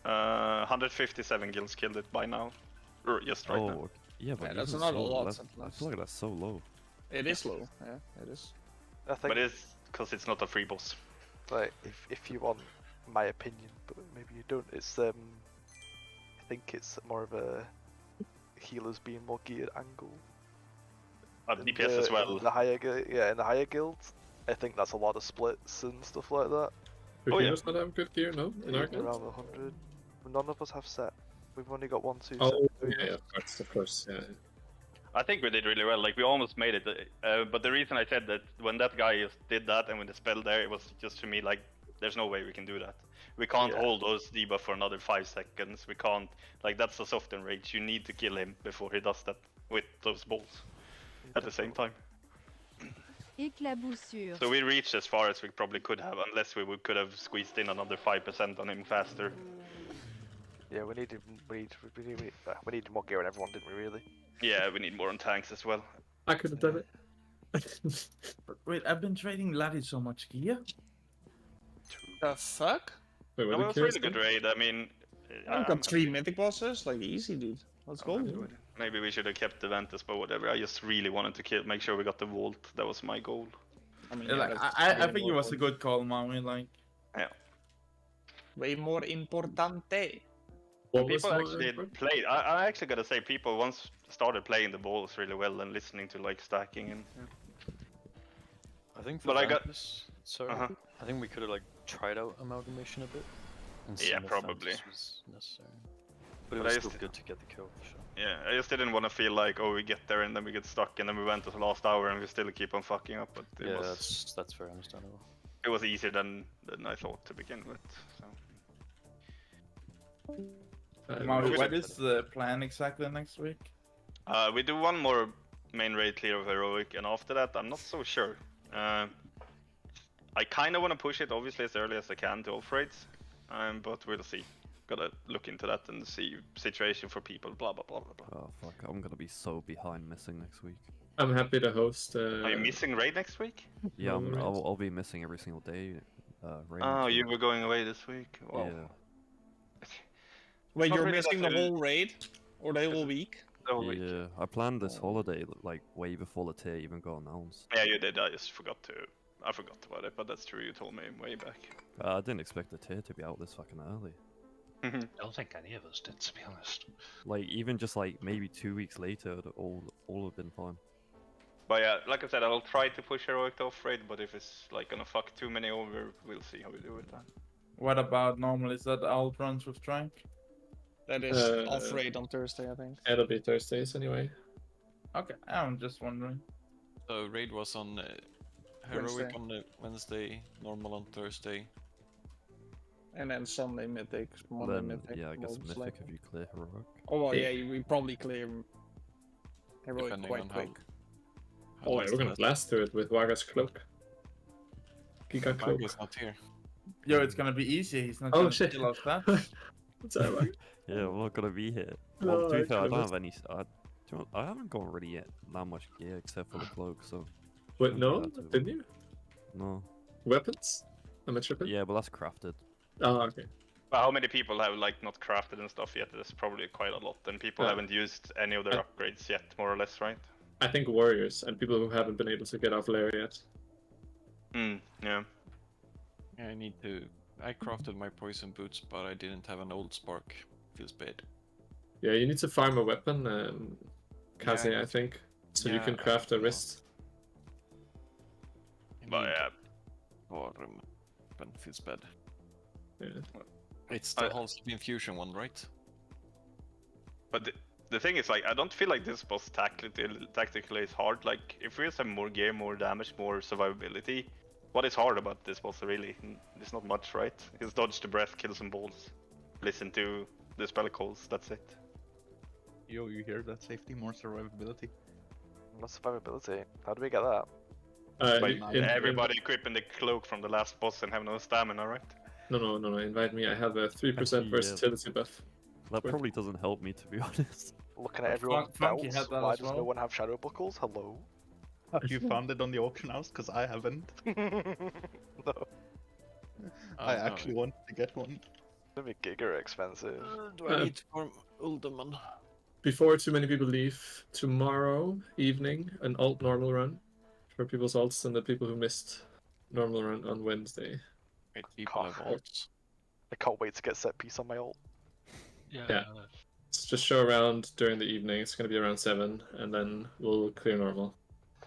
157 guilds killed it by now, or just right now. Yeah, but that's even not a so, lot. I feel like that's so low. It is low. Yeah, it is. I think, but it's because it's not a free boss. like, if you want my opinion, but maybe you don't, it's I think it's more of a healers being more geared angle. DPS as well. In the higher, in the higher guilds, I think that's a lot of splits and stuff like that. Do healers not have good gear, no? In our guild? Around 100. None of us have set. We've only got 1, 2. Oh, set. yeah, of course, yeah. I think we did really well. Like we almost made it. But the reason I said that when that guy just did that and when the spell there, it was just to me like, there's no way we can do that. We can't hold those debuff for another 5 seconds. We can't. Like that's a soft enrage. You need to kill him before he does that with those balls at the same time. Éclaboussure. So we reached as far as we probably could have, unless we could have squeezed in another 5% on him faster. Yeah, we needed more gear on everyone, didn't we? Really? Yeah, we need more on tanks as well. I could have done it. Wait, I've been trading Laddie so much gear. The fuck? Wait, That was really good raid. I mean, I've got 3 mythic bosses, like easy, dude. Let's go. Maybe we should have kept the Ventus, but whatever. I just really wanted to make sure we got the vault. That was my goal. I mean, I think it was a good call, Maui. Like, yeah. Way more importante. People actually played. I actually gotta say, people once started playing the balls really well and listening to like stacking and. I think for but Ventus, I think we could have like tried out amalgamation a bit. And seen if probably. Ventus was necessary. But it was still good to get the kill for sure. Yeah, I just didn't want to feel like, oh, we get there and then we get stuck and then we went to the last hour and we still keep on fucking up. But it was, that's very understandable. It was easier than I thought to begin with. So. Maui, what is the plan exactly next week? We do one more main raid clear of heroic, and after that, I'm not so sure. I kind of want to push it, obviously, as early as I can to off raids, but we'll see. Gotta look into that and see situation for people, blah blah blah blah blah. Oh fuck, I'm gonna be so behind missing next week. I'm happy to host. Are you missing raid next week? Yeah, I'll be missing every single day. Raid oh, you were going away this week? Wow. Yeah. Wait, you're missing the whole raid? Or the whole week? Yeah, I planned this holiday like way before the tier even got announced. Yeah, you did. I just forgot about it, but that's true. You told me way back. I didn't expect the tier to be out this fucking early. I don't think any of us did, to be honest. Like even just like maybe 2 weeks later, all have been fine. But yeah, like I said, I'll try to push heroic to off raid, but if it's like gonna fuck too many over, we'll see how we do it then. What about normal? Is that alt runs with Trank? That is off raid on Thursday, I think. It'll be Thursdays anyway. Okay, I'm just wondering. So raid was on heroic Wednesday. on the Wednesday, normal on Thursday. And then Sunday mythic, Monday Then mythic. yeah, I guess most mythic likely. if you clear heroic. Oh well, yeah, we probably clear heroic Depending quite on quick. Oh, yeah, we're gonna blast through it with Waga's cloak. Giga cloak. Vaga's not here. Yo, it's gonna be easy. He's not Oh, gonna shit. steal our stats. Sorry, Yeah, I'm not gonna be here. No, Well, to be fair, I actually, don't have any. I haven't got really yet that much gear except for the cloak, so. Wait, I'll no? do that too. Didn't you? No. Weapons? Am I tripping? Yeah, but that's crafted. Oh, okay. But how many people have like not crafted and stuff yet? There's probably quite a lot, and people haven't used any of their upgrades yet, more or less, right? I think warriors and people who haven't been able to get off lair yet. Yeah. Yeah, I crafted my poison boots, but I didn't have an old spark. Feels bad. Yeah, you need to farm a weapon, Kaze, Yeah. I think, so you Yeah, can craft a wrist. But yeah. Or weapon feels bad. Yeah. It's the Halls of Infusion one, right? But the thing is, like, I don't feel like this boss tactically is hard. Like, if we just have more gear, more damage, more survivability, what is hard about this boss, really? It's not much, right? It's dodge the breath, kill some balls, listen to the spell calls, that's it. Yo, you hear that? Safety, more survivability. Not survivability. How do we get that? Everybody equipping the cloak from the last boss and have no stamina, right? No, invite me. I have a 3% versatility buff. That probably doesn't help me, to be honest. Looking at everyone's belts, why does no one have shadow buckles? Hello? Have you found it on the auction house? Because I haven't. No. I actually wanted to get one. It's gonna be giga expensive. Do I need to farm Uldaman? Before too many people leave, tomorrow evening, an alt normal run for people's alts and the people who missed normal run on Wednesday. People have alts. I can't wait to get set piece on my ult. Yeah. It's just show around during the evening. It's going to be around 7, and then we'll clear normal.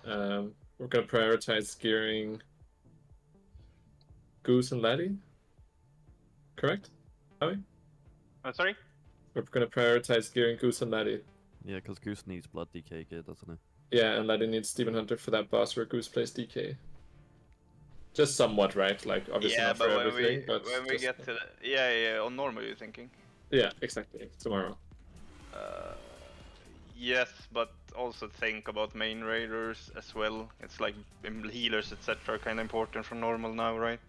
We're going to prioritize gearing Goose and Laddie. Correct? Howie? Sorry? We're going to prioritize gearing Goose and Laddie. Yeah, because Goose needs blood DK gear, doesn't he? Yeah, and Laddie needs Demon Hunter for that boss where Goose plays DK. Just somewhat, right? Like, obviously not for everything, but when we get to the... on normal you're thinking? Yeah, exactly. Tomorrow. Yes, but also think about main raiders as well. It's like healers, etc. are kind of important for normal now, right?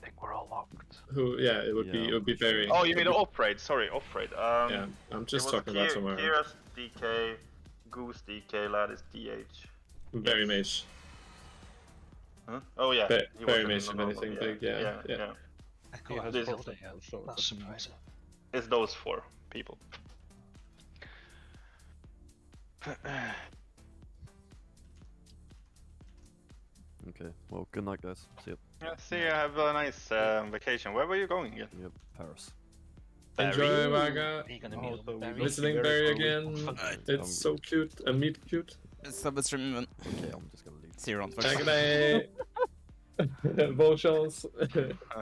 I think we're all locked. Yeah, it would be very. Oh, you mean off raid? Sorry, off raid. Yeah, I'm just talking about tomorrow. Kira's DK, Goose DK, Laddie's DH. Very mage. Huh? Oh yeah. Very mage if anything big. Yeah. Echo has This both, that's surprising. It's those 4 people. Okay, well, good night, guys. See you. Yeah, see you. Have a nice vacation. Where were you going again? Yep, Paris. Enjoy, Vaga. Visiting Barry again. It's so cute. And meet cute. Sub stream even. Okay, I'm just gonna leave. See you around. Good night. Bonne chance.